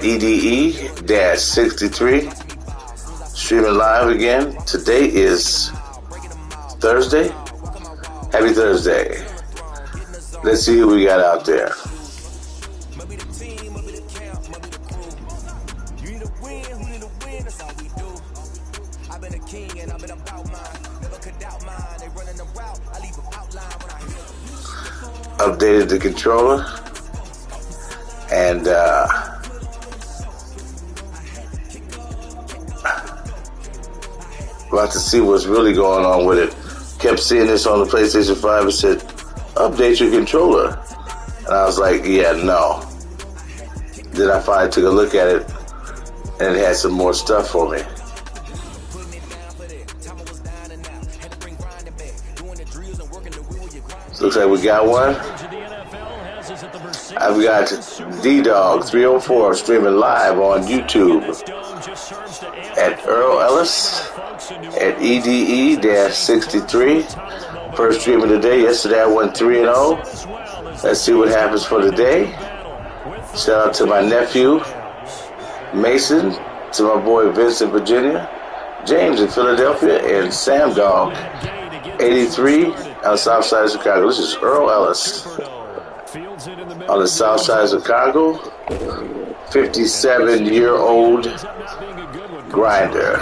EDE-63, streaming live again. Today is Thursday. Happy Thursday. Let's see who we got out there. Updated the controller and about to see what's really going on with it. Kept seeing this on the PlayStation 5. It said, update your controller. And I was like, yeah, no. Then I finally took a look at it, and it had some more stuff for me. Looks like we got one. I've got D-Dog304 streaming live on YouTube at Earl Ellis at EDE-63. First stream of the day. Yesterday I went 3-0. Let's see what happens for the day. Shout out to my nephew Mason, to my boy Vince in Virginia, James in Philadelphia, and Sam Dog 83 on the south side of Chicago. This is Earl Ellis on the south side of Chicago. 57-year-old grinder.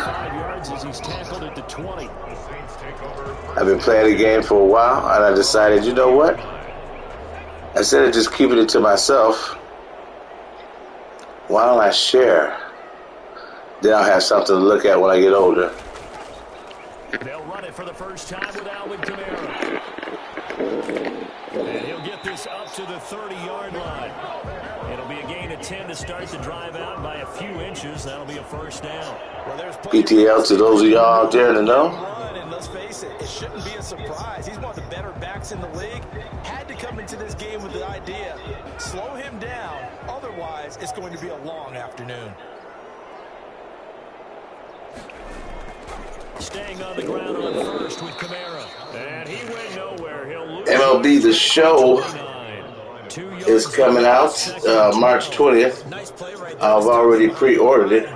I've been playing the game for a while, and I decided, you know what? Instead of just keeping it to myself, why don't I share? Then I'll have something to look at when I get older. They'll run it for the first time with Alvin Kamara. And he'll get this up to the 30-yard line. It'll be a gain of 10 to start the drive out by a few inches. That'll be a first down. PTL to those of y'all out there to know. And let's face it, it shouldn't be a surprise. He's one of the better backs in the league. Had to come into this game with the idea, slow him down. Otherwise, it's going to be a long afternoon. Staying on the ground on first with Kamara. And he went nowhere. He'll lose. MLB The Show is coming out March 20th. I've already pre-ordered it,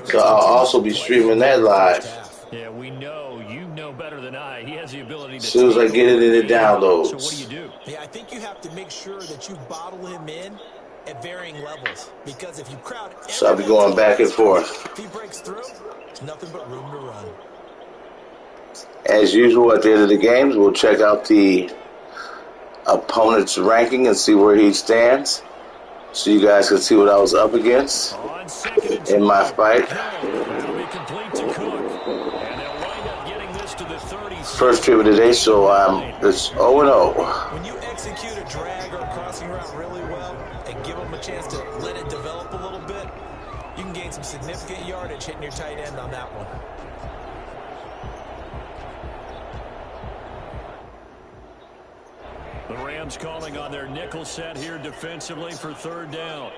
so I'll also be streaming that live. Yeah, we know. You know better than I. He has the ability to... As soon as I get it in the downloads. So what do? Yeah, I think you have to make sure that you bottle him in at varying levels. Because if you crowd... So I'll be going back and forth. If he breaks through, there's nothing but room to run. As usual, at the end of the games, we'll check out the opponent's ranking and see where he stands, so you guys can see what I was up against in my fight. First trip of the day, so it's 0-0. When you execute a drag or a crossing route really well and give them a chance to let it develop a little bit, you can gain some significant yardage hitting your tight end on that one. The Rams calling on their nickel set here defensively for third down.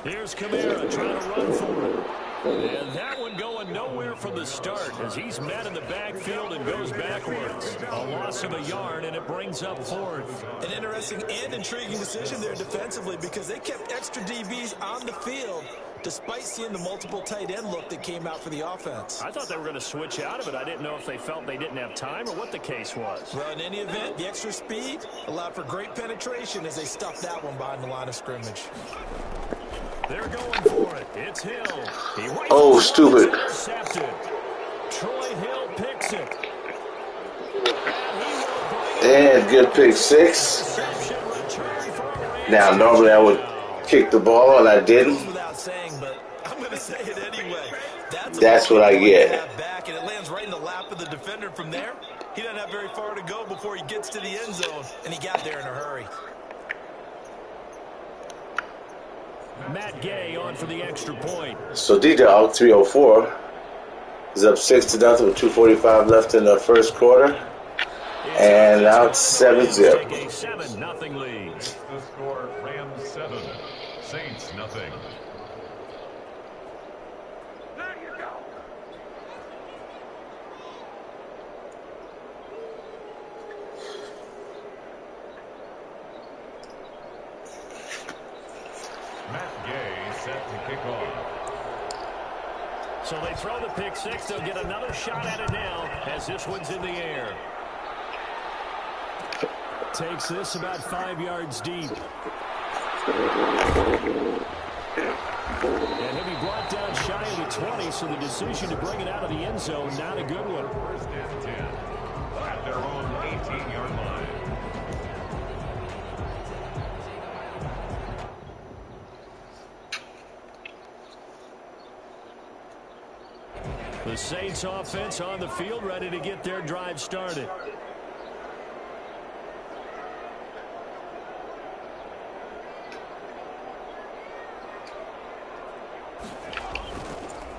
Here's Kamara trying to run for it. And that one going nowhere from the start as he's met in the backfield and goes backwards. A loss of a yard, and it brings up fourth. An interesting and intriguing decision there defensively because they kept extra DBs on the field despite seeing the multiple tight end look that came out for the offense. I thought they were going to switch out of it. I didn't know if they felt they didn't have time or what the case was. Well, in any event, the extra speed allowed for great penetration as they stuffed that one behind the line of scrimmage. They're going for it. It's Hill. Oh, stupid. Troy Hill picks it. And good pick six. Now, normally I would kick the ball, and I didn't. Say it anyway. That's what I get. Back and it lands right in the lap of the defender from there. He doesn't have very far to go before he gets to the end zone, and he got there in a hurry. Matt Gay on for the extra point. So D-Dog304 is up 6-0 with 2:45 left in the first quarter, and now it's 7-0. A 7-0 lead. The score: Rams 7, Saints nothing. Matt Gay set to kick off. So they throw the pick six. They'll get another shot at it now as this one's in the air. Takes this about 5 yards deep. And he'll be brought down shy of the 20, so the decision to bring it out of the end zone, not a good one. First and 10 at their own 18-yard line. The Saints offense on the field, ready to get their drive started.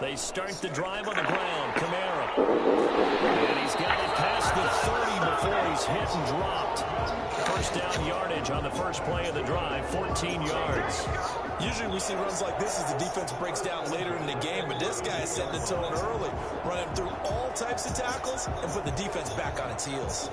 They start the drive on the ground. Kamara. And he's got it past the 30 before he's hit and dropped. First down yardage on the first play of the drive, 14 yards. Usually we see runs like this as the defense breaks down later in the game, but this guy is setting the tone early, running through all types of tackles and put the defense back on its heels.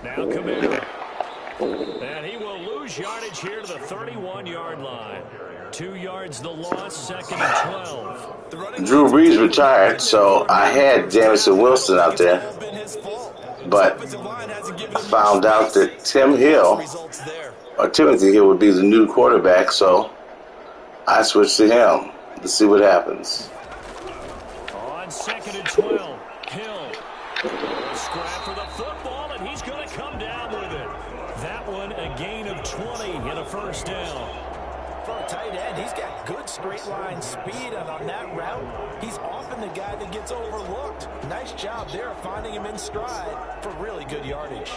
Now Kamara. And he will lose yardage here to the 31-yard line. 2 yards the loss, second and 12. Drew Brees retired, so I had Jamison Wilson out there. But I found out that Timothy Hill would be the new quarterback, so I switched to him to see what happens. On second and 12, Hill. Scrap for the football, and he's going to come down with it. That one a gain of 20 and a first down. For a tight end, he's got good straight line speed, and on that route, he's often the guy that gets overlooked. Nice job there finding him in stride for really good yardage.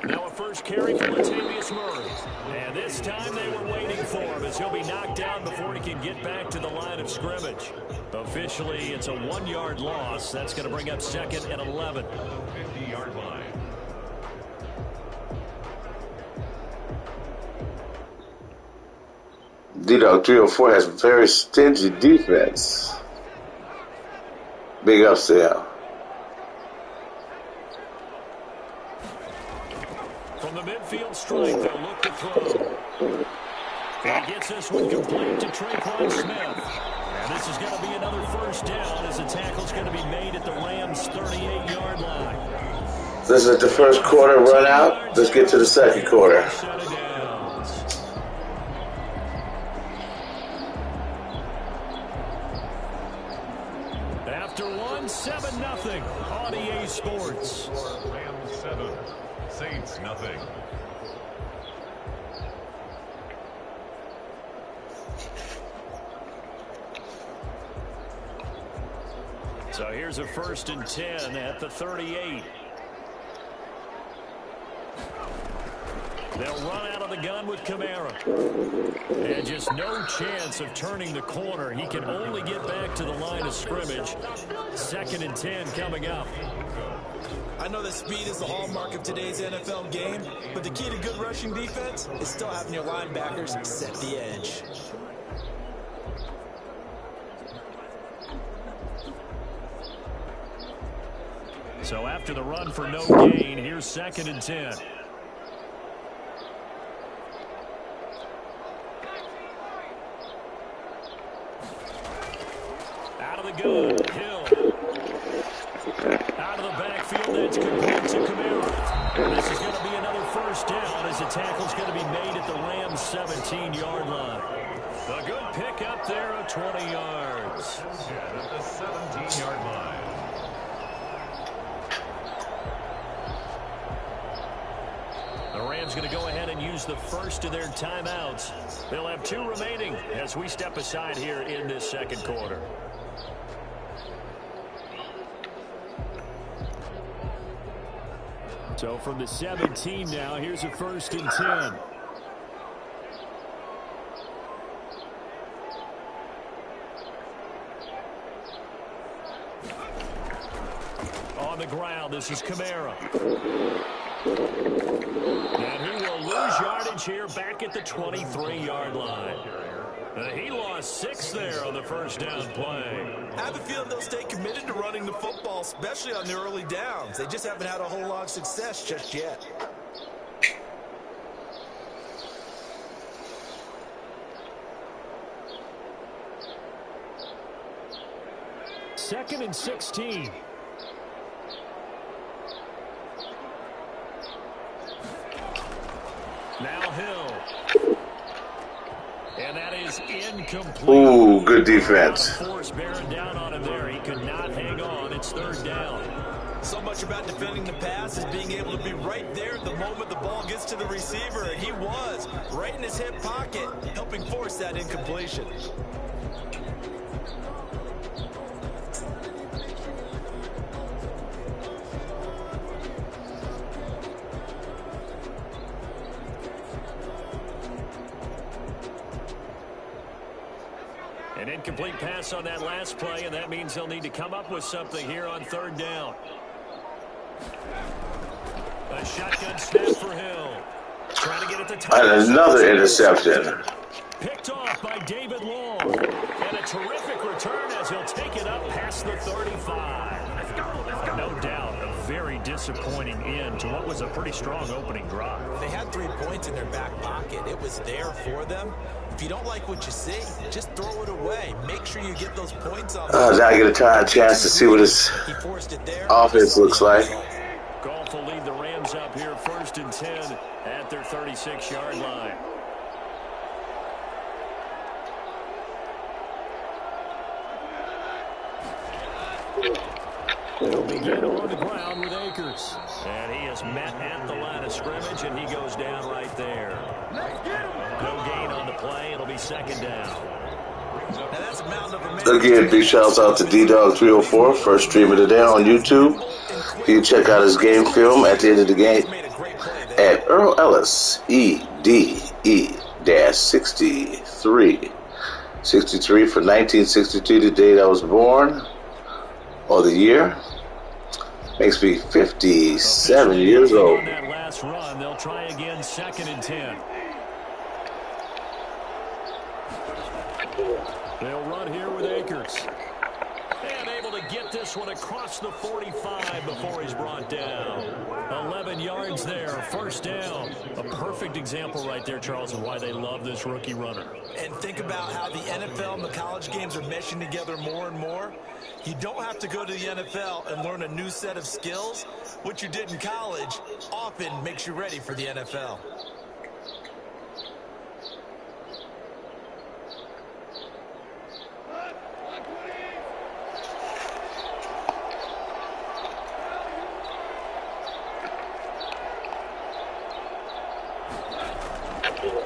Now a first carry for Latavius Murray. And this time they were waiting for him as he'll be knocked down before he can get back to the line of scrimmage. Officially, it's a 1-yard loss. That's going to bring up second and 11. 50-yard line. D-Dog 304 has a very stingy defense. Big ups to him. From the midfield stripe, they'll look to throw. And he gets this one complete to Traquan Smith. And this is going to be another first down as the tackle's going to be made at the Rams' 38-yard line. This is the first quarter run out. Let's get to the second quarter. After one, 7-0 on EA Sports. Rams 7, Saints nothing. So here's a 1st and 10 at the 38. They'll run out of the gun with Kamara. And just no chance of turning the corner. He can only get back to the line of scrimmage. 2nd and 10 coming up. I know that speed is the hallmark of today's NFL game, but the key to good rushing defense is still having your linebackers set the edge. So after the run for no gain, here's 2nd and 10. Out of the gun, Hill. Out of the backfield, that's complete to Kamara. This is going to be another first down as the tackle's going to be made at the Rams' 17-yard line. A good pick up there of 20 yards. At the 17-yard line. The Rams going to go ahead and use the first of their timeouts. They'll have 2 remaining as we step aside here in this second quarter. So from the 17 now, here's a 1st and 10. On the ground, this is Kamara. And he will lose yardage here back at the 23-yard line. He lost 6 there on the 1st down play. I have a feeling they'll stay committed to running the football, especially on the early downs. They just haven't had a whole lot of success just yet. Second and 16. Now Hill. And that is incomplete. Ooh, good defense. Force bearing down on him there. He could not hang on. It's 3rd down. So much about defending the pass is being able to be right there at the moment the ball gets to the receiver. And he was right in his hip pocket, helping force that incompletion. An incomplete pass on that last play, and that means they'll need to come up with something here on 3rd down. A shotgun snap for Hill. Trying to get it to touch. And another interception. Picked off by David Long. And a terrific return as he'll take it up past the 35. Let's go. No doubt, a very disappointing end to what was a pretty strong opening drive. They had 3 points in their back pocket. It was there for them. If you don't like what you see, just throw it away. Make sure you get those points on. Now I get a chance to see what this offense looks like. Goff will lead the Rams up here 1st and 10 at their 36-yard line. He'll begin on the ground with Akers. And he is met at the line of scrimmage, and he goes down right there. No gain on the play. It'll be 2nd down. Now that's a mountain of a Again, big shouts out to D-Dog304, first stream of the day on YouTube. You can check out his game film at the end of the game at Earl Ellis, EDE-63. 63 for 1962, the date I was born, or the year. Makes me 57 years old. On that last run, they'll try again 2nd and 10. They'll run here with Akers. And able to get this one across the 45 before he's brought down. 11 yards there, 1st down. A perfect example right there, Charles, of why they love this rookie runner. And think about how the NFL and the college games are meshing together more and more. You don't have to go to the NFL and learn a new set of skills. What you did in college often makes you ready for the NFL.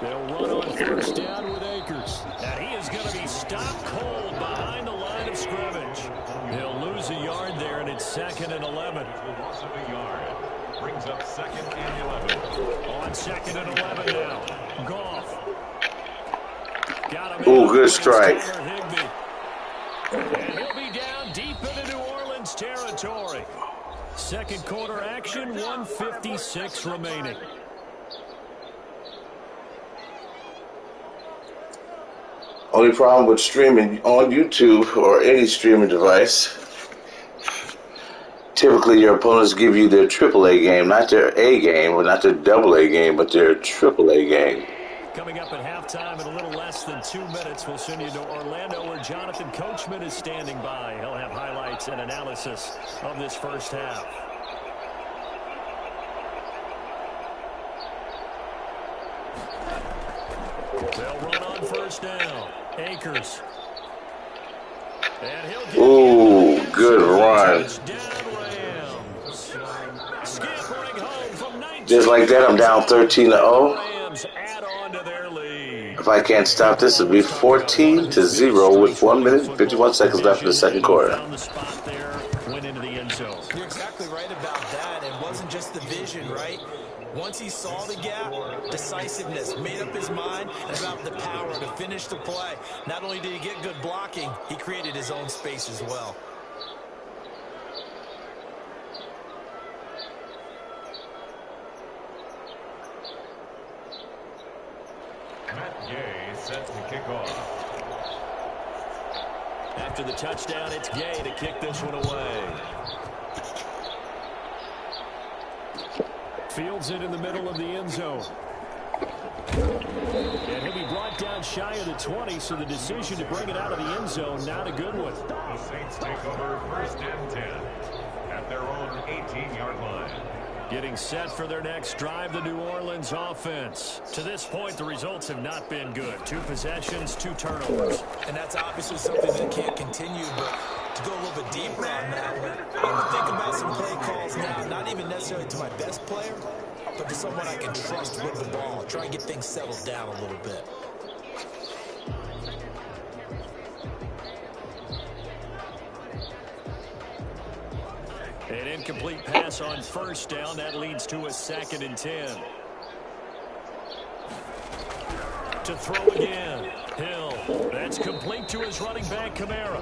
They'll run on 1st down with Akers. And he is going to be stopped cold behind the line of scrimmage. He'll lose a yard there, and it's 2nd and 11. Loss of a yard. Brings up 2nd and 11. On 2nd and 11 now. Goff. Got him. Ooh, good strike. And he'll be down deep into New Orleans territory. 2nd quarter action, 1:56 remaining. Only problem with streaming on YouTube or any streaming device, typically your opponents give you their AAA game, not their A game, or not their AA game, but their AAA game. Coming up at halftime in a little less than 2 minutes, we'll send you to Orlando where Jonathan Coachman is standing by. He'll have highlights and analysis of this 1st half. They'll run on 1st down. Akers. And he'll get Ooh, good run. Just like that, I'm down 13-0. If I can't stop this, it'll be 14-0 with 1 minute and 51 seconds left in the 2nd quarter. You're exactly right about that. It wasn't just the vision. vision, right? Once he saw the gap, decisiveness, made up his mind, and about the power to finish the play. Not only did he get good blocking, he created his own space as well. Matt Gay set to kick off. After the touchdown, it's Gay to kick this one away. Fields it in the middle of the end zone. And he'll be brought down shy of the 20, so the decision to bring it out of the end zone, not a good one. The Saints take over 1st and 10 at their own 18-yard line. Getting set for their next drive, the New Orleans offense. To this point, the results have not been good. 2 possessions, 2 turnovers. And that's obviously something that can't continue, but to go a little bit deeper on that one, I'm thinking about some play calls now, not even necessarily to my best player, but to someone I can trust with the ball. Try and get things settled down a little bit. An incomplete pass on 1st down. That leads to a 2nd and 10. To throw again. Hill. That's complete to his running back, Kamara.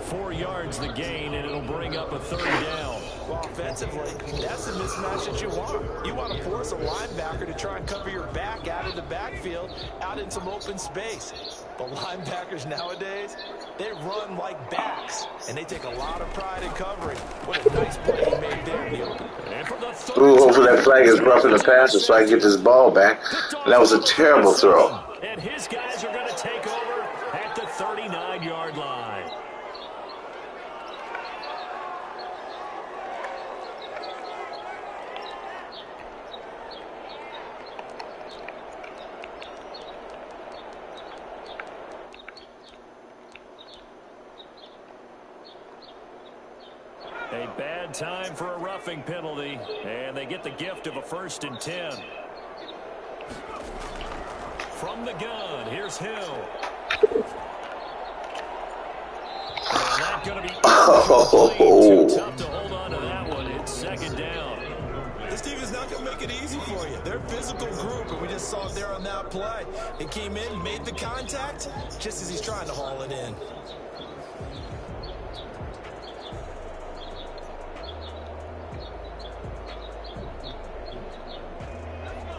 4 yards the gain, and it'll bring up a 3rd down. Well, offensively, that's the mismatch that you want. You want to force a linebacker to try and cover your back out of the backfield, out in some open space. But linebackers nowadays, they run like backs, and they take a lot of pride in covering. What a nice play he made there, Neil. Ooh, hopefully that flag is roughing the passer so I can get this ball back. And that was a terrible throw. And his guys are going to take over at the 39-yard line. A bad time for a roughing penalty, and they get the gift of a 1st and 10. From the gun, here's Hill. And that's going to be too tough to hold on to that one. It's 2nd down. This team is not going to make it easy for you. They're a physical group, and we just saw it there on that play. He came in, made the contact, just as he's trying to haul it in.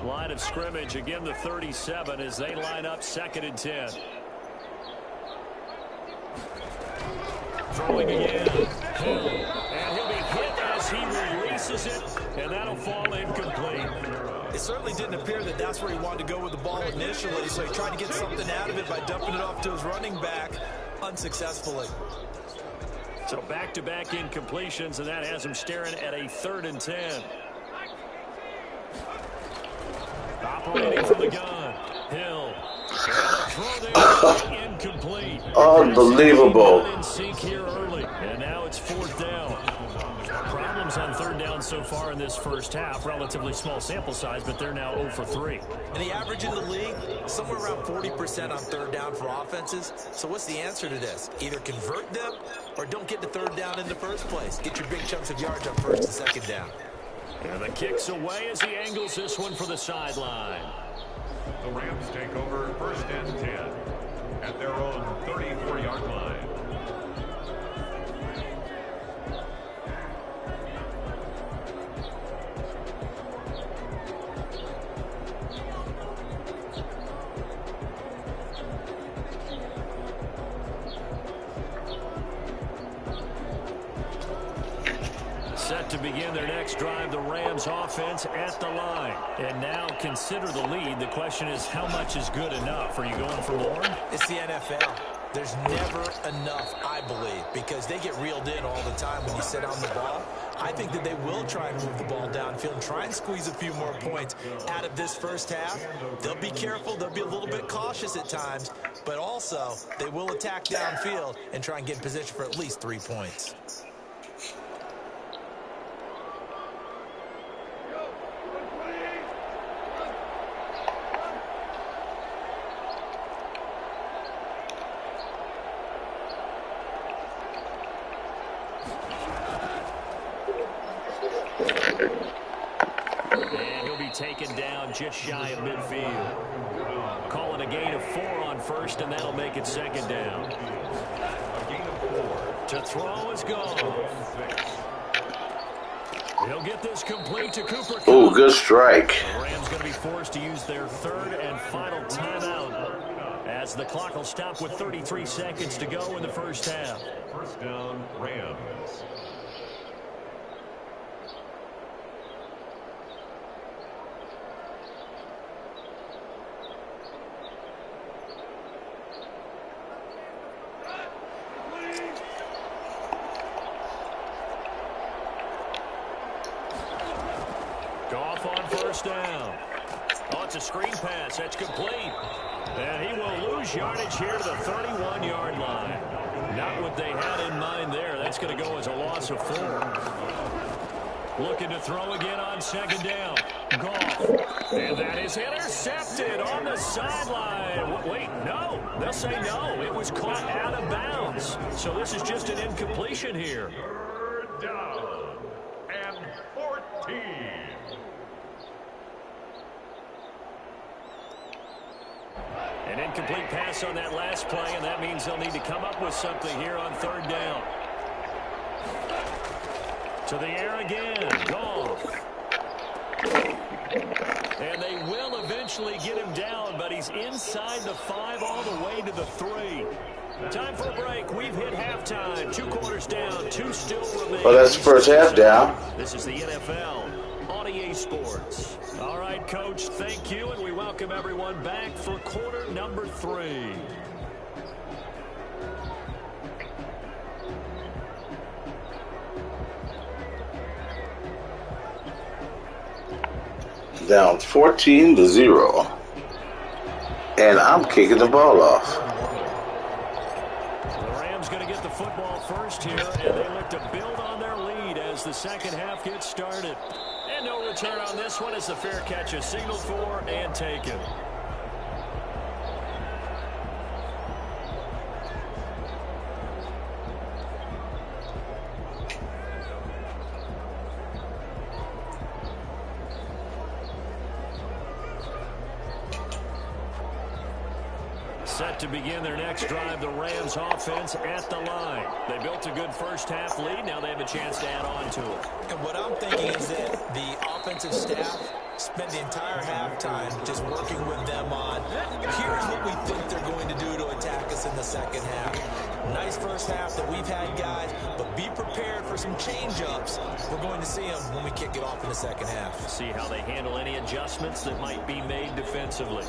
Line of scrimmage, again the 37 as they line up 2nd and 10. Throwing again. Hill. And he'll be hit as he releases it, and that'll fall incomplete. It certainly didn't appear that that's where he wanted to go with the ball initially, so he tried to get something out of it by dumping it off to his running back unsuccessfully. So back-to-back incompletions, and that has him staring at a 3rd and 10. Operating from the gun. Hill. Incomplete. Unbelievable. Here early, and now it's 4th down. Problems on 3rd down so far in this first half. Relatively small sample size, but they're now 0 for 3. And the average in the league, somewhere around 40% on 3rd down for offenses. So what's the answer to this? Either convert them or don't get to 3rd down in the first place. Get your big chunks of yards on 1st and 2nd down. And the kick's away as he angles this one for the sideline. The Rams take over 1st and 10 at their own 34-yard line. Set to begin their next drive, the Rams offense at the line. And now consider the lead. The question is, how much is good enough? Are you going for more? It's the NFL. There's never enough, I believe, because they get reeled in all the time when you sit on the ball. I think that they will try and move the ball downfield and try and squeeze a few more points out of this first half. They'll be careful. They'll be a little bit cautious at times, but also they will attack downfield and try and get in position for at least 3 points. taken down just shy of midfield. Call it a gain of 4 on first, and that'll make it second down. To throw is gone. He'll get this complete to Cooper. Oh, good strike. The Rams going to be forced to use their third and final timeout, as the clock will stop with 33 seconds to go in the first half. First down, Rams. Goff on first down. Oh, it's a screen pass. That's complete. And he will lose yardage here to the 31-yard line. Not what they had in mind there. That's going to go as a loss of 4. Looking to throw again on second down. Goff. And that is intercepted on the sideline. Wait, no. They'll say no. It was caught out of bounds. So this is just an incompletion here. Third down and 14. An incomplete pass on that last play, and that means they'll need to come up with something here on third down. To the air again. Goff. And they will eventually get him down, but he's inside the 5 all the way to the 3. Time for a break. We've hit halftime. 2 quarters down. 2 still remain. Well, that's the first half down. This is the NFL on EA Sports. All right, Coach, thank you, and we welcome everyone back for quarter number 3. Down 14-0. And I'm kicking the ball off. The Rams going to get the football first here, and they look to build on their lead as the second half gets started. And no return on this one as the fair catch is signaled for and taken. Set to begin their next drive, the Rams offense at the line. They built a good first half lead. Now they have a chance to add on to it. And what I'm thinking is that the offensive staff spent the entire halftime just working with them on, here's what we think they're going to do to attack us in the second half. Nice first half that we've had, guys, but be prepared for some change-ups. We're going to see them when we kick it off in the second half. See how they handle any adjustments that might be made defensively.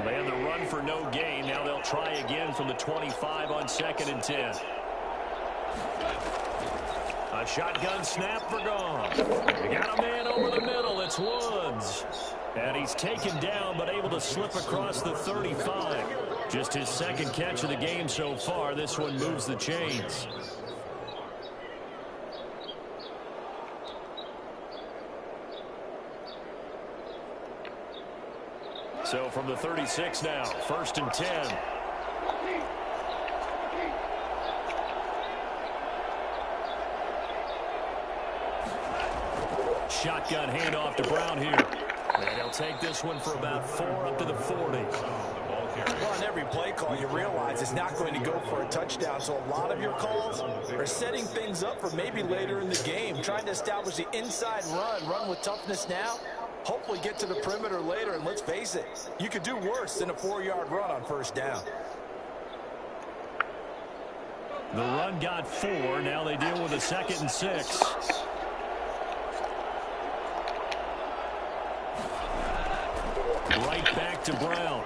They had the run for no gain. Now they'll try again from the 25 on 2nd and 10. A shotgun snap for Goff. They got a man over the middle. It's Woods. And he's taken down but able to slip across the 35. Just his second catch of the game so far. This one moves the chains. So from the 36 now, 1st and 10. Shotgun handoff to Brown here. And he'll take this one for about 4 up to the 40. Well, on every play call, you realize it's not going to go for a touchdown. So a lot of your calls are setting things up for maybe later in the game, trying to establish the inside run with toughness now. Hopefully get to the perimeter later, and let's face it, you could do worse than a 4-yard run on first down. The run got 4. Now they deal with a 2nd and 6. Right back to Brown.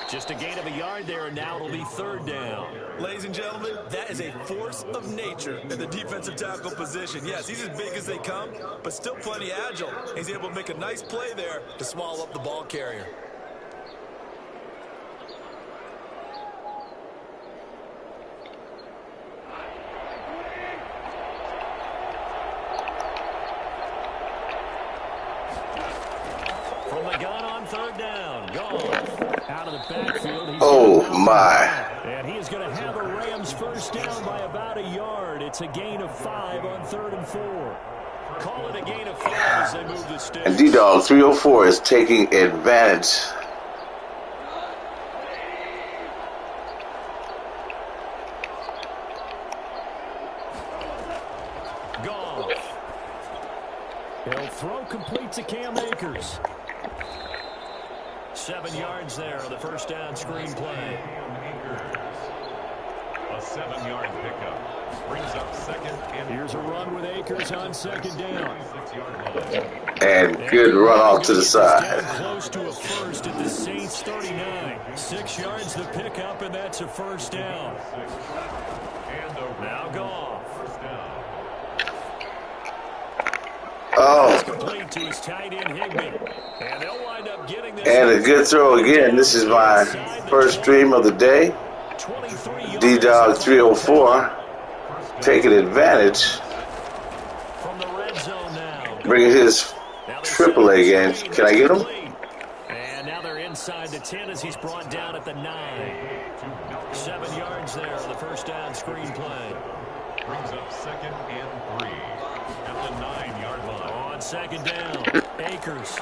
Just a gain of a yard there, and now it'll be 3rd down. Ladies and gentlemen, that is a force of nature in the defensive tackle position. Yes, he's as big as they come, but still plenty agile. He's able to make a nice play there to swallow up the ball carrier. From the gun on 3rd down, Goff. Out of the backfield. Oh, my. And he is going to have a Rams 1st down by about a yard. It's a gain of 5 on 3rd and 4. Call it a gain of 5 as they move the sticks. And D-Dog 304 is taking advantage. Goff. He'll throw complete to Cam Akers. 7 yards there on the 1st down screen play. A 7-yard pickup brings up 2nd and Here's a run with Akers on 2nd down. 6-yard line. And good run off to the side. Close to a 1st at the Saints 39. 6 yards the pickup, and that's a 1st down. Now Goff. First down. Oh, Complete to his tight end Higbee. And they'll wind up getting this. and a good throw again. This is my first stream of the day. D-Dog 304 taking advantage. From the red zone now. Bringing his AAA game. Can I get him? And now they're inside the 10 as he's brought down at the 9. 7 yards there on the 1st down screen play. Brings up 2nd and 3 at the 9-yard line. On 2nd down, Akers.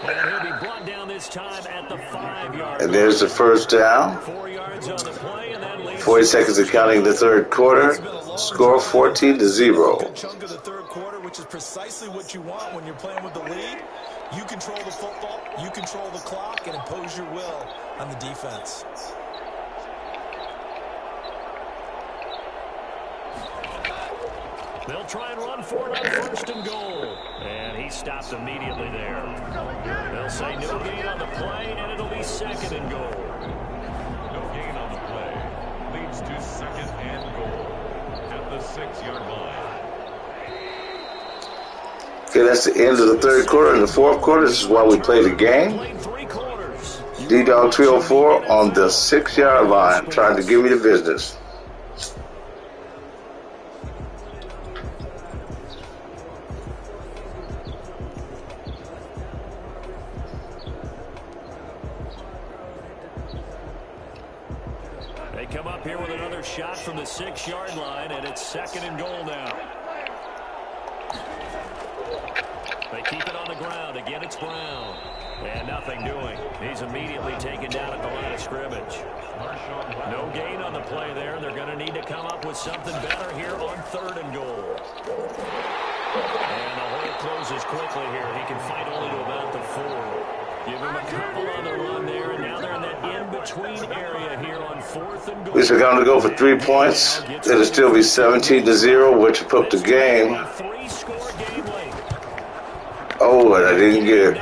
And he'll be brought down this time at the 5-yard line. And there's the 1st down. 4 yards on the play, and that leads 40 seconds of counting the 3rd quarter. Score 14-0. Good chunk of the 3rd quarter, which is precisely what you want when you're playing with the lead. You control the football, you control the clock, and impose your will on the defense. They'll try and run for it on 1st and goal. And he stopped immediately there. They'll say no gain on the play, and it'll be 2nd and goal. No gain on the play. Leads to 2nd and goal at the 6-yard line. Okay, that's the end of the 3rd quarter. In the 4th quarter, this is why we play the game. Played 3 quarters. D-Dog 304 on the 6-yard line, trying to give me the business. They come up here with another shot from the 6-yard line, and it's 2nd and goal now. They keep it on the ground. Again, it's Brown. And nothing doing. He's immediately taken down at the line of scrimmage. No gain on the play there. They're going to need to come up with something better here on 3rd and goal. And the hole closes quickly here. He can fight only to about the 4. Give him a couple on the run there, and now they're in that in-between area here on 4th and goal. At least we're going to go for 3 points. It'll still be 17-0, which will put the game. 3-score game late. Oh, and I didn't get it.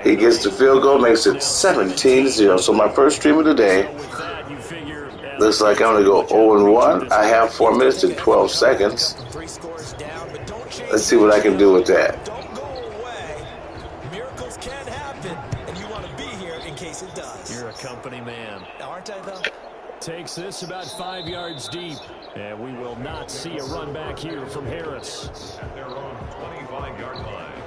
He gets the field goal, makes it 17-0. So my first stream of the day. Looks like I'm going to go 0-1. I have 4 minutes and 12 seconds. Let's see what I can do with that. Don't go away. Miracles can happen, and you want to be here in case it does. You're a company man. Aren't I, though? Takes this about 5 yards deep. And we will not see a run back here from Harris. At their own 25-yard line.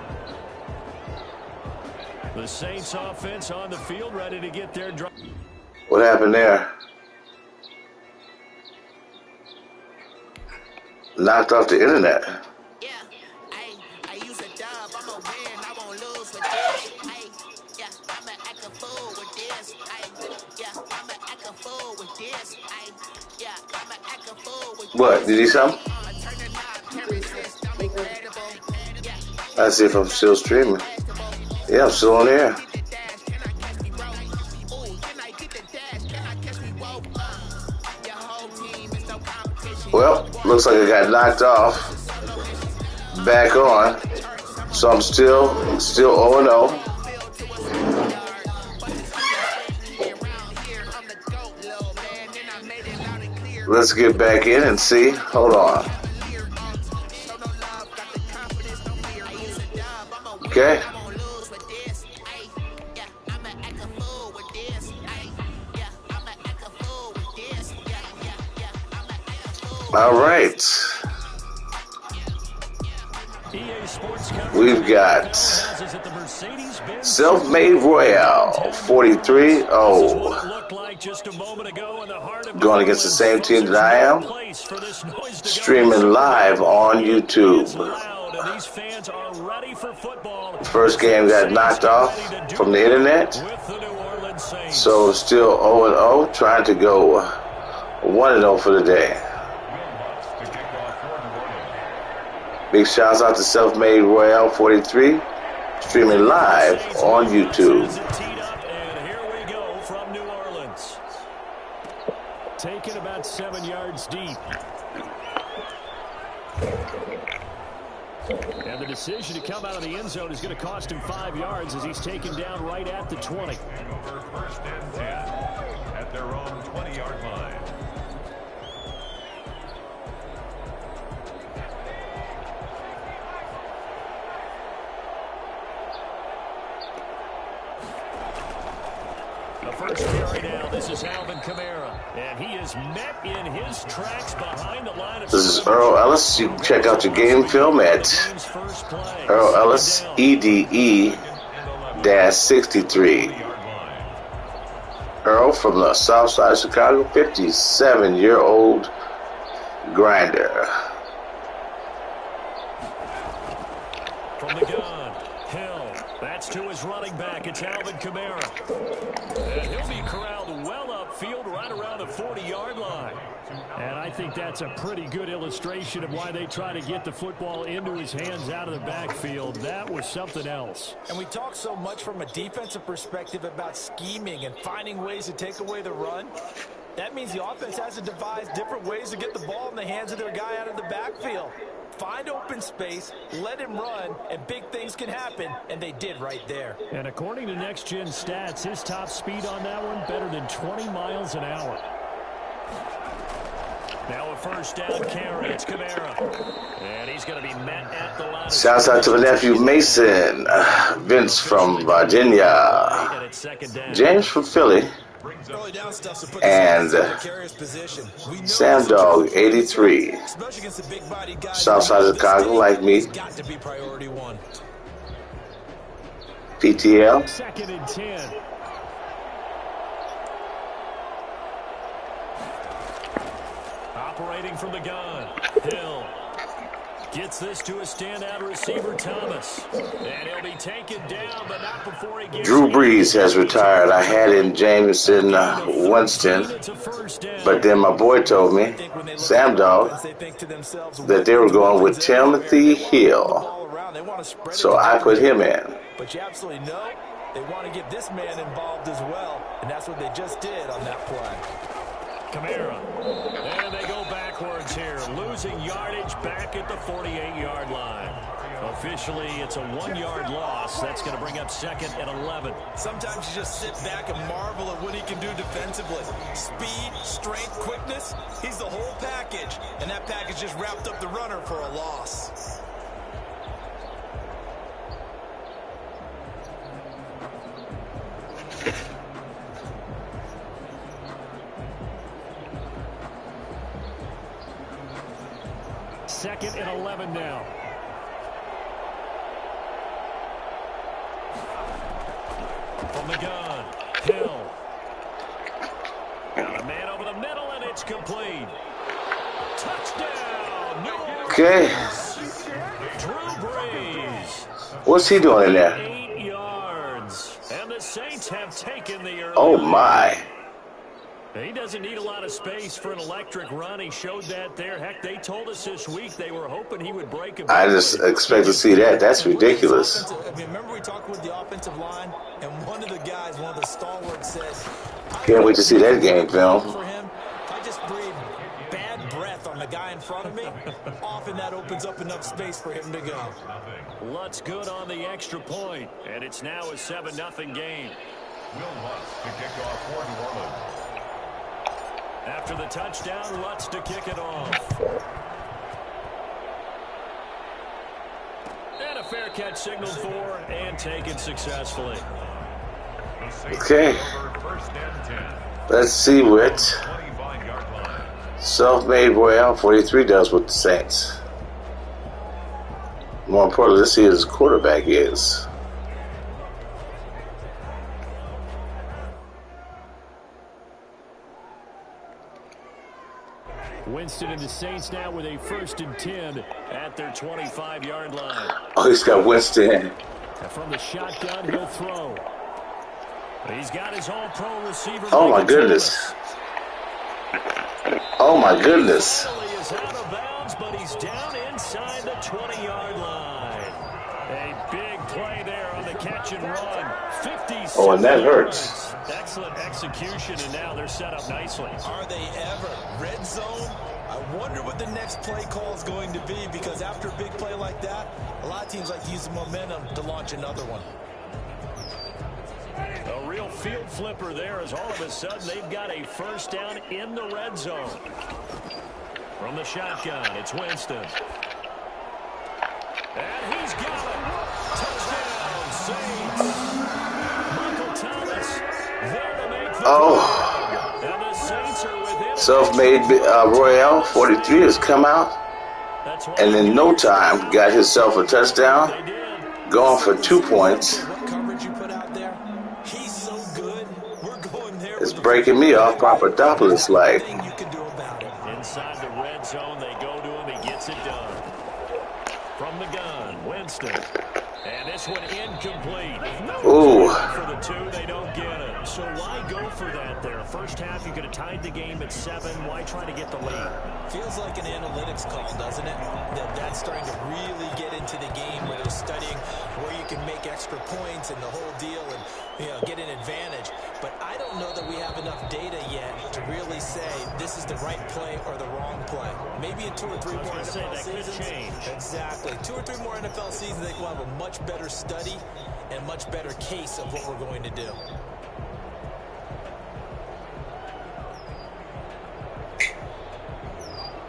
The Saints offense on the field, ready to get their drive. What happened there? Knocked off the internet. Yeah, I use a dub. I'm a win. I won't lose with this. Yeah, I'm an act a fool with this. Yeah, I'm an act a fool with this. Yeah, I'm an act a fool with this. What? Did he something? Let's see if I'm still streaming. Yeah, I'm still on the air. Well, looks like I got knocked off. Back on. So I'm still 0-0. Let's get back in and see. Hold on. Okay. All right. We've got Self-Made Royale 43-0. Going against the same team that I am. Streaming live on YouTube. First game got knocked off from the internet. So still 0-0. Trying to go 1-0 for the day. Big shouts out to Self-Made Royale 43, streaming live on YouTube. And here we go from New Orleans. Taken about 7 yards deep. And the decision to come out of the end zone is going to cost him 5 yards as he's taken down right at the 20. First and 10 at their own 20-yard line. First carry now. This is Alvin Kamara, and he is met in his tracks behind the line of. This is Earl Ellis. You can check out your game film at Earl Ellis EDE-63. Earl from the South Side of Chicago, 57-year-old grinder. From the gun, Hill. That's to his running back. It's Alvin Kamara. And he'll be corralled well upfield right around the 40-yard line. And I think that's a pretty good illustration of why they try to get the football into his hands out of the backfield. That was something else. And we talk so much from a defensive perspective about scheming and finding ways to take away the run. That means the offense has to devise different ways to get the ball in the hands of their guy out of the backfield. Find open space, let him run, and big things can happen, and they did right there. And according to Next Gen Stats, his top speed on that one, better than 20 miles an hour. Now a first down carry, it's Kamara. And he's going to be met at the line. Shouts out to my nephew Mason, Vince from Virginia, James from Philly, and Sam Dog 83. Southside of Chicago, like me. PTL. Second and 10. Operating from the gun. Hill gets this to a standout receiver, Thomas. And he'll be taken down, but not before he gets. Drew Brees has retired. I had in Jameson Winston, but then my boy told me, Sam Dog, that they were going with Timothy Hill. So I put him in. But you absolutely know they want to get this man involved as well, and that's what they just did on that play. Kamara. And they go backwards here, losing yardage back at the 48-yard line. Officially, it's a 1-yard loss. That's going to bring up second and 11. Sometimes you just sit back and marvel at what he can do defensively. Speed, strength, quickness, he's the whole package. And that package just wrapped up the runner for a loss. Second and 11 now. From the gun, Hill. Got a man over the middle, and it's complete. Touchdown, New Orleans. Okay. Drew Brees. What's he doing in there? 8 yards. And the Saints have taken the early. Oh, my. He doesn't need a lot of space for an electric run. He showed that there. Heck, they told us this week they were hoping he would break a. I just expect to see that. That's ridiculous. Remember we talked with the offensive line, and one of the guys, one of the stalwarts says, Can't wait to see that game film. For him, I just breathe bad breath on the guy in front of me. Often that opens up enough space for him to go. Lutz good on the extra point, and it's now a 7-0 game. Will Lutz to kick off for New Orleans. After the touchdown, Lutz to kick it off. And a fair catch signaled for and taken successfully. Okay. Let's see what self-made Royale 43 does with the Saints. More importantly, let's see who his quarterback is. Winston and the Saints now with a 1st and 10 at their 25-yard line. Oh, he's got Winston. And from the shotgun, he'll throw. He's got his all-pro receiver. Oh, my goodness. Oh, my goodness. He is out of bounds, but he's down inside the 20-yard line. A big play there on the catch and run. 56 Oh, and that hurts. Excellent execution, and now they're set up nicely. Are they ever? Red zone? I wonder what the next play call is going to be, because after a big play like that, a lot of teams like to use the momentum to launch another one. A real field flipper there, as all of a sudden they've got a 1st down in the red zone. From the shotgun, it's Winston. And he's got it. Touchdown, Saints. Michael Thomas there to make the play. And the Saints are within. Self-made Royale 43 has come out, and in no time got himself a touchdown, going for 2 points. It's breaking me off Papadopoulos like. Inside the red zone, they go to him. He gets it done. From the gun, Winston. And this one incomplete. Ooh. For the 2, they don't get it. So why go for that there? First half, you could have tied the game at 7. Why try to get the lead? Feels like an analytics call, doesn't it? That's starting to really get into the game where they're studying where you can make extra points and the whole deal and, you know, get an advantage. But I don't know that we have enough data yet to really say this is the right play or the wrong play. Maybe in 2 or 3 more NFL seasons. Exactly. 2 or 3 more NFL seasons, they will have a much better study and much better case of what we're going to do.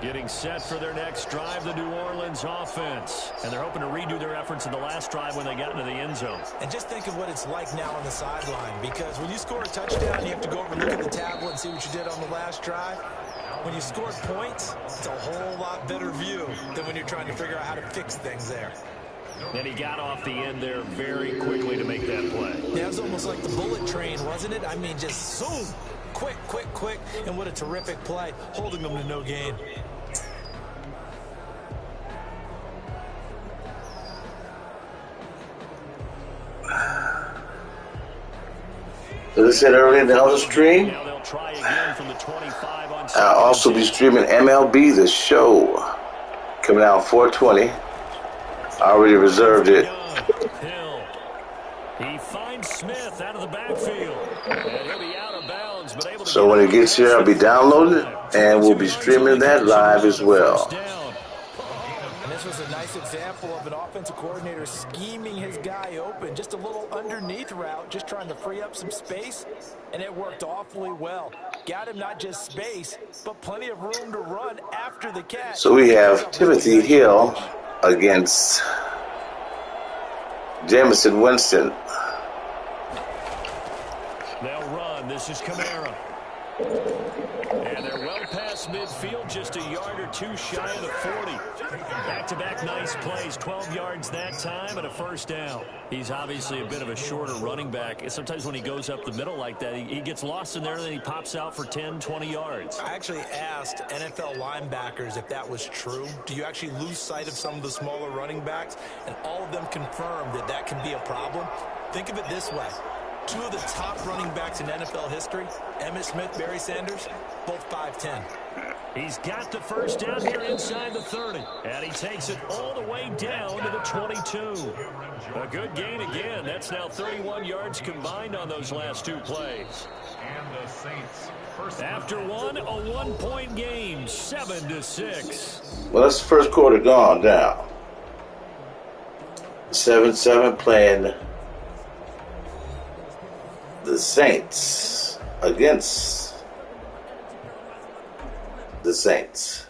Getting set for their next drive, the New Orleans offense. And they're hoping to redo their efforts in the last drive when they got into the end zone. And just think of what it's like now on the sideline, because when you score a touchdown, you have to go over and look at the tablet and see what you did on the last drive. When you scored points, it's a whole lot better view than when you're trying to figure out how to fix things there. And he got off the end there very quickly to make that play. Yeah, it was almost like the bullet train, wasn't it? I mean, just zoom, quick, quick, quick, and what a terrific play, holding them to no gain. As I said earlier in the other stream, Now they'll try again from the 25 on I'll also be streaming MLB The Show, coming out 4/20. I already reserved it. Hill. He finds Smith out of the backfield. And he'll be out of bounds, but able to So when it gets here, I'll be downloading it, and we'll be streaming that live as well. And this was a nice example of an offensive coordinator scheming his guy open. Just a little underneath route, just trying to free up some space, and it worked awfully well. Got him not just space, but plenty of room to run after the catch. So we have Timothy Hill against Jamison Winston. They'll run. This is Kamara. And they're well past midfield, just a yard or 2 shy of the 40. Back-to-back nice plays, 12 yards that time and a 1st down. He's obviously a bit of a shorter running back. Sometimes when he goes up the middle like that, he gets lost in there and then he pops out for 10, 20 yards. I actually asked NFL linebackers if that was true. Do you actually lose sight of some of the smaller running backs? And all of them confirmed that that can be a problem. Think of it this way. 2 of the top running backs in NFL history, Emmitt Smith, Barry Sanders, both 5'10". He's got the 1st down here inside the 30. And he takes it all the way down to the 22. A good gain again. That's now 31 yards combined on those last 2 plays. And the Saints. After one, a 1-point game, 7-6. Well, that's the first quarter gone down. 7-7 playing the Saints against the Saints.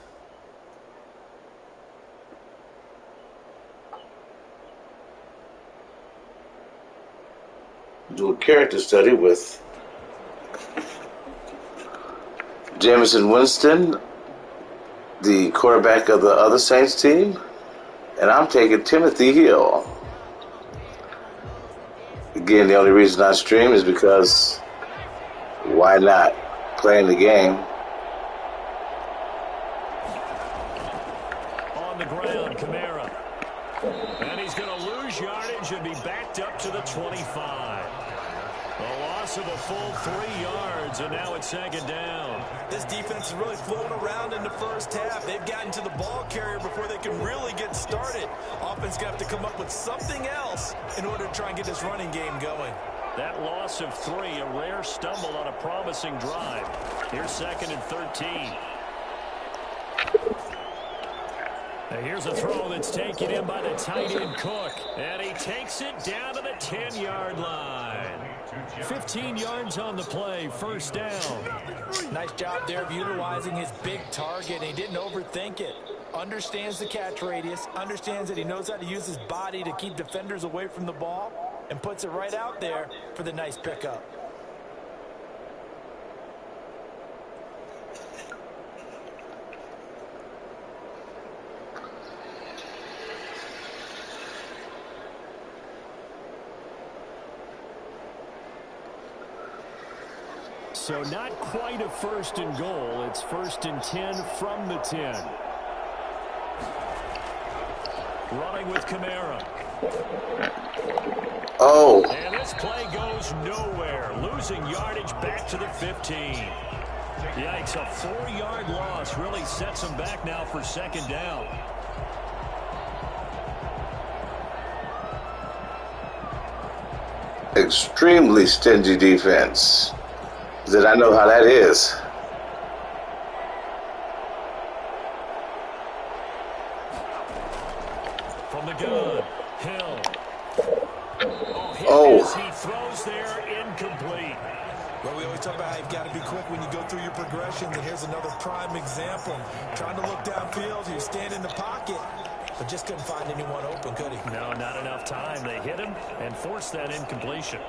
Do a character study with Jameson Winston, the quarterback of the other Saints team, and I'm taking Timothy Hill. Again, the only reason I stream is because why not? Playing the game. On the ground, Kamara. And he's going to lose yardage and be backed up to the 25. A loss of a full 3 yards, and now it's second down. This defense is really floating around in the first half. They've gotten to the ball carrier before they can really get started. Offense going to have to come up with something else in order to try and get this running game going. That loss of 3, a rare stumble on a promising drive. Here's second and 13. Now here's a throw that's taken in by the tight end Cook. And he takes it down to the 10-yard line. 15 yards on the play, first down. Nice job there of utilizing his big target. He didn't overthink it. Understands the catch radius, understands that he knows how to use his body to keep defenders away from the ball, and puts it right out there for the nice pickup. So not quite a first and goal. It's first and 10 from the 10. Running with Kamara. Oh. And this play goes nowhere. Losing yardage back to the 15. Yikes, a 4-yard loss really sets them back now for second down. Extremely stingy defense. That I know how that is. From the gun, Hill. Oh. He throws there, incomplete. Well, we always talk about how you've got to be quick when you go through your progressions, and here's another prime example. Trying to look downfield, he was standing in the pocket, but just couldn't find anyone open, could he? No, not enough time. They hit him and forced that incompletion.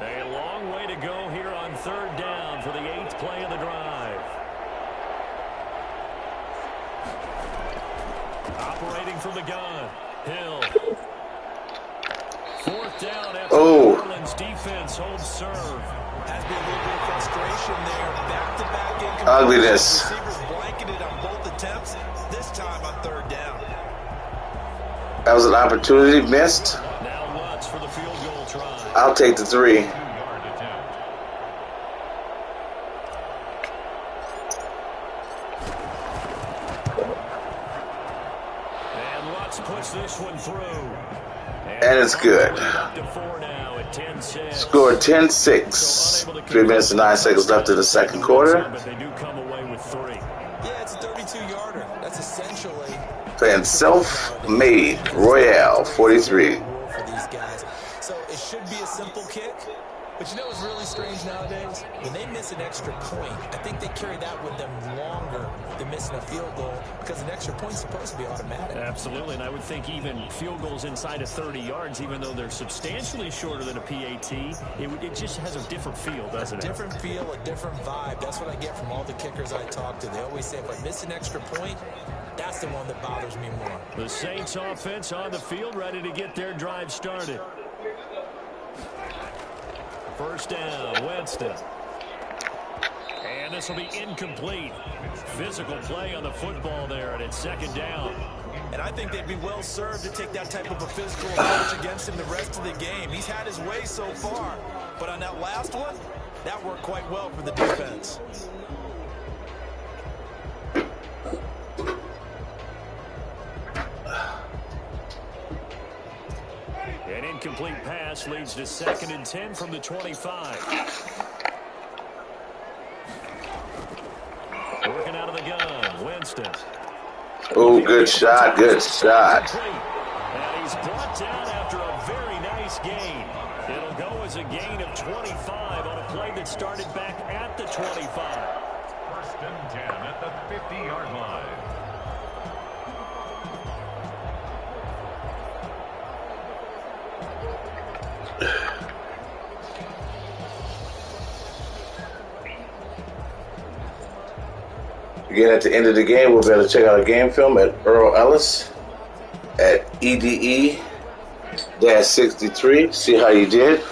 A long way to go here on third down for the 8th play of the drive. Operating from the gun, Hill. 4th down after New Orleans defense holds serve. Has been a little bit of frustration there. Back-to-back incompletion. Ugliness. Receivers blanketed on both attempts, this time on third down. That was an opportunity missed. Now Lutz for the field goal try. I'll take the 3. And Lutz puts this one through. And it's good. Up to 4 now at 10-6. Score 10-6. 3 minutes and 9 seconds left in the second quarter. But they do come away with 3. Yeah, it's a 32-yarder. That's essentially Playing self-made Royale 43. for these guys. So it should be a simple kick. But you know what's really strange nowadays? When they miss an extra point, I think they carry that with them longer than missing a field goal because an extra point's supposed to be automatic. Absolutely, and I would think even field goals inside of 30 yards, even though they're substantially shorter than a PAT, it just has a different feel, doesn't it? A different feel, a different vibe. That's what I get from all the kickers I talk to. They always say, if I miss an extra point, that's the one that bothers me more. The Saints offense on the field, ready to get their drive started. First down, Winston. And this will be incomplete. Physical play on the football there, and it's second down. And I think they'd be well served to take that type of a physical approach against him the rest of the game. He's had his way so far, but on that last one, that worked quite well for the defense. An incomplete pass leads to second and 10 from the 25. Working out of the gun, Winston. Oh, good shot, good shot. And he's brought down after a very nice gain. It'll go as a gain of 25 on a play that started back at the 25. First and 10 at the 50-yard line. Again, at the end of the game, we'll be able to check out a game film at Earl Ellis at EDE-63. See how you did.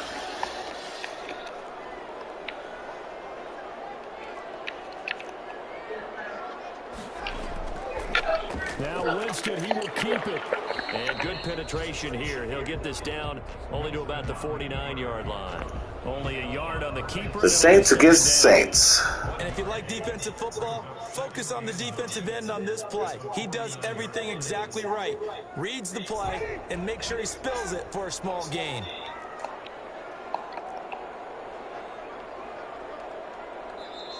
Now Winston, he will keep it. And good penetration here. He'll get this down only to about the 49-yard line. Only a yard on the keeper. The Saints against the Saints. And if you like defensive football, focus on the defensive end on this play. He does everything exactly right. Reads the play and makes sure he spills it for a small gain.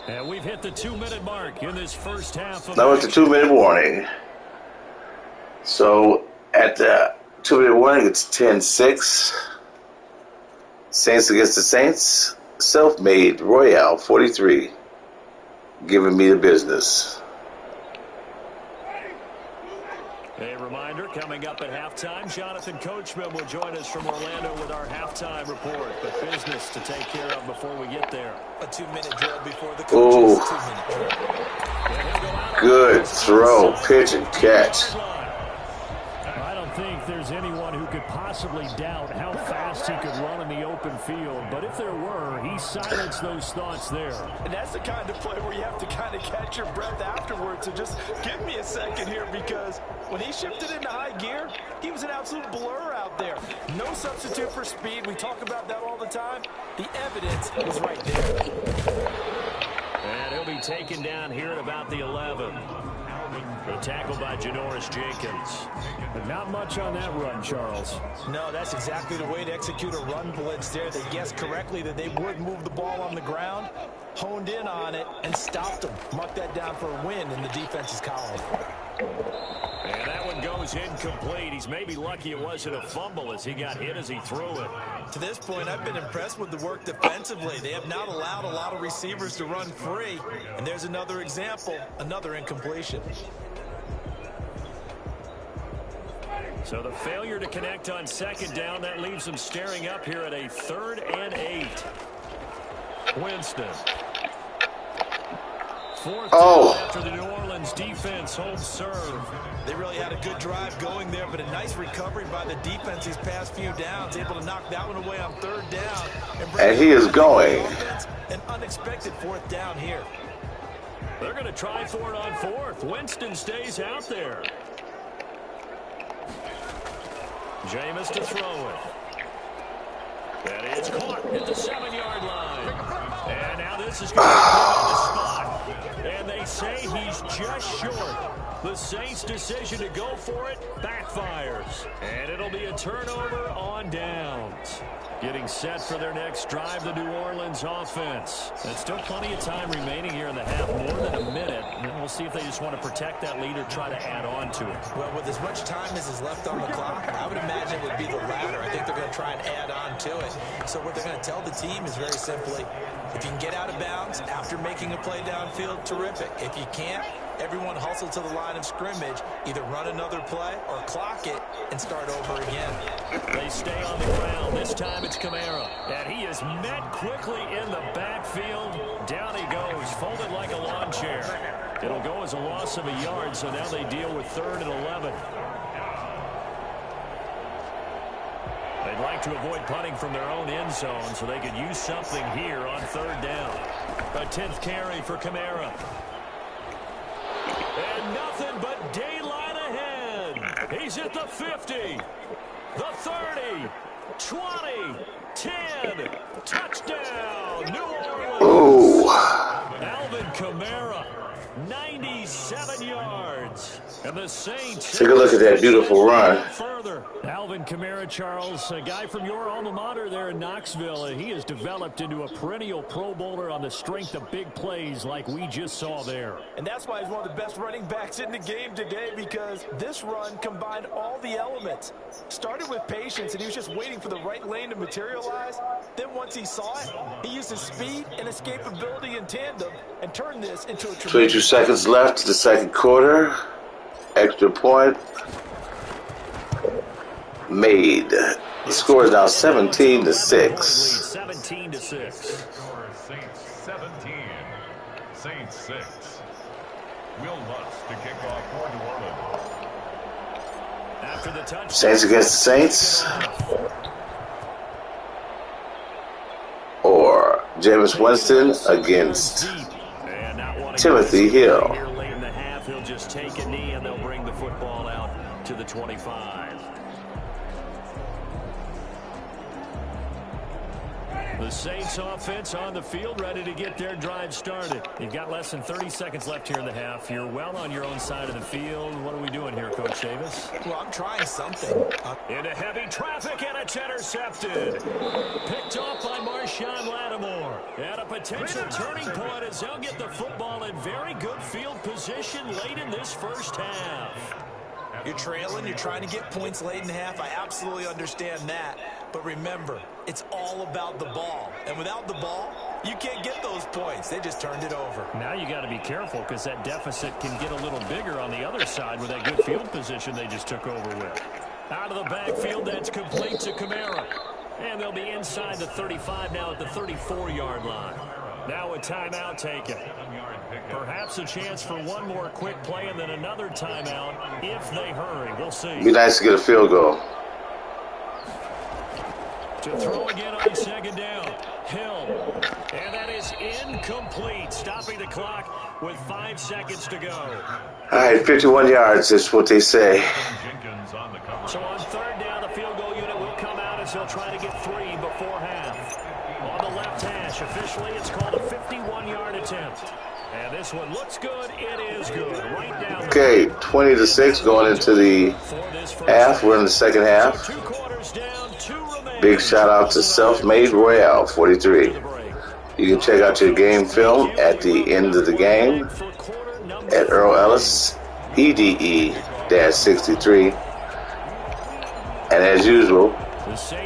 And we've hit the 2-minute mark in this first half. Now it's a 2-minute warning. So at the 2-minute warning, it's 10-6. Saints against the Saints. Self-made Royale 43. Giving me the business. A reminder, coming up at halftime, Jonathan Coachman will join us from Orlando with our halftime report. But business to take care of before we get there. A 2-minute drill before the coaches. 2-minute drill. Good throw, pitch, and catch. I don't think there's anyone who could possibly doubt how fast he could run in the open field. But if there were, he silenced those thoughts there. And that's the kind of play where you have to kind of catch your breath afterwards. So just give me a second here, because when he shifted into high gear, he was an absolute blur out there. No substitute for speed. We talk about that all the time. The evidence was right there. And he'll be taken down here at about the 11. The tackle by Janoris Jenkins. But not much on that run, Charles. No, that's exactly the way to execute a run blitz there. They guessed correctly that they would move the ball on the ground, honed in on it, and stopped them. Mark that down for a win in the defense's column. And that one goes incomplete. He's maybe lucky it wasn't a fumble as he got hit as he threw it. To this point, I've been impressed with the work defensively. They have not allowed a lot of receivers to run free. And there's another example, another incompletion. So the failure to connect on second down, that leaves them staring up here at a 3rd and 8. Winston. 4th down after the New Orleans defense holds serve. They really had a good drive going there, but a nice recovery by the defense these past few downs, able to knock that one away on 3rd down. And he is going. An unexpected 4th down here. They're going to try for it on 4th. Winston stays out there. Jameis to throw it. That is caught at the 7-yard line. And now this is going to be on the spot. And they say he's just short. The Saints' decision to go for it backfires. And it'll be a turnover on downs. Getting set for their next drive, the New Orleans offense. And still plenty of time remaining here in the half, more than a minute. And we'll see if they just want to protect that lead or try to add on to it. Well, with as much time as is left on the clock, I would imagine it would be the latter. I think they're going to try and add on to it. So what they're going to tell the team is very simply, if you can get out of bounds after making a play downfield, terrific. If you can't, everyone hustle to the line of scrimmage, either run another play or clock it and start over again. They stay on the ground. This time it's Kamara. And he is met quickly in the backfield. Down he goes, folded like a lawn chair. It'll go as a loss of a yard, so now they deal with 3rd and 11. They'd like to avoid punting from their own end zone so they could use something here on 3rd down. A 10th carry for Kamara. And nothing but daylight ahead. He's at the 50, the 30, 20, 10. Touchdown, New Orleans. Ooh. Alvin Kamara, 97 yards. And the Saints Take a look at that beautiful run. further. Alvin Kamara, Charles, a guy from your alma mater there in Knoxville. He has developed into a perennial Pro Bowler on the strength of big plays like we just saw there. And that's why he's one of the best running backs in the game today, because this run combined all the elements. Started with patience, and he was just waiting for the right lane to materialize. Then once he saw it, he used his speed and escapability in tandem and turned this into a 22 seconds left to the second quarter. Extra point made. The score is now 17-6. 17-6. Saints 17, Saints 6. Will Lutz to kick off for New Orleans. After the touch, Saints against the Saints. Or Jameis Winston against Timothy Hill. Here late in the half, he'll just take a knee and they'll bring the football out to the 25. The Saints offense on the field, ready to get their drive started. You've got less than 30 seconds left here in the half. You're well on your own side of the field. What are we doing here, Coach Davis? Well, I'm trying something. Into heavy traffic, and it's intercepted. Picked off by Marshawn Lattimore. And a potential turning point as they'll get the football in very good field position late in this first half. You're trailing, you're trying to get points late in half. I absolutely understand that. But remember, it's all about the ball. And without the ball, you can't get those points. They just turned it over. Now you got to be careful because that deficit can get a little bigger on the other side with that good field position they just took over with. Out of the backfield, that's complete to Kamara. And they'll be inside the 35 now at the 34-yard line. Now a timeout taken. Perhaps a chance for one more quick play and then another timeout if they hurry. We'll see. Be nice to get a field goal. To throw again on second down. Hill. And that is incomplete. Stopping the clock with 5 seconds to go. All right, 51 yards is what they say. So on third down, the field goal unit will come out as they'll try to get 3 before half. On the left hash, officially, it's called a 51-yard attempt. And this one looks good. It is good. Right down. Okay, 20-6 going into the half. We're in the second half. So 2 quarters down, 2 remaining. Big shout out to Self-Made Royale 43. You can check out your game film at the end of the game at Earl Ellis, EDE-63. And as usual,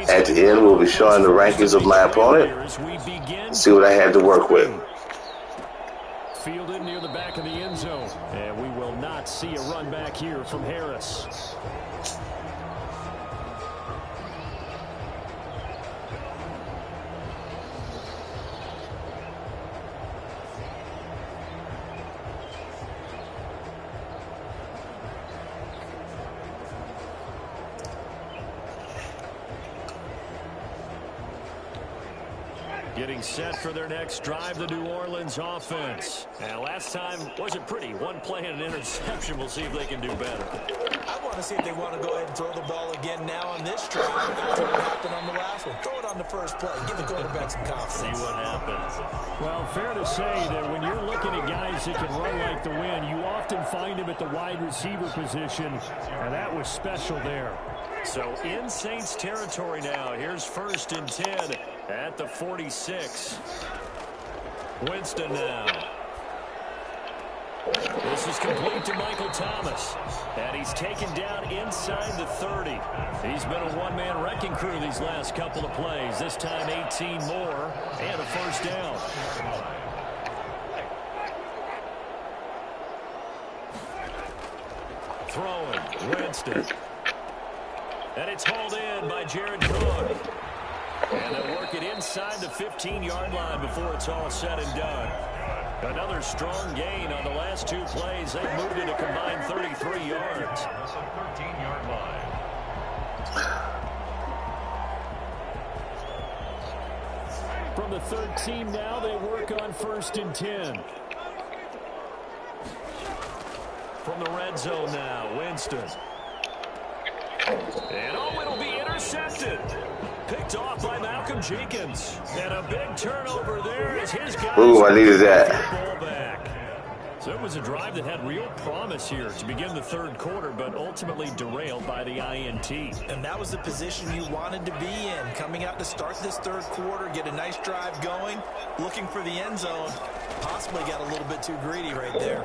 at the end we'll be showing the rankings of my opponent. See what I had to work with. Fielded near the back of the end zone. And we will not see a run back here from Harris. Getting set for their next drive, the New Orleans offense. And last time wasn't pretty. One play and an interception. We'll see if they can do better. I want to see if they want to go ahead and throw the ball again now on this drive after what happened on the last one. Throw it on the first play. Give the quarterback some confidence. See what happens. Well, fair to say that when you're looking at guys that can run like the wind, you often find them at the wide receiver position, and that was special there. So in Saints territory now. Here's 1st and 10 at the 46. Winston now. This is complete to Michael Thomas. And he's taken down inside the 30. He's been a one-man wrecking crew these last couple of plays. This time 18 more and a first down. Throwing. Winston. And it's hauled in by Jared Cook. And they'll work it inside the 15-yard line before it's all said and done. Another strong gain on the last 2 plays. They moved it a combined 33 yards. That's a 13-yard line. From the 13 now, they work on 1st and 10. From the red zone now, Winston. And it'll be intercepted. Picked off by Malcolm Jenkins. And a big turnover there as his guys. Ooh, I needed that. Ball back. So it was a drive that had real promise here to begin the third quarter, but ultimately derailed by the INT. And that was the position you wanted to be in, coming out to start this third quarter, get a nice drive going, looking for the end zone. Possibly got a little bit too greedy right there.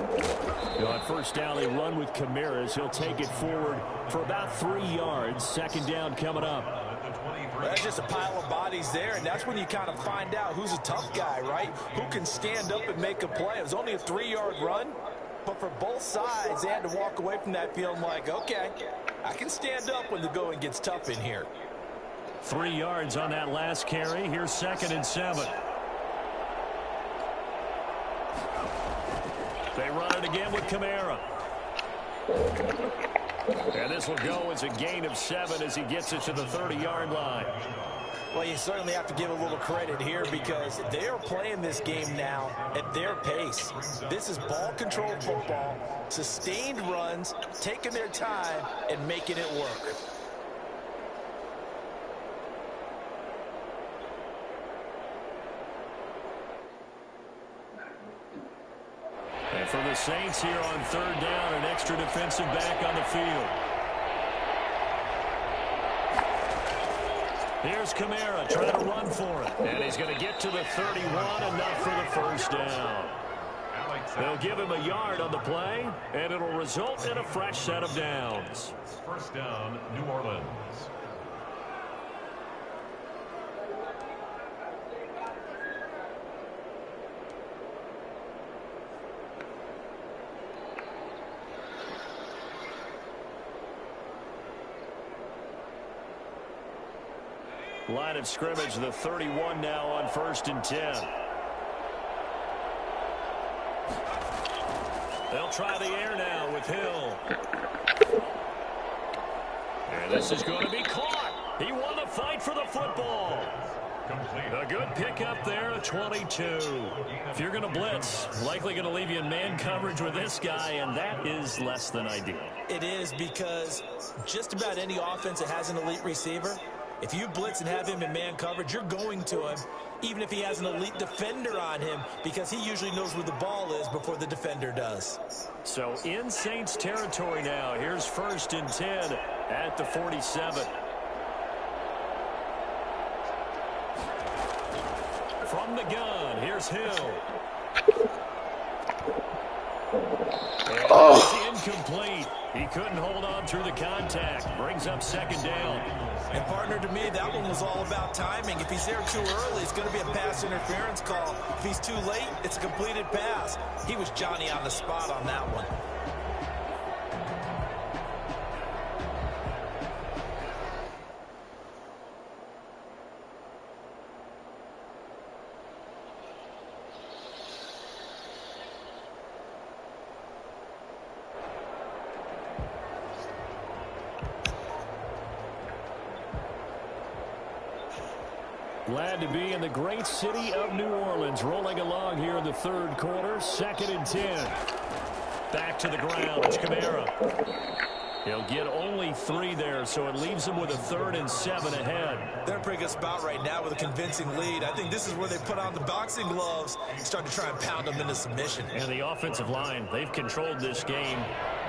On first down, they run with Camaras. He'll take it forward for about 3 yards. Second down coming up. That's just a pile of bodies there, and that's when you kind of find out who's a tough guy, right? Who can stand up and make a play. It was only a 3-yard run, but for both sides, they had to walk away from that feeling like, okay, I can stand up when the going gets tough in here. 3 yards on that last carry. Here's 2nd and 7. They run it again with Kamara. And this will go as a gain of 7 as he gets it to the 30-yard line. Well, you certainly have to give a little credit here because they are playing this game now at their pace. This is ball-controlled football, sustained runs, taking their time, and making it work. And for the Saints here on third down, an extra defensive back on the field. Here's Kamara trying to run for it. And he's going to get to the 31, enough for the first down. They'll give him a yard on the play, and it'll result in a fresh set of downs. First down, New Orleans. Line of scrimmage, the 31 now on 1st and 10. They'll try the air now with Hill. And this is going to be caught. He won the fight for the football. A good pickup there, a 22. If you're going to blitz, likely going to leave you in man coverage with this guy, and that is less than ideal. It is because just about any offense that has an elite receiver, if you blitz and have him in man coverage, you're going to him, even if he has an elite defender on him, because he usually knows where the ball is before the defender does. So in Saints territory now. Here's 1st and 10 at the 47. From the gun, here's Hill. And it's incomplete. He couldn't hold on through the contact. Brings up 2nd down. And partner, to me, that one was all about timing. If he's there too early, it's going to be a pass interference call. If he's too late, it's a completed pass. He was Johnny on the spot on that one. Glad to be in the great city of New Orleans, rolling along here in the third quarter. 2nd and 10. Back to the ground. It's Kamara. He'll get only 3 there, so it leaves him with a 3rd and 7 ahead. They're in a pretty good spot right now with a convincing lead. I think this is where they put on the boxing gloves and start to try and pound them into submission. And the offensive line, they've controlled this game.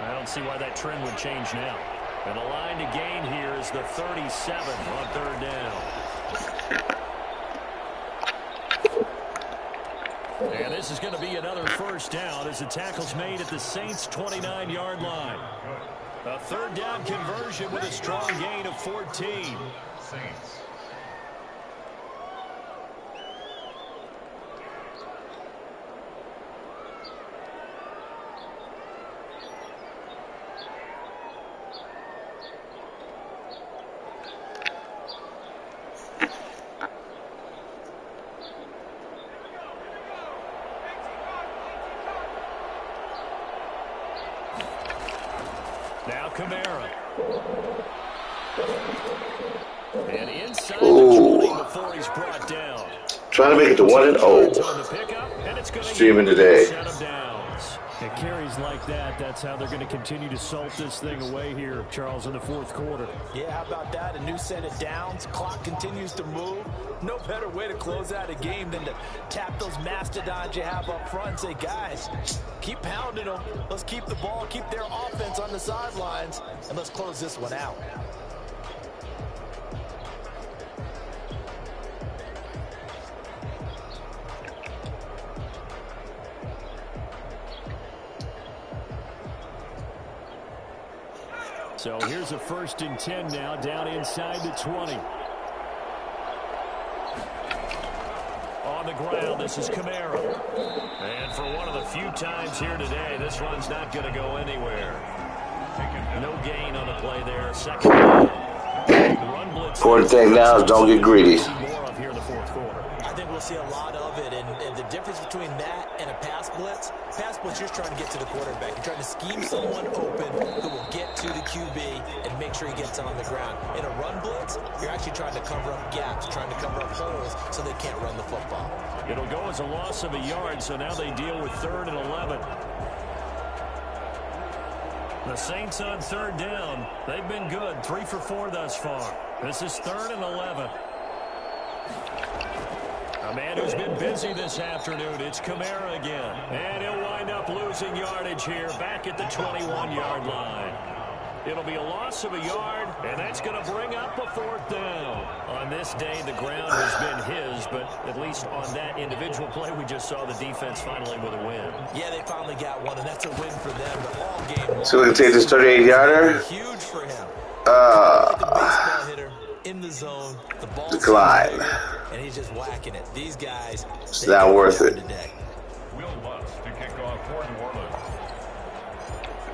I don't see why that trend would change now. And the line to gain here is the 37 on 3rd down. And this is going to be another first down as the tackle's made at the Saints' 29-yard line. A 3rd down conversion with a strong gain of 14. Saints. Now Kamara. And inside the 20 before he's brought down. Trying to make it to 1-0. Streaming today. It carries like that. That's how they're going to continue to salt this thing away here, Charles, in the fourth quarter. Yeah, how about that? A new set of downs. Clock continues to move. No better way to close out a game than to tap those mastodons you have up front and say, guys, keep pounding them. Let's keep the ball, keep their offense on the sidelines, and let's close this one out. So here's a 1st and 10 now, down inside the 20. On the ground, this is Kamara. And for one of the few times here today, this run's not going to go anywhere. No gain on the play there. Second down. Run blitz. Important thing now is don't get greedy. More of here in the fourth quarter. I think we'll see a lot of it, and the difference between that and a pass blitz, you're trying to get to the quarterback. You're trying to scheme someone open who will get to the QB and make sure he gets on the ground. In a run blitz, you're actually trying to cover up gaps, trying to cover up holes so they can't run the football. It'll go as a loss of a yard, so now they deal with 3rd and 11. The Saints on 3rd down. They've been good, 3 for 4 thus far. This is 3rd and 11. A man who's been busy this afternoon. It's Kamara again. And he'll wind up losing yardage here back at the 21-yard line. It'll be a loss of a yard, and that's going to bring up a 4th down. On this day, the ground has been his, but at least on that individual play, we just saw the defense finally with a win. Yeah, they finally got one, and that's a win for them. But all game long, So we can take this 38-yarder. huge for him. The baseball hitter in the zone, the ball Decline. and he's just whacking it. These guys, It's not worth it. Today. Will Lutz to kick off for New Orleans.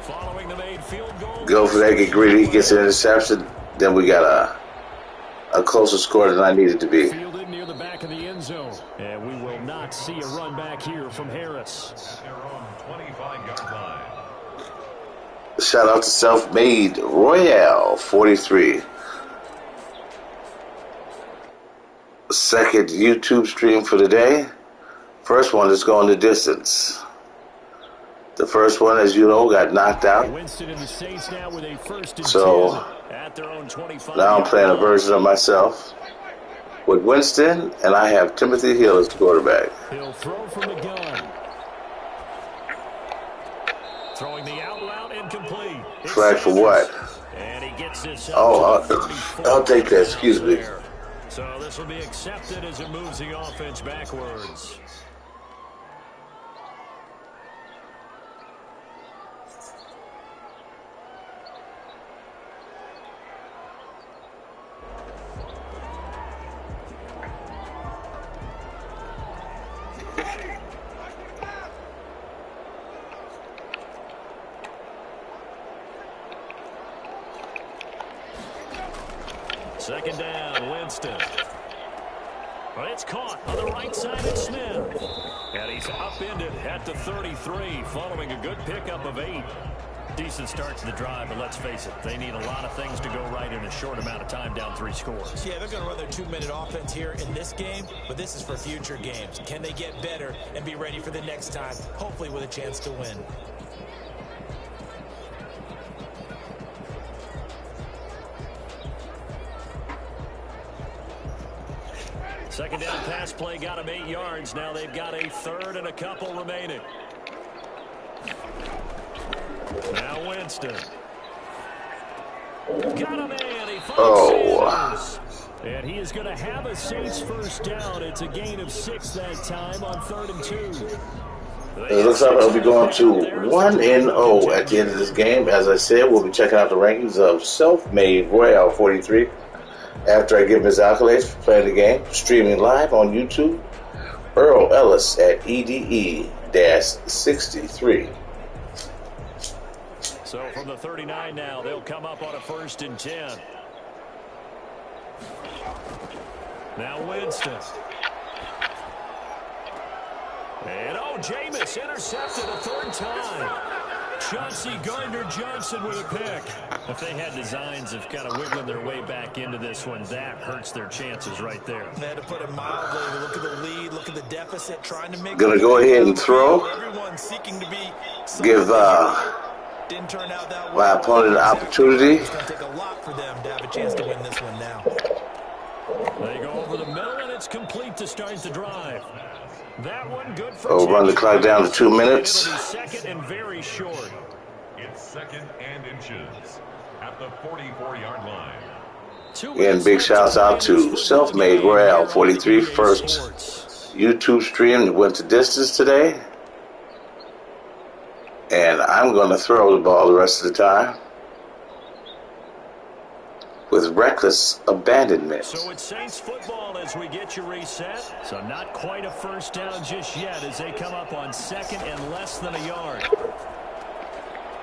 Following the made field goal. Go for that, get greedy, gets an interception. Then we got a closer score than I needed to be. Fielded near the back of the end zone. And we will not see a run back here from Harris. Their own 25-yard line. Shout out to Self-Made Royale 43. Second YouTube stream for the day. First one is going the distance. The first one, as you know, got knocked out. Winston and the Saints now with a 1st and So 10 at their own 25. now I'm playing a version of myself with Winston, and I have Timothy Hill as the quarterback. He'll throw from the gun. Throwing the out route incomplete. Flag for what? And he gets this up Oh, to the 34. I'll take that. Excuse me. So this will be accepted as it moves the offense backwards. Second down, Winston. But it's caught on the right side of Smith. And he's upended at the 33, following a good pickup of 8. Decent start to the drive, but let's face it, they need a lot of things to go right in a short amount of time, down 3 scores. Yeah, they're going to run their 2-minute offense here in this game, but this is for future games. Can they get better and be ready for the next time, hopefully with a chance to win? Second down pass play got him 8 yards. Now they've got a 3rd and a couple remaining. Now Winston. Got a man. He finds Sanders. And he is going to have a Saints 1st down. It's a gain of 6 that time on 3rd and 2. It looks like I'll be going to 1-0 at the end of this game. As I said, we'll be checking out the rankings of Self-Made Royale 43 after I give him his accolades for playing the game. Streaming live on YouTube, Earl Ellis at EDE-63. So from the 39 now, they'll come up on a 1st and 10. Now Winston. And Jameis intercepted a 3rd time. Chauncey Gardner-Johnson with a pick. If they had designs of kind of wiggling their way back into this one, that hurts their chances right there. They had to put it mildly. Look at the lead, look at the deficit, trying to make. Gonna go ahead and throw. Everyone seeking to be. Give didn't turn out that my opponent an opportunity. It's going to take a lot for them to have a chance to win this one now. They go over the middle, and it's complete to start the drive. That one good for Run the clock down to 2 minutes. It'll be second and very short. It's second and inches at the 44-yard line. Again, big shouts out to Self-Made Royale 43, first YouTube stream that went to distance today. And I'm going to throw the ball the rest of the time with reckless abandonment. So it's Saints football as we get you reset. So not quite a first down just yet as they come up on second and less than a yard.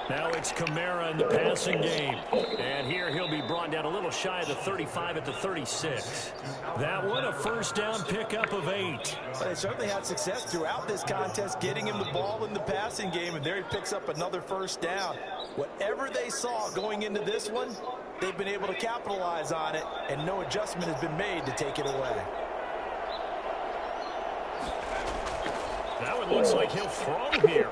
Now it's Kamara in the passing game. And here he'll be brought down a little shy of the 35 at the 36. That one a first down pickup of 8. Well, they certainly had success throughout this contest getting him the ball in the passing game, and there he picks up another first down. Whatever they saw going into this one, they've been able to capitalize on it, and no adjustment has been made to take it away. That one looks like he'll throw here.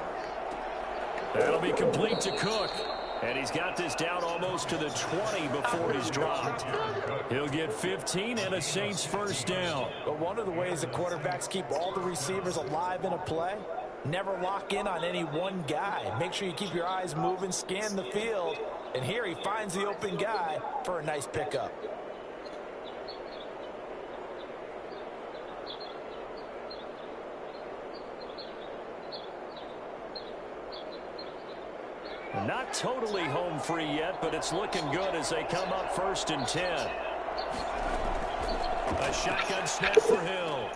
That'll be complete to Cook. And he's got this down almost to the 20 before he's dropped. He'll get 15 and a Saints first down. But one of the ways the quarterbacks keep all the receivers alive in a play, never lock in on any one guy. Make sure you keep your eyes moving, scan the field. And here he finds the open guy for a nice pickup. Not totally home free yet, but it's looking good as they come up first and 10. A shotgun snap for Hill.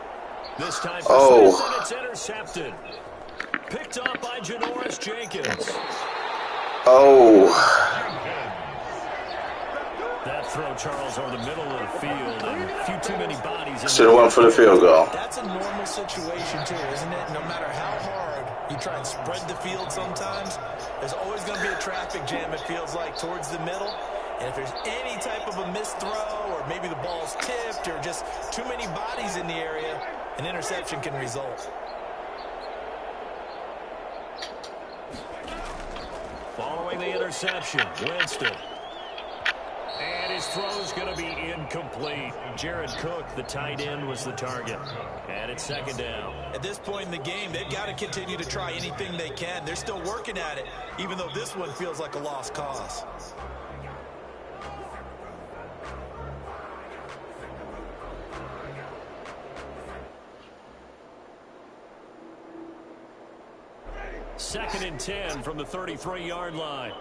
This time for Smith, and it's intercepted. Picked up by Janoris Jenkins. That throw, Charles, over the middle of the field, and a few too many bodies. Should have went for the field goal. That's a normal situation, too, isn't it? No matter how hard you try and spread the field sometimes, there's always going to be a traffic jam, it feels like, towards the middle. And if there's any type of a missed throw, or maybe the ball's tipped, or just too many bodies in the area, an interception can result. Following the interception, Winston. And his throw's going to be incomplete. Jared Cook, the tight end, was the target. And it's second down. At this point in the game, they've got to continue to try anything they can. They're still working at it, even though this one feels like a lost cause. Second and 10 from the 33-yard line.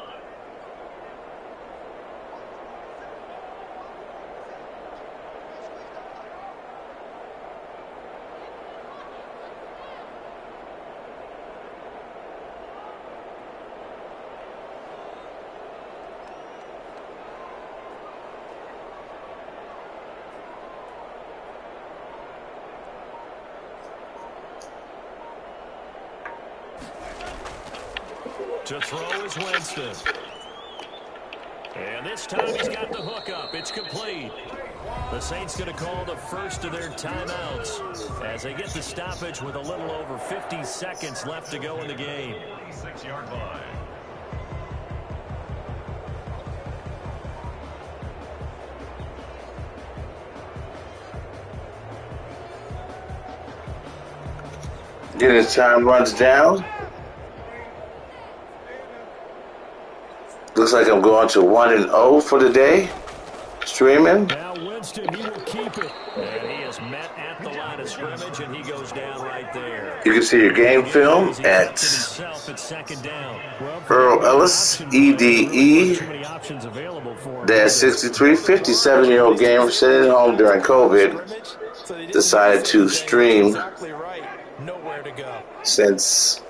To throw is Winston. And this time he's got the hook up. It's complete. The Saints going to call the first of their timeouts as they get the stoppage with a little over 50 seconds left to go in the game. 6-yard line. Then as time runs down, looks like I'm going to 1-0 for the day. Streaming. Now Winston, he will keep it. And he is met at the line of scrimmage, and he goes down right there. You can see your game film at Earl Ellis, EDE-63, 57-year-old gamer sitting at home during COVID. Decided to stream since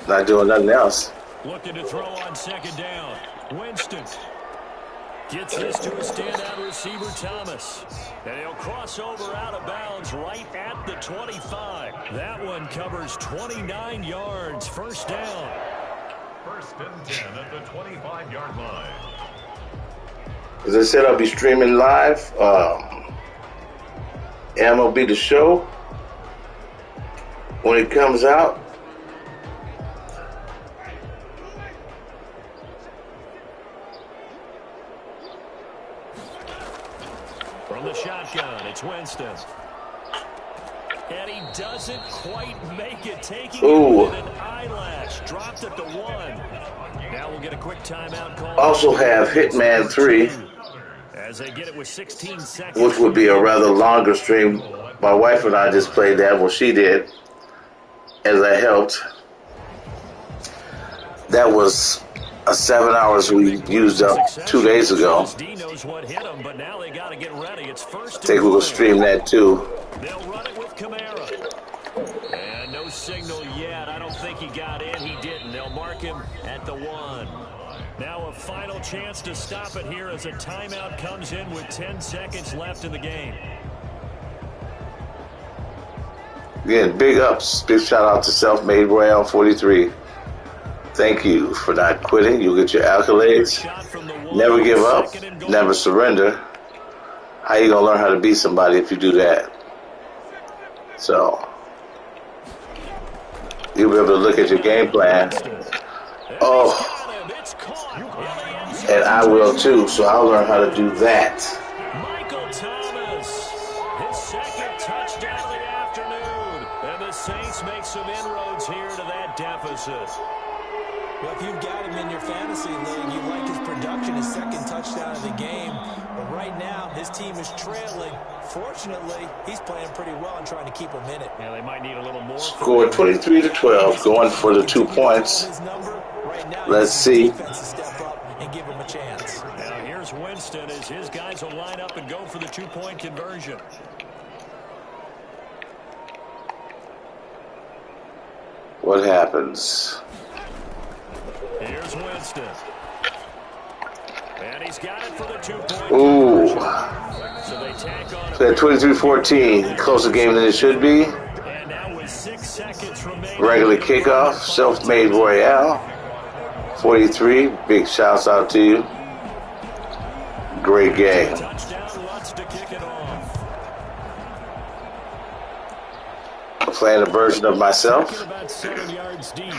not doing nothing else. Looking to throw on second down. Winston. Gets this to a standout receiver, Thomas. And he'll cross over out of bounds right at the 25. That one covers 29 yards. First down. First and 10 at the 25-yard line. As I said, I'll be streaming live. MLB The Show when it comes out. From the shotgun, it's Winston. And he doesn't quite make it, taking it with an eyelash. Dropped at the 1. Now we'll get a quick timeout call. Also have Hitman 3, as they get it with 16 seconds. which would be a rather longer stream. My wife and I just played that. Well, she did, as I helped. That was 7 hours we used up 2 days ago. I think we'll stream that too. They'll run it with Kamara. And no signal yet. I don't think he got in. He didn't. They'll mark him at the 1. Now a final chance to stop it here as a timeout comes in with 10 seconds left in the game. Again, big ups. Big shout out to Self-Made Royale 43. Thank you for not quitting. You'll get your accolades. Never give up. Never surrender. How you gonna learn how to beat somebody if you do that? So you'll be able to look at your game plan. Oh, and I will too. So I'll learn how to do that. Michael Thomas, his second touchdown of the afternoon, and the Saints make some inroads here to that deficit. Well, if you've got him in your fantasy league, you like his production, his second touchdown of the game. But right now, his team is trailing. Fortunately, he's playing pretty well and trying to keep him in it. Yeah, they might need a little more. Score 23-12, going for the 2 points. Let's see. And give him a chance. Now here's Winston as his guys will line up and go for the 2-point conversion. What happens? Here's Winston. And he's got it for the 2-point Ooh. So they tack on So at 23-14, closer game than it should be. And now with 6 seconds remaining. Regular kickoff, Self-Made Royale 43. Big shouts out to you. Great game. Touchdown, wants to kick it off. I'm playing a version of myself. About 7 yards deep.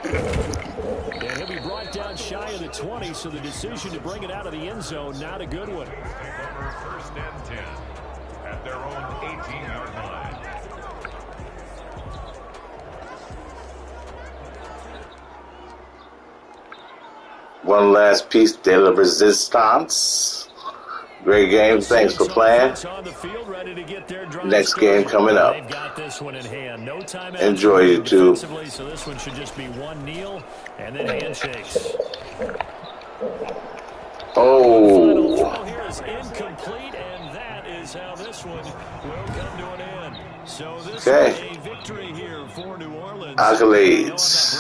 And he'll be brought down shy of the 20, so the decision to bring it out of the end zone, not a good one. First and 10 at their own 18-yard line. One last piece de la resistance. Great game. Thanks for playing. Next game coming up. Enjoy YouTube. So this one should just be one kneel and then handshakes. Oh. Here is incomplete, and that is how this one will come to an end. So this is a victory here for New Orleans. Accolades.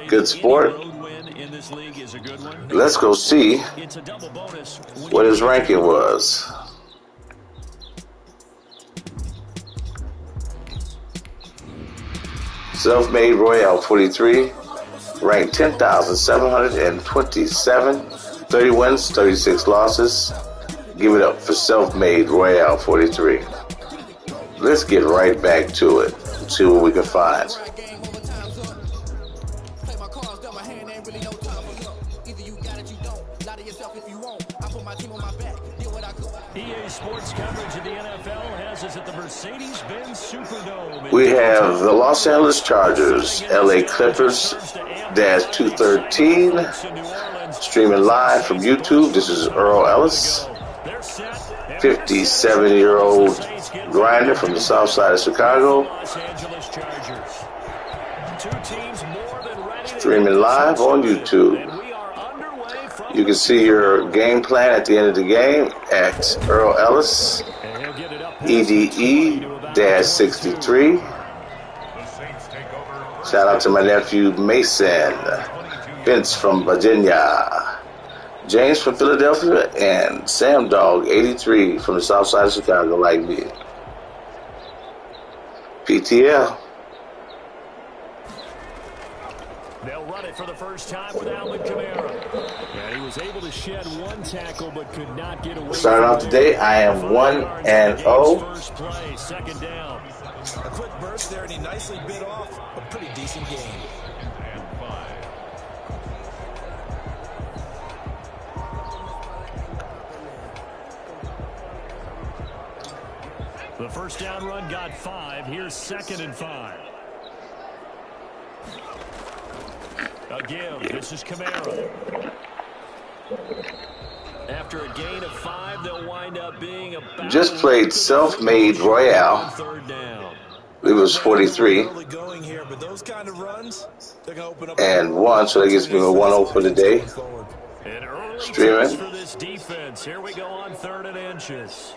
Good sport. Let's go see what his ranking was. Self-Made Royale 43, ranked 10,727, 30 wins, 36 losses. Give it up for Self-Made Royale 43. Let's get right back to it and see what we can find. EA Sports coverage of the NFL has us at the Mercedes-Benz Superdome. We have the Los Angeles Chargers, LA Clippers, -213, streaming live from YouTube. This is Earl Ellis, 57-year-old grinder from the south side of Chicago, streaming live on YouTube. You can see your game plan at the end of the game at Earl Ellis, EDE-63. Shout out to my nephew Mason, Vince from Virginia. James from Philadelphia, and Sam Dog 83 from the south side of Chicago, like me. PTL. They'll run it for the first time with Alvin Kamara. And he was able to shed one tackle but could not get away. Starting off today, I am 1-0. First play, second down. A quick burst there, and he nicely bit off a pretty decent game. And 5. The first down run got 5. Here's 2nd and 5. Again, this is Kamara. After a gain of 5, they'll wind up being about... Just played Self-Made Royale. Third down. It was 43 and 1, so that gives me a 1-0 for the day. Streaming. For this defense. Here we go on 3rd and inches.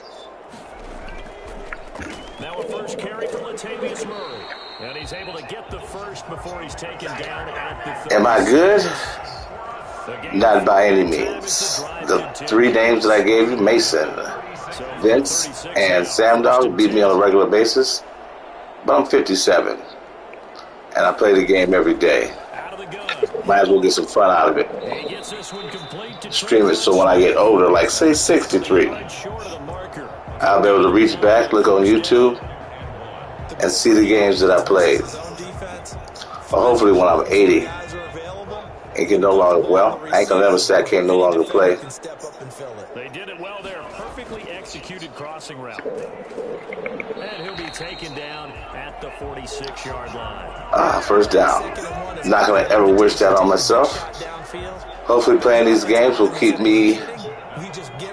Now a first carry from Latavius Murray. And he's able to get the first before he's taken down at the 30. Am I good? Not by any means. The 3 names that I gave you, Mason, Vince, and Sam Dog, beat me on a regular basis. But I'm 57. And I play the game every day. Might as well get some fun out of it. Stream it so when I get older, like say 63, I'll be able to reach back, look on YouTube, and see the games that I played. Or hopefully when I'm 80, it can no longer, well, I ain't gonna ever say I can't no longer play. They did it well there. Perfectly executed crossing route. And he'll be taken down at the 46-yard line. First down. Not gonna ever wish that on myself. Hopefully playing these games will keep me,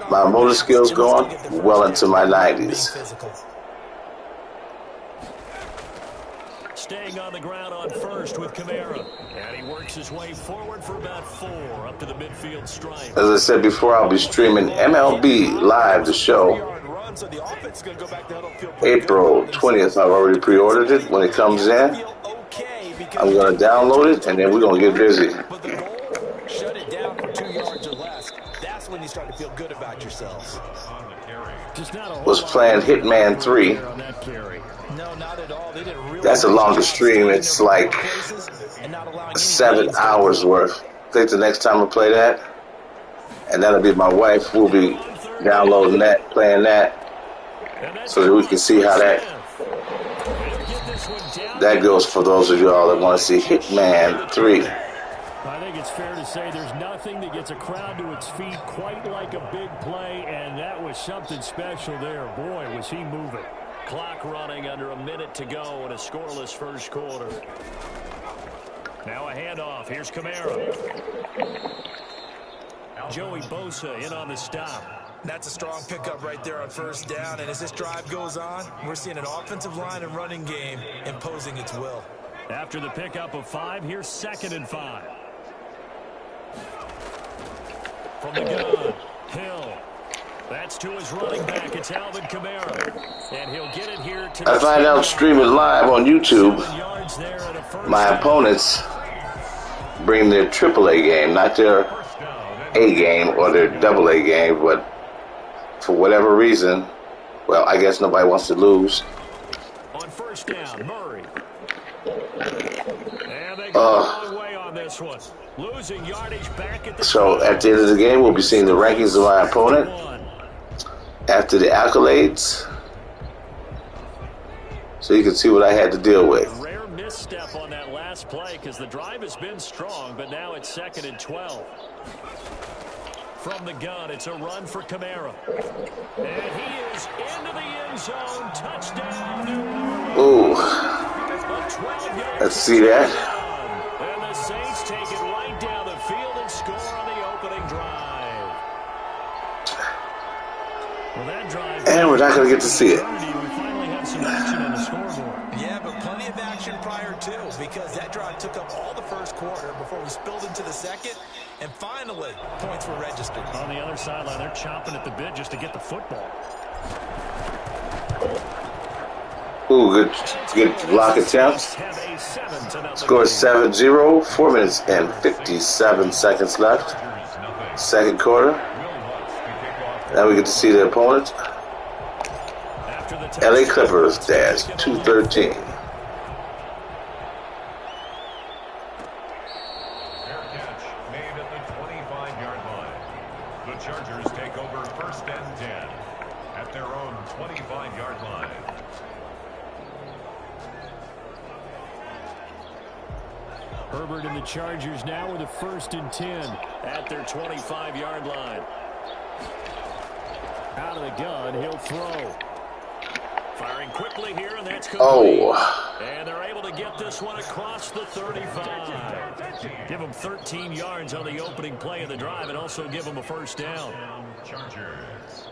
my motor skills going well into my 90s. Staying on the ground on first with Kamara. And he works his way forward for about 4 up to the midfield stripe. As I said before, I'll be streaming MLB Live, the show, April 20th. I've already pre-ordered it. When it comes in, I'm going to download it, and then we're going to get busy. Shut it down for 2 yards or less. That's when you start to feel good about yourselves. Was playing Hitman 3. No, not at all. They didn't really. That's the longest stream. It's like 7 hours worth. I think the next time I play that, and that'll be my wife. We'll be downloading that, playing that, so that we can see how that goes for those of y'all that want to see Hitman 3. I think it's fair to say there's nothing that gets a crowd to its feet quite like a big play, and that was something special there. Boy, was he moving. Clock running under a minute to go in a scoreless first quarter. Now a handoff. Here's Kamara. Joey Bosa in on the stop. That's a strong pickup right there on first down. And as this drive goes on, we're seeing an offensive line and running game imposing its will. After the pickup of 5, here's 2nd and 5. From the gun, Hill. That's to his running back. It's Alvin Kamara. And he'll get it here to I find out streaming live on YouTube, my opponents bring their AAA game, not their A game or their AA game, but for whatever reason, well, I guess nobody wants to lose. On first down, Murray. And they go a long way on this one. Losing yardage back at the So at the end of the game, we'll be seeing the rankings of my opponent after the accolades, so you can see what I had to deal with. Rare misstep on that last play because the drive has been strong, but now it's 2nd and 12. From the gun, it's a run for Kamara. And he is into the end zone. Touchdown, New Orleans. Ooh. Let's see that. And the Saints take it right down the field and score on the opening drive. Well, that drive, and we're not going to get to see it. We finally have some action on the scoreboard. Yeah, but plenty of action prior to, because that drive took up all the first quarter before we spilled into the second, and finally, points were registered. On the other sideline, they're chomping at the bit just to get the football. Ooh, good block attempt. Score 7-0, 4 minutes and 57 seconds left. Second quarter. Now we get to see the opponent. LA Clippers dash 213. Chargers take over first and 10 at their own 25-yard line. Herbert and the Chargers now with a first and 10 at their 25-yard line. Out of the gun, he'll throw. Firing quickly here, and that's complete. And they're able to get this one across the 35. Give them 13 yards on the opening play of the drive and also give them a first down. Chargers.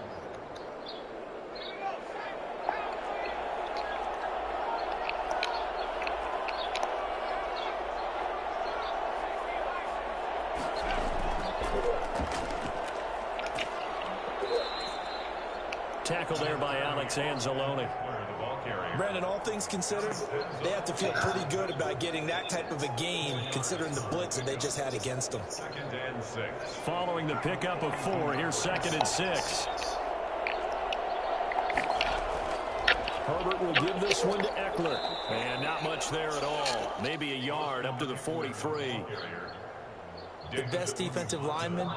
Tackle there by Alex Anzalone. Brandon, all things considered, they have to feel pretty good about getting that type of a game, considering the blitz that they just had against them. Second and 6. Following the pickup of 4, here's second and 6. Herbert will give this one to Eckler. And not much there at all. Maybe a yard up to the 43. The best defensive linemen,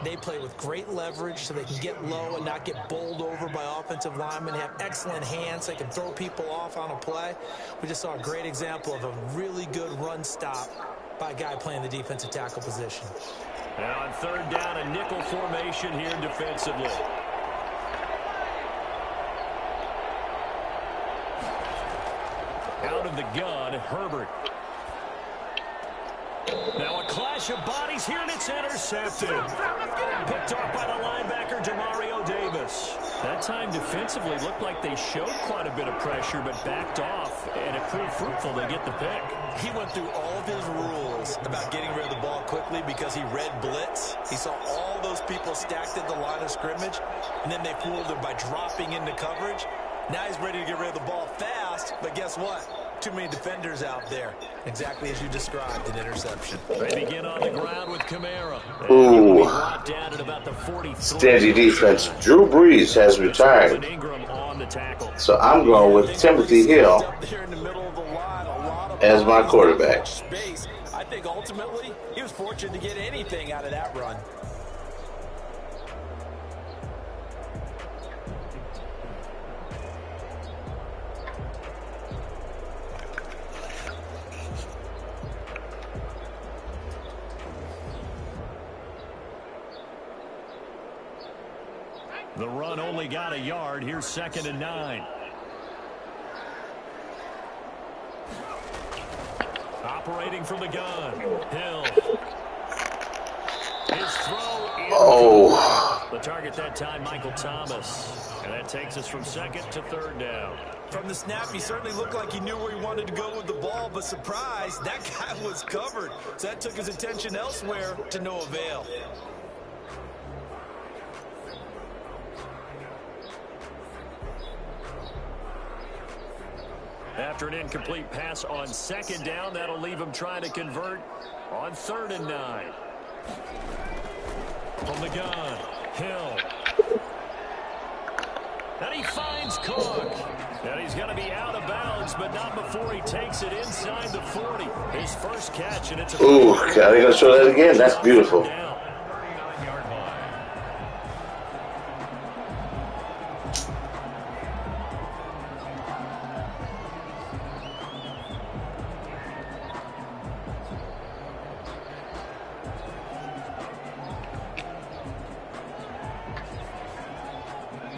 they play with great leverage so they can get low and not get bowled over by offensive linemen. They have excellent hands. They can throw people off on a play. We just saw a great example of a really good run stop by a guy playing the defensive tackle position. And on third down, a nickel formation here defensively. Out of the gun, Herbert. Now a clash of bodies here, and it's intercepted. Picked off by the linebacker, Demario Davis. That time defensively looked like they showed quite a bit of pressure, but backed off, and it proved fruitful to get the pick. He went through all of his rules about getting rid of the ball quickly because he read blitz. He saw all those people stacked at the line of scrimmage, and then they fooled him by dropping into coverage. Now he's ready to get rid of the ball fast, but guess what? Too many defenders out there. Exactly as you described, an interception. They begin on the ground with Kamara. Ooh. Down at about the 43. Steady defense. Drew Brees has retired. So I'm going with Timothy Hill as my quarterback. I think ultimately he was fortunate to get anything out of that run. The run only got a yard. Here's second and 9. Operating from the gun. Hill. His throw. The target that time, Michael Thomas. And that takes us from second to third down. From the snap, he certainly looked like he knew where he wanted to go with the ball, but surprise, that guy was covered. So that took his attention elsewhere to no avail. After an incomplete pass on second down, that'll leave him trying to convert on third and 9. From the gun, Hill. And he finds Cook. And he's going to be out of bounds, but not before he takes it inside the 40. His first catch, and it's a... Ooh, are they going to show that again? That's beautiful. 39-yard line.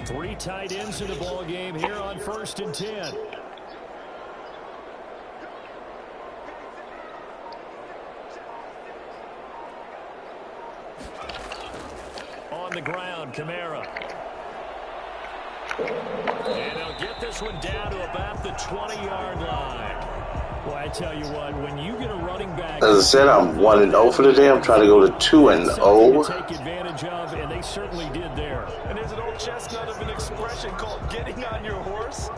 3 tight ends in the ball game here on first and 10. On the ground, Kamara. And they'll get this one down to about the 20-yard line. Well, I tell you what, when you get a running back, As I said, I'm 1-0 for the day. I'm trying to go to 2-0. take advantage of, and they certainly did there. And there's an old chestnut of an expression called getting on your horse.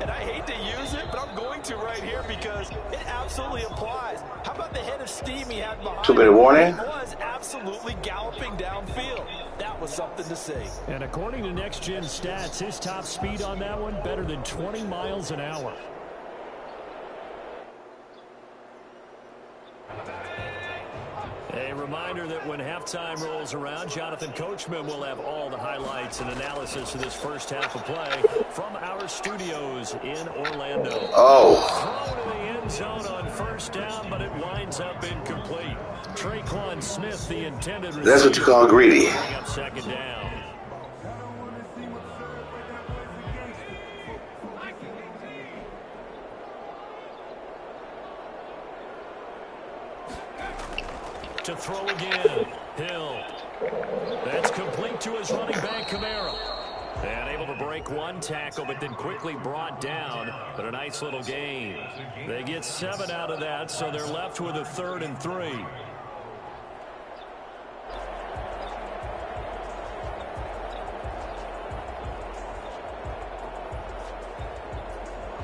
And I hate to use it, but I'm going to right here because it absolutely applies. How about the head of steam he had behind 2-minute warning. He was absolutely galloping downfield. That was something to see. And according to Next Gen Stats, his top speed on that one better than 20 miles an hour. A reminder that when halftime rolls around, Jonathan Coachman will have all the highlights and analysis of this first half of play from our studios in Orlando. Oh. Throw to the end zone on first down, but it winds up incomplete. Traquan Smith, the intended receiver. That's what you call greedy. Bring up second down. To throw again, Hill. That's complete to his running back, Kamara. And able to break one tackle, but then quickly brought down. But a nice little gain. They get 7 out of that, so they're left with a 3rd and 3.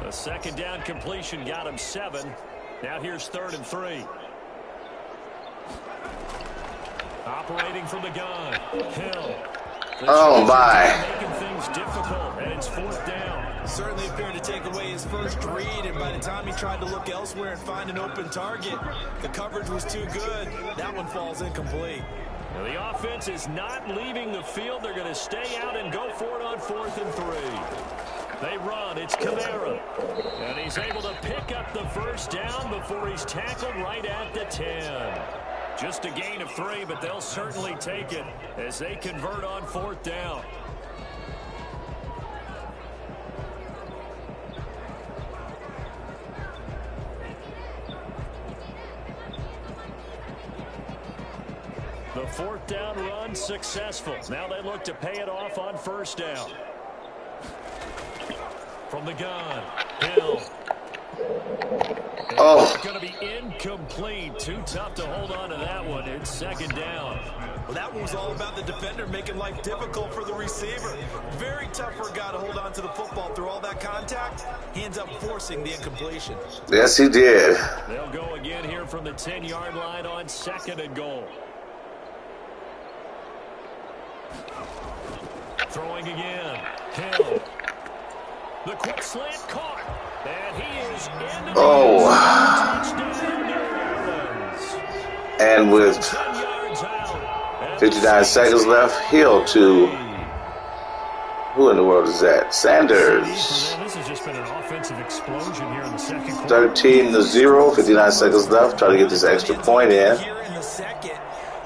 A second down completion got him 7. Now here's 3rd and 3. Operating from the gun, Hill. Oh, my. Making things difficult, and it's 4th down. Certainly appeared to take away his first read, and by the time he tried to look elsewhere and find an open target, the coverage was too good. That one falls incomplete. Now the offense is not leaving the field. They're going to stay out and go for it on 4th and 3. They run. It's Kamara. And he's able to pick up the first down before he's tackled right at the 10. Just a gain of 3, but they'll certainly take it as they convert on 4th down. The 4th down run successful. Now they look to pay it off on first down. From the gun, Hill. Oh. It's going to be incomplete. Too tough to hold on to that one. It's 2nd down. Well, that one was all about the defender making life difficult for the receiver. Very tough for a guy to hold on to the football through all that contact. He ends up forcing the incompletion. Yes, he did. They'll go again here from the 10-yard line on 2nd and goal. Throwing again. Hill. The quick slant caught. And he is into the touchdown, New Orleans. And with 10 yards out. 59 seconds left, Hill to... Who in the world is that? Sanders. This has just been an offensive explosion here in the second quarter. 13-0, 59 seconds left. Try to get this extra point in. Here in the second,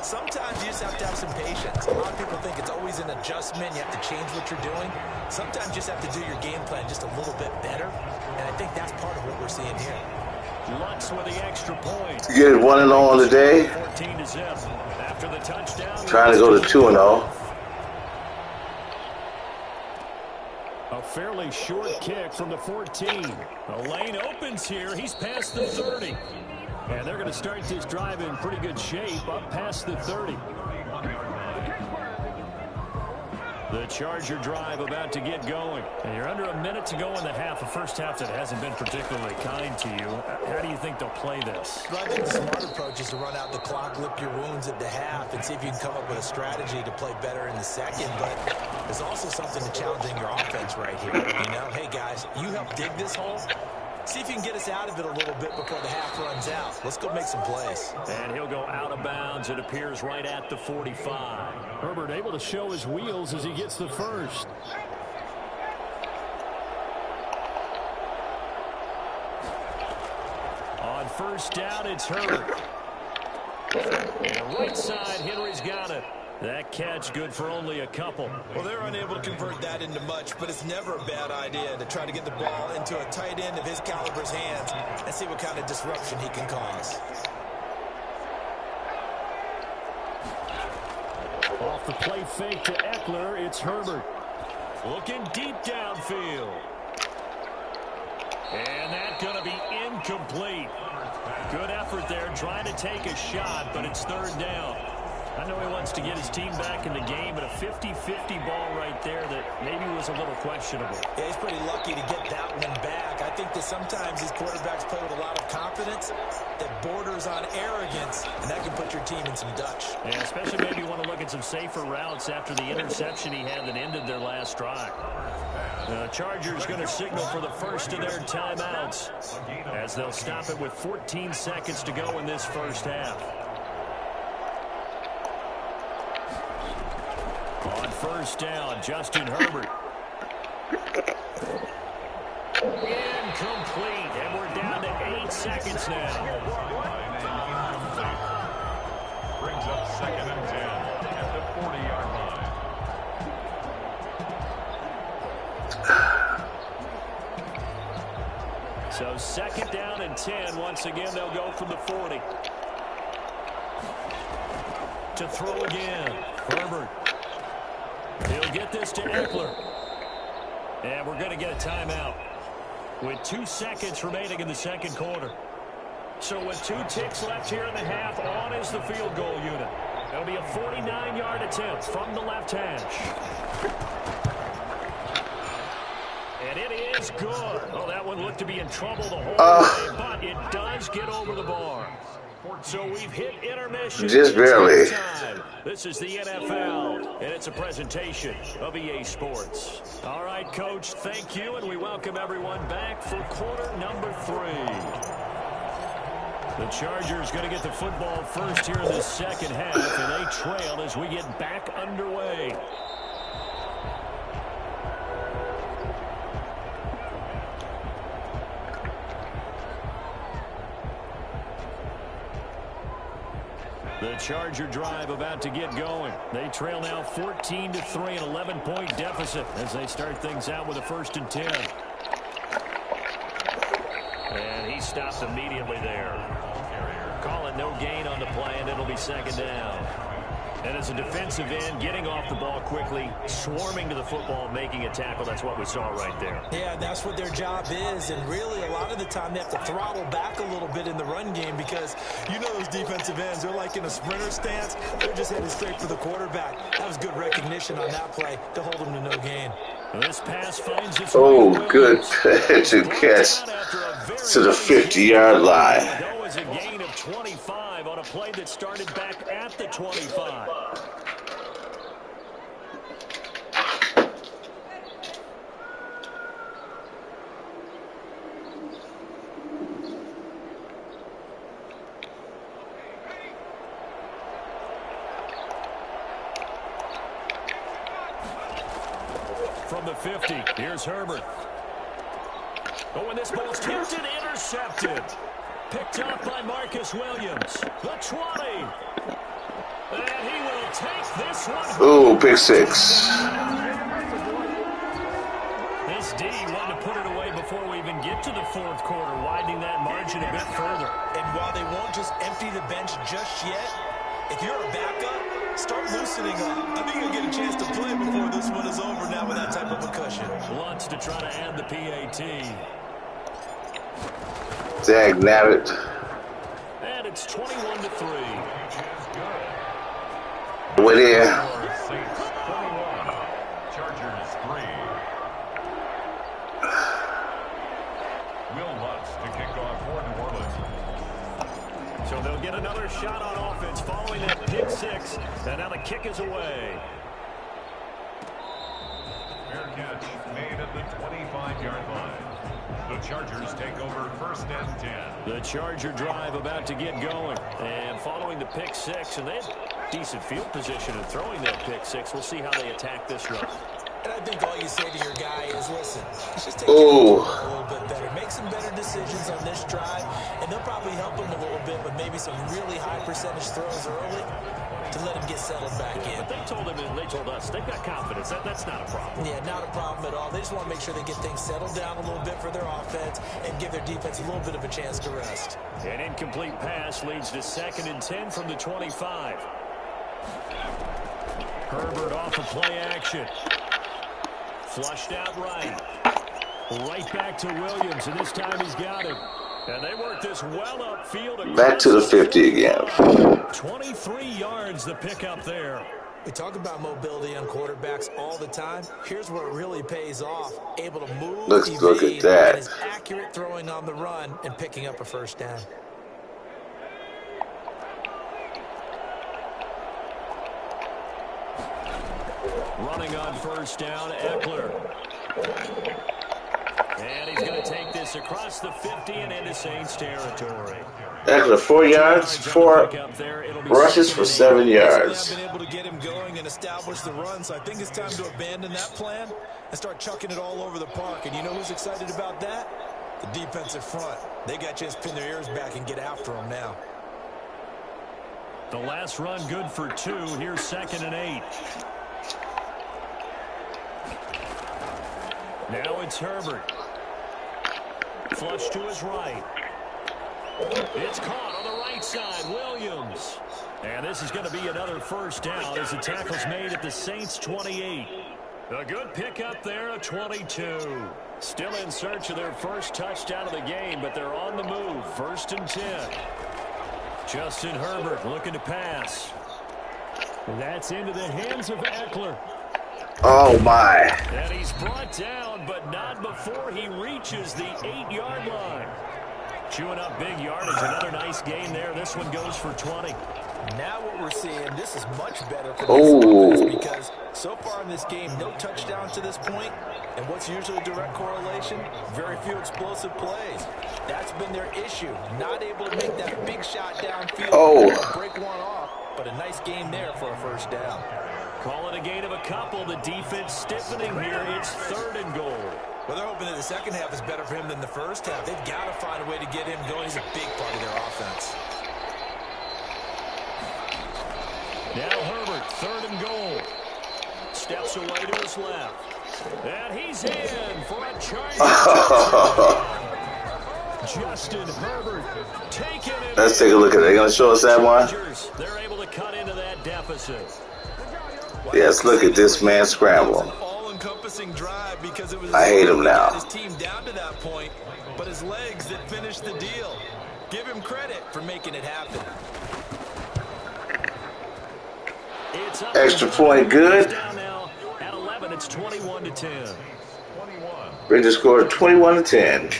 sometimes you just have to have some patience. A lot of people think it's always an adjustment. You have to change what you're doing. Sometimes you just have to do your game plan just a little bit better. And I think that's part of what we're seeing here. Lutz with the extra point. Get it 1-0 on the day. 14 to zip. After the touchdown. Trying to go to 2-0. A fairly short kick from the 14. The lane opens here. He's past the 30. And they're going to start this drive in pretty good shape up past the 30. The Charger drive about to get going. And you're under a minute to go in the half. A first half that hasn't been particularly kind to you. How do you think they'll play this? Well, I think the smart approach is to run out the clock, lick your wounds at the half, and see if you can come up with a strategy to play better in the second. But there's also something to challenging your offense right here. You know, hey, guys, you help dig this hole. See if you can get us out of it a little bit before the half runs out. Let's go make some plays. And he'll go out of bounds. It appears right at the 45. Herbert able to show his wheels as he gets the first. On first down, it's Herbert. And right side, Henry's got it. That catch good for only a couple. Well, they're unable to convert that into much, but it's never a bad idea to try to get the ball into a tight end of his caliber's hands and see what kind of disruption he can cause. Off the play fake to Eckler, it's Herbert. Looking deep downfield. And that's going to be incomplete. Incomplete. Good effort there, trying to take a shot, but it's third down. I know he wants to get his team back in the game, but a 50-50 ball right there that maybe was a little questionable. Yeah, he's pretty lucky to get that one back. I think that sometimes these quarterbacks play with a lot of confidence that borders on arrogance, and that can put your team in some Dutch. Yeah, especially maybe you want to look at some safer routes after the interception he had that ended their last drive. The Chargers going to signal for the first of their timeouts as they'll stop it with 14 seconds to go in this first half. On first down, Justin Herbert. Incomplete, and we're down to 8 seconds now. Brings up 2nd and 10 at the 40-yard line. So 2nd down and 10. Once again, they'll go from the 40. To throw again, Herbert. He'll get this to Eckler. And we're going to get a timeout with 2 seconds remaining in the second quarter. So with 2 ticks left here in the half, on is the field goal unit. It'll be a 49-yard attempt from the left hash. And it is good. Oh, that one looked to be in trouble the whole way, but it does get over the bar. So we've hit intermission. Just barely. This is the NFL, and it's a presentation of EA Sports. All right, Coach, thank you, and we welcome everyone back for quarter number 3. The Chargers going to get the football first here in the second half, and they trail as we get back underway. The Charger drive about to get going. They trail now 14-3, an 11-point deficit as they start things out with a 1st and 10. And he stops immediately there. Call it no gain on the play, and it'll be 2nd down. And as a defensive end, getting off the ball quickly, swarming to the football, making a tackle. That's what we saw right there. Yeah, that's what their job is. And really, a lot of the time, they have to throttle back a little bit in the run game because you know those defensive ends, they're like in a sprinter stance. They're just headed straight for the quarterback. That was good recognition on that play to hold them to no gain. This pass finds its good catch to the 50-yard line. That was a gain of 25 on a play that started back at the 25. From the 50, here's Herbert. Oh, and this ball's tipped and intercepted. Picked up by Marcus Williams. The 20. And he will take this one. Ooh, pick 6. This D wanted to put it away before we even get to the 4th quarter, widening that margin a bit further. And while they won't just empty the bench just yet, if you're a backup, start loosening up. I think you'll get a chance to play before this one is over now with that type of a cushion. Wants to try to add the PAT. Dag nabbit. And it's 21-3. We're there. Saints 21, Chargers 3. Will Lutz to kick off for New Orleans. So they'll get another shot on offense following that pick 6. And now the kick is away. Fair catch made at the 25-yard line. The Chargers take over 1st and 10. The Charger drive about to get going. And following the pick 6, and they have decent field position in throwing that pick 6. We'll see how they attack this run. And I think all you say to your guy is, listen, let's just take care of a little bit better. Make some better decisions on this drive, and they'll probably help him a little bit with maybe some really high percentage throws early to let him get settled back in. But they told him, and they told us, they've got confidence. That's not a problem. Yeah, not a problem at all. They just want to make sure they get things settled down a little bit for their offense and give their defense a little bit of a chance to rest. An incomplete pass leads to 2nd and 10 from the 25. Herbert off of play action. Flushed out right. Right back to Williams, and this time he's got it. And they work this well upfield. Back to the 50 again. 23 yards the pickup there. We talk about mobility on quarterbacks all the time. Here's where it really pays off. Able to move, Let's look at evade, that. and is accurate throwing on the run and picking up a first down. Running on first down, Eckler. And he's going to take this across the 50 and into Saints territory. Eckler, 4 yards, 4 rushes for 7 yards. Been able to get him going and establish the run, so I think it's time to abandon that plan and start chucking it all over the park. And you know who's excited about that? The defensive front. They got a chance to pin their ears back and get after him now. The last run good for 2. Here's 2nd and 8. Now it's Herbert. Flush to his right. It's caught on the right side. Williams. And this is going to be another first down as the tackle's made at the Saints 28. A good pickup there, a 22. Still in search of their first touchdown of the game, but they're on the move. 1st and 10. Justin Herbert looking to pass. And that's into the hands of Eckler. Oh, my. And he's brought down, but not before he reaches the 8-yard line. Chewing up big yardage. Another nice gain there. This one goes for 20. Now what we're seeing, this is much better for the offense because so far in this game, no touchdown to this point. And what's usually a direct correlation? Very few explosive plays. That's been their issue. Not able to make that big shot downfield. Break one off, but a nice game there for a first down. Call it a gain of a couple. The defense stiffening here. It's 3rd and goal. Well, they're hoping that the second half is better for him than the first half. They've got to find a way to get him going. He's a big part of their offense. Now Herbert, 3rd and goal. Steps away to his left. And he's in for a charge. Justin Herbert taking it. Let's take a look at it. They're going to show us that one? They're able to cut into that deficit. Yes, look at this man scramble. All-encompassing drive because it was I hate him now. his team down to that point, but his legs that finished the deal. Give him credit for making it happen. Extra point good. At 11, it's 21-10. Ranger scored 21-10.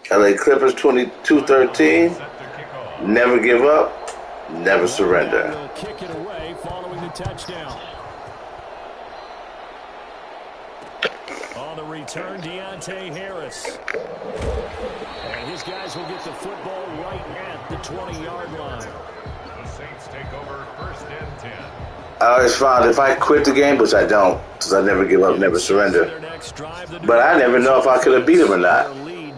LA Clippers 22-13. Never give up, never surrender. They'll kick it away following the touchdown. On the return, Deontay Harris. And his guys will get the football right at the 20-yard line. The Saints take over 1st and 10. I always found if I quit the game, which I don't, because I never give up, never surrender. But I never know if I could have beat him or not.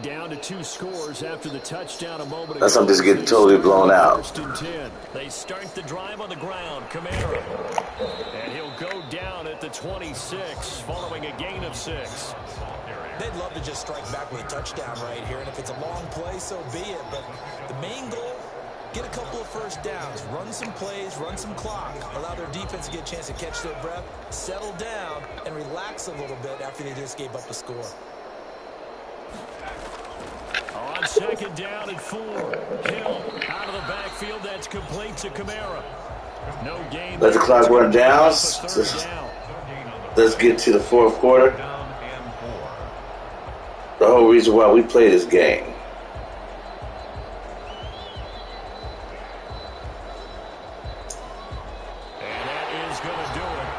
Down to 2 scores after the touchdown a moment ago. That's I'm just getting totally blown out. 1st and 10. They start the drive on the ground. Kamara. And he'll go down at the 26 following a gain of 6. They'd love to just strike back with a touchdown right here, and if it's a long play, so be it. But the main goal, get a couple of first downs, run some plays, run some clock, allow their defense to get a chance to catch their breath, settle down, and relax a little bit after they just gave up a score. On 2nd down and 4. Hill out of the backfield. That's complete to Kamara. No gain. Let the clock run down. Let's get to the 4th quarter. The whole reason why we play this game. And that is going to do it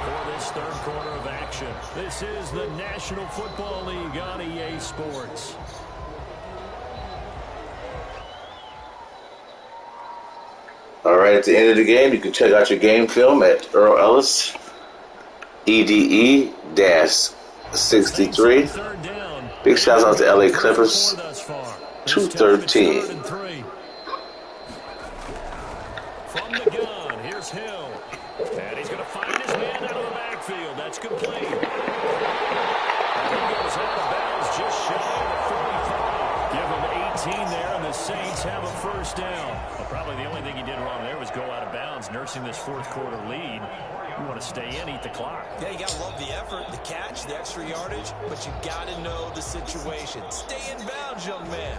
for this 3rd quarter of action. This is the National Football League on EA Sports. All right, at the end of the game, you can check out your game film at Earl Ellis, EDE-63. Big shout out to LA Clippers, 213. From the gun, here's Hill. And he's going to find his man out of the backfield. That's complete. And he goes out of bounds just shy of the 45. Give him 8 there, and the Saints have a first down. Well, probably the only thing he did wrong there was go out of bounds, nursing this fourth quarter lead. You want to stay in, eat the clock. Yeah, you got to love the effort, the catch, the extra yardage, but you got to know the situation. Stay in bounds, young man.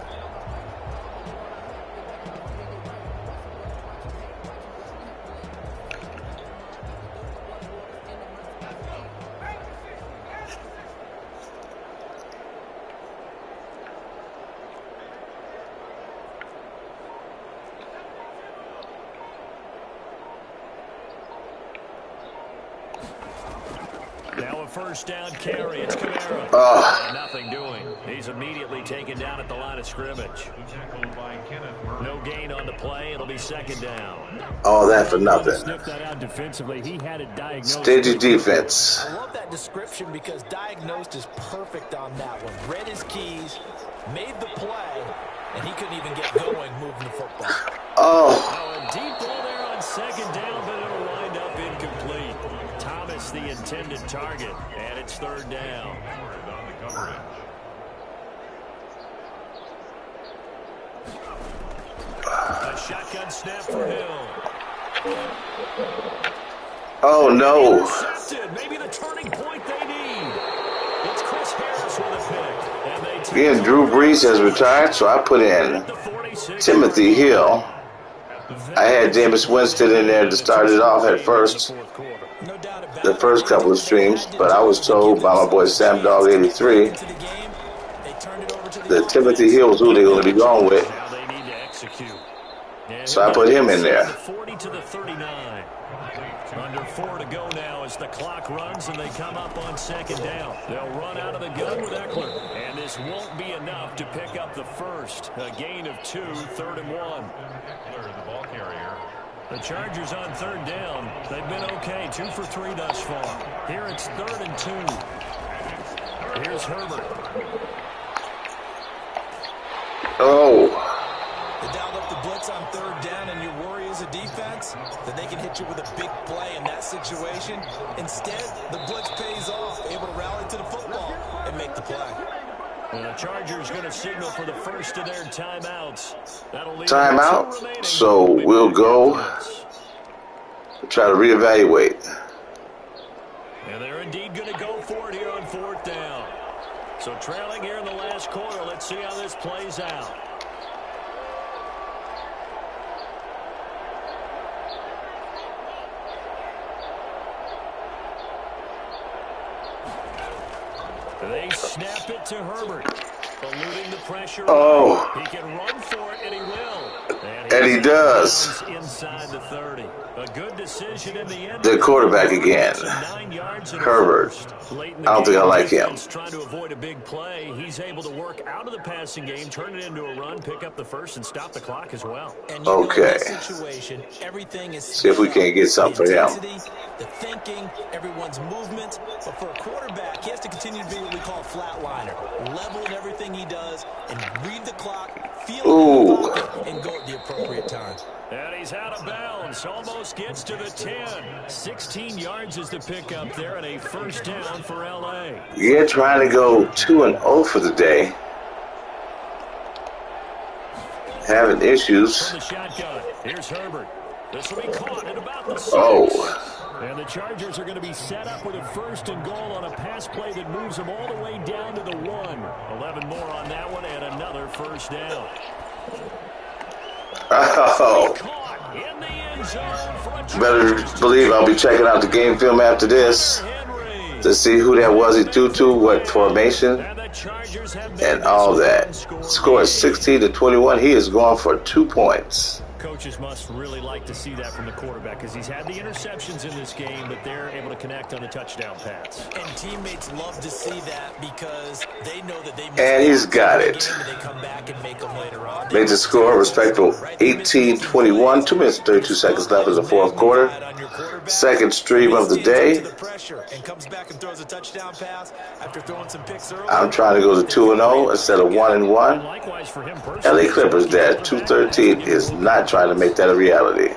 Now a first down carry. It's Kamara. Nothing doing. He's immediately taken down at the line of scrimmage. No gain on the play. It'll be second down. All that for nothing. Sniff that out defensively. He had it diagnosed. Stingy defense. I love that description because diagnosed is perfect on that one. Read his keys, made the play, and he couldn't even get going moving the football. Oh. A deep ball there on second down, but it'll wind up incomplete. Thomas, the intended target, and it's third down. A shotgun snap for Hill. Oh, no. Maybe the turning point they need. It's Chris Harris with a pick. And they Again, Drew Brees has retired, so I put in Timothy Hill. I had Jameis Winston in there to start it off at first, the first couple of streams, but I was told by my boy Sam Dog 83 that Timothy Hill was who they were going to be going with, so I put him in there. 40 to the 39. Under 4 to go now as the clock runs and they come up on second down. They'll run out of the gun with Eckler, and this won't be enough to pick up the first. A gain of 2, 3rd and 1. Eckler, the ball carrier. The Chargers on third down. They've been okay, 2 for 3 thus far. Here it's 3rd and 2. Here's Herbert. Oh. They dialed up the blitz on third down, and your worry as a defense that they can hit you with a big play in that situation. Instead, the blitz pays off, able to rally to the football and make the play. And the Chargers going to signal for the first of their timeouts. That'll leave Timeout, so we'll go try to reevaluate. And they're indeed going to go for it here on 4th down. So trailing here in the last quarter, let's see how this plays out. They snap it to Herbert, eluding the pressure. Oh. He can run for it, and he will. And he does. Inside the 30. A good decision in the end. The quarterback again, Herbert. I don't think I like him. Trying to avoid a big play. He's able to work out of the passing game, turn it into a run, pick up the first, and stop the clock as well. Okay. Everything is See if we can't get something for him. The thinking, everyone's movement. But for a quarterback, he has to continue to be what we call a flatliner. Level in everything he does and read the clock, feel the pocket, and go at the appropriate time. And he's out of bounds. Almost gets to the 10. 16 yards is the pickup there and a first down for L.A. Yeah, trying to go 2-0 for the day. Having issues. From the shotgun, here's Herbert. This will be caught at about the 6. Oh. And the Chargers are going to be set up with a 1st and goal on a pass play that moves them all the way down to the 1. 11 more on that one and another first down. Oh. Better believe I'll be checking out the game film after this to see who that was he threw to, what formation, and all that. Score is 16-21. He is going for 2 points. Coaches must really like to see that from the quarterback because he's had the interceptions in this game, but they're able to connect on the touchdown pass. And teammates love to see that because they know that they and he's got it. They come back and make them later on. Made the score respectful 18-21. 2 minutes and 32 seconds left in the fourth quarter. Second stream of the day. I'm trying to go to 2-0 instead of 1-1. LA Clippers there, 2-13 is not trying to make that a reality.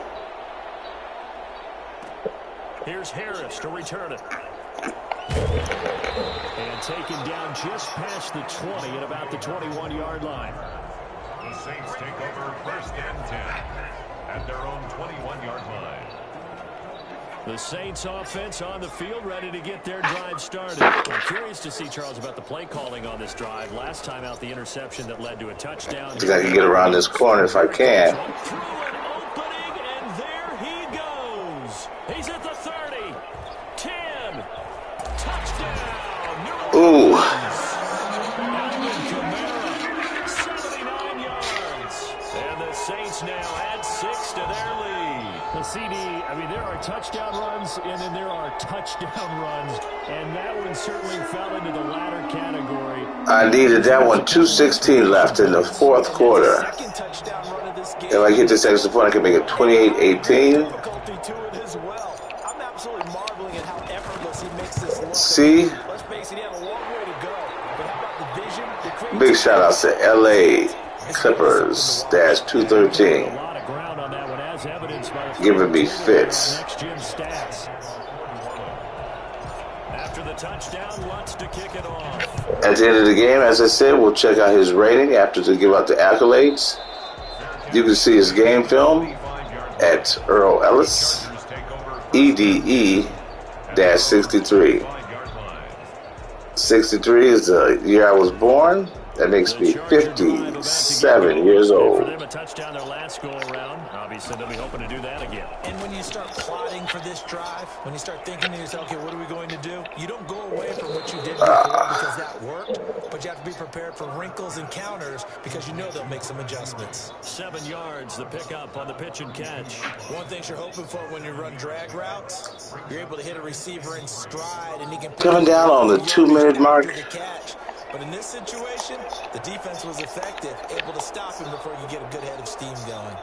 Here's Harris to return it. And taken down just past the 20 at about the 21-yard line. The Saints take over 1st and 10 at their own 21-yard line. The Saints offense on the field, ready to get their drive started. I'm curious to see, Charles, about the play calling on this drive. Last time out, the interception that led to a touchdown. I think I can get around this corner if I can. Through an opening, and there he goes. He's at the 30, 10, touchdown. Ooh. Alvin Kamara, 79 yards. And the Saints now add 6 to their lead. The CD, I mean, there are touchdown runs, and then there are touchdown runs, and that one certainly fell into the latter category. I needed that one. 2:16 left in the fourth quarter. If I get this extra point, I can make it 28-18. See? Big shout out to LA Clippers -213. Giving me fits. After the touchdown, Lutz to kick it off. At the end of the game, as I said, we'll check out his rating after to give out the accolades. You can see his game film at Earl Ellis, EDE-63. 63 is the year I was born. That makes me 57 years old. For them, a touchdown their last go around. Obviously, they'll be hoping to do that again. And when you start plotting for this drive, when you start thinking to yourself, okay, what are we going to do? You don't go away from what you did before because that worked, but you have to be prepared for wrinkles and counters because you know they'll make some adjustments. 7 yards, the pickup on the pitch and catch. One thing you're hoping for when you run drag routes, you're able to hit a receiver in stride, and he can coming down on the 2-minute mark. But in this situation, the defense was effective, able to stop him before you get a good head of steam going.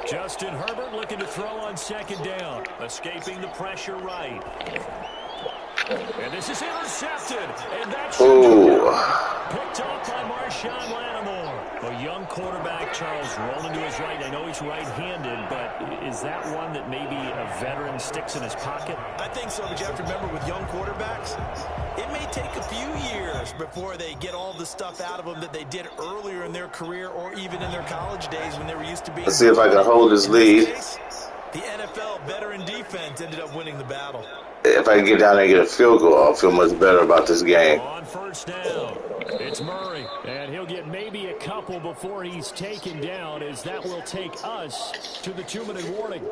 Justin Herbert looking to throw on second down. Escaping the pressure right. And this is intercepted. And that's picked up by Marshawn Lattimore. A young quarterback, Charles, rolling to his right. I know he's right-handed, but is that one that maybe a veteran sticks in his pocket? I think so, but you have to remember with young quarterbacks, it may take a few years before they get all the stuff out of them that they did earlier in their career or even in their college days when they were used to being. Let's see if I can hold this lead. The NFL veteran defense ended up winning the battle. If I can get down there and get a field goal, I'll feel much better about this game. On first down, it's Murray, and he'll get maybe a couple before he's taken down, as that will take us to the 2-minute warning.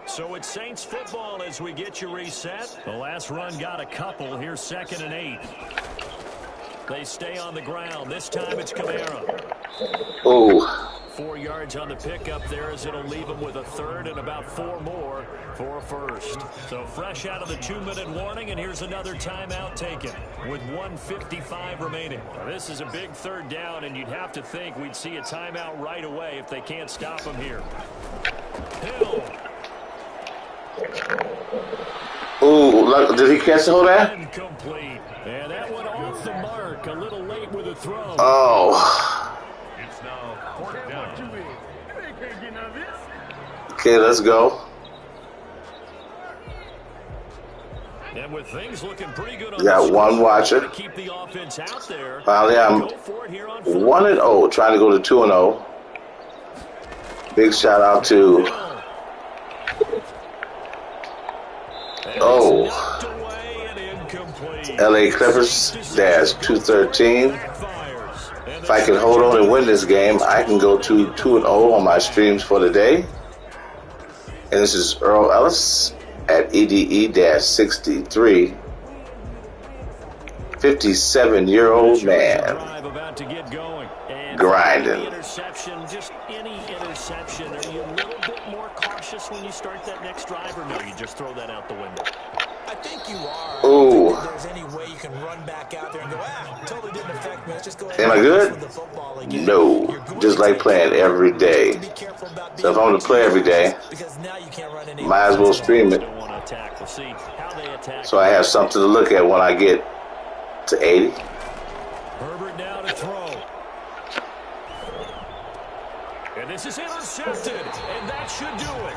So it's Saints football as we get you reset. The last run got a couple. Here's 2nd and 8. They stay on the ground. This time it's Kamara. 4 yards on the pickup there, as it'll leave him with a third and about 4 more for a first. So fresh out of the 2-minute warning, and here's another timeout taken with 1:55 remaining. Now, this is a big third down, and you'd have to think we'd see a timeout right away if they can't stop him here. Hill. Did he catch the whole that? Incomplete. And that one off the mark. A little late with a throw. It's now 4th down. Okay, let's go. And with things looking pretty good on Got one watcher. Keep the offense out there. Finally, I'm 1-0, trying to go to 2-0. Big shout out to LA Clippers -213. If I can hold on and win this game, I can go to 2-0 on my streams for the day. And this is Earl Ellis at EDE-63. 57-year-old man. Grinding. Interception, just any interception. Are you a little bit more cautious when you start that next drive, or no, you just throw that out the window? I think you are. Ooh. I don't think there's any way you can run back out there and go, totally didn't affect me. Let's just go ahead. Am I good? No. Just like playing every day. So if I'm going to play every day, might as well stream it. So I have something to look at when I get to 80. Herbert now to throw. And this is intercepted, and that should do it.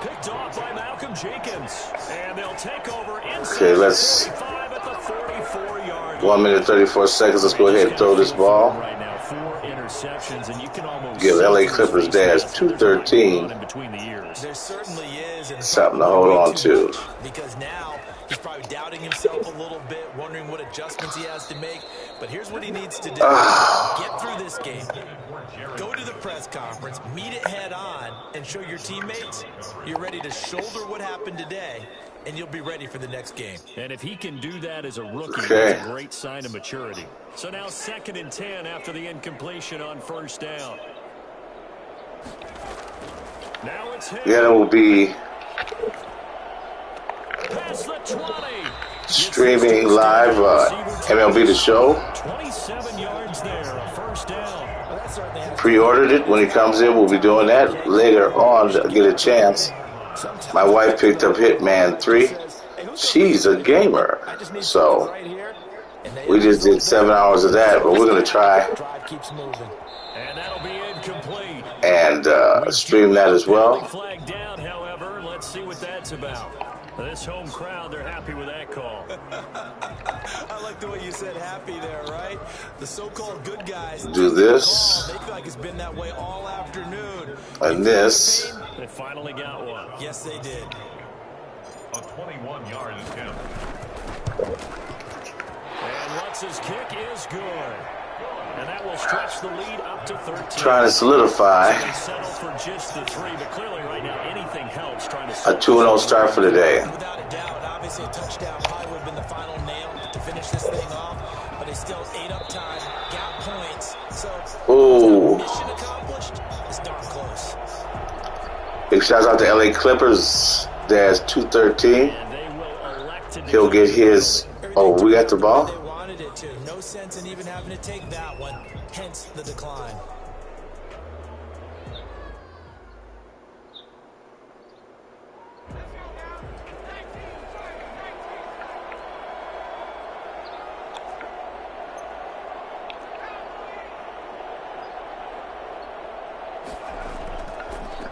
Picked off by Malcolm Jenkins. And they'll take over inside. Okay, let's 35 at the 44-yard 1 minute 34 seconds. Let's go ahead and throw this ball. Right now, 4 interceptions, and you can almost Give LA Clippers dash 213 in between the years. There certainly is, and something to hold on to. because now he's probably doubting himself a little bit, wondering what adjustments he has to make. But here's what he needs to do: get through this game, go to the press conference, meet it head on, and show your teammates you're ready to shoulder what happened today, and you'll be ready for the next game. And if he can do that as a rookie, Okay. that's a great sign of maturity. So now 2nd and 10 after the incompletion on 1st down. Now it's him. Yeah, that will be Past the 20. streaming live MLB The Show. 27 yards there, a 1st down. Pre-ordered it. When it comes in, we'll be doing that later on to get a chance. My wife picked up Hitman 3. She's a gamer, so we just did 7 hours of that, but we're going to try And that'll be incomplete. and stream that as well. Flag down, however. Let's see what that's about. This home crowd, they're happy with that call. I like the way you said happy there, right? The so-called good guys Do this they feel like it's been that way all afternoon. and this. They finally got one. Yes, they did. A 21-yard attempt. And Lutz's kick is good. And that will stretch the lead up to 13. Trying to solidify They settle for just the 3, but clearly right now anything helps trying to a 2-0 start for the day. Without a doubt, obviously a touchdown probably would have been the final nail to finish this thing off, but they still ate up time, got points, so Ooh. mission accomplished. It's darn close. Big shouts out to LA Clippers. There's 213. And they will elect to He'll get his. Oh, we got the ball? They wanted it to. No sense in even having to take that one, hence the decline.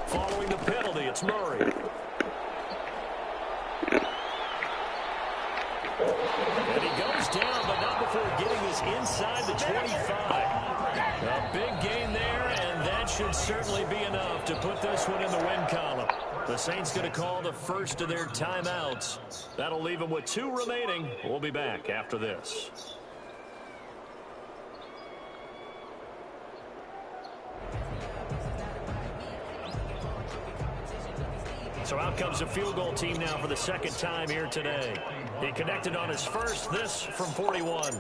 Following the penalty, it's Murray. And he goes down, but not before getting this inside the 25. A big gain there, and that should certainly be enough to put this one in the win column. The Saints going to call the first of their timeouts. That'll leave them with 2 remaining. We'll be back after this. So out comes the field goal team now for the 2nd time here today. He connected on his first, this from 41.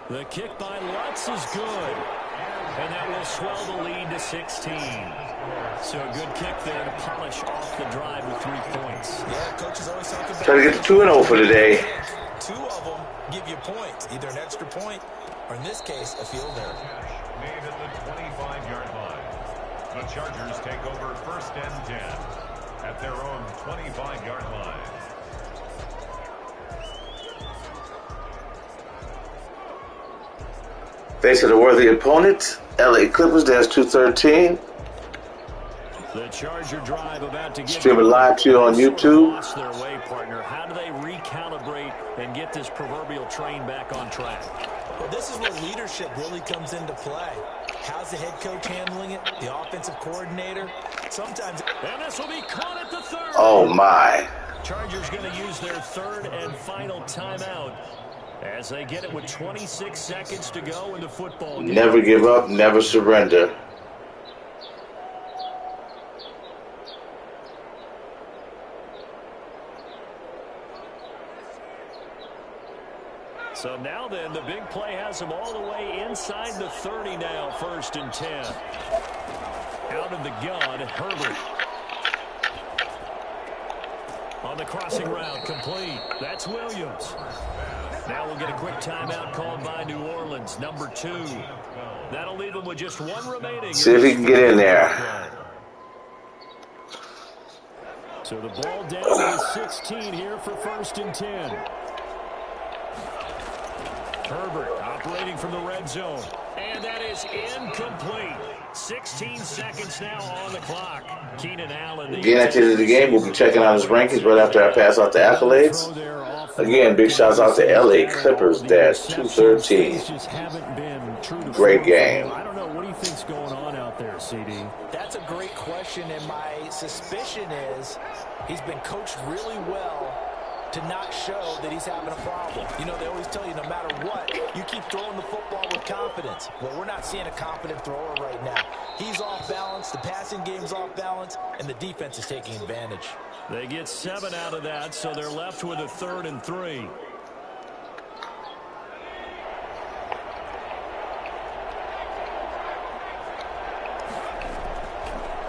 The kick by Lutz is good. And that will swell the lead to 16. So a good kick there to polish off the drive with 3 points. Yeah, coaches always talk about Try to get to 2-0 for the day. 2 of them give you points, either an extra point or in this case, a field goal. Made at the 25-yard line. The Chargers take over 1st and 10 at their own 25-yard line. Facing a worthy opponent, LA Clippers. There's 213. The Charger drive about to get Streaming live to you on YouTube. Lost their way, partner. How do they recalibrate and get this proverbial train back on track? Well, this is where leadership really comes into play. How's the head coach handling it? The offensive coordinator? Sometimes. And this will be caught at the 30. Oh my. Chargers going to use their 3rd and final timeout as they get it with 26 seconds to go in the football game. Never give up, never surrender. So now then, the big play has them all the way inside the 30 now, 1st and 10. Out of the gun, Herbert. On the crossing route, complete. That's Williams. Now we'll get a quick timeout called by New Orleans, number 2. That'll leave them with just 1 remaining. See if he can get in there. So the ball down to 16 here for 1st and 10. Herbert operating from the red zone. And that is incomplete. 16 seconds now on the clock. Keenan Allen. Again, at the end of the game, we'll be checking out his rankings right after I pass out the accolades. Again, big shouts out to LA Clippers -213. Great game. I don't know. What do you think's going on out there, CD? That's a great question, and my suspicion is he's been coached really well to not show that he's having a problem. You know, they always tell you no matter what, you keep throwing the football with confidence. Well, we're not seeing a confident thrower right now. He's off balance, the passing game's off balance, and the defense is taking advantage. They get 7 out of that, so they're left with a 3rd and 3.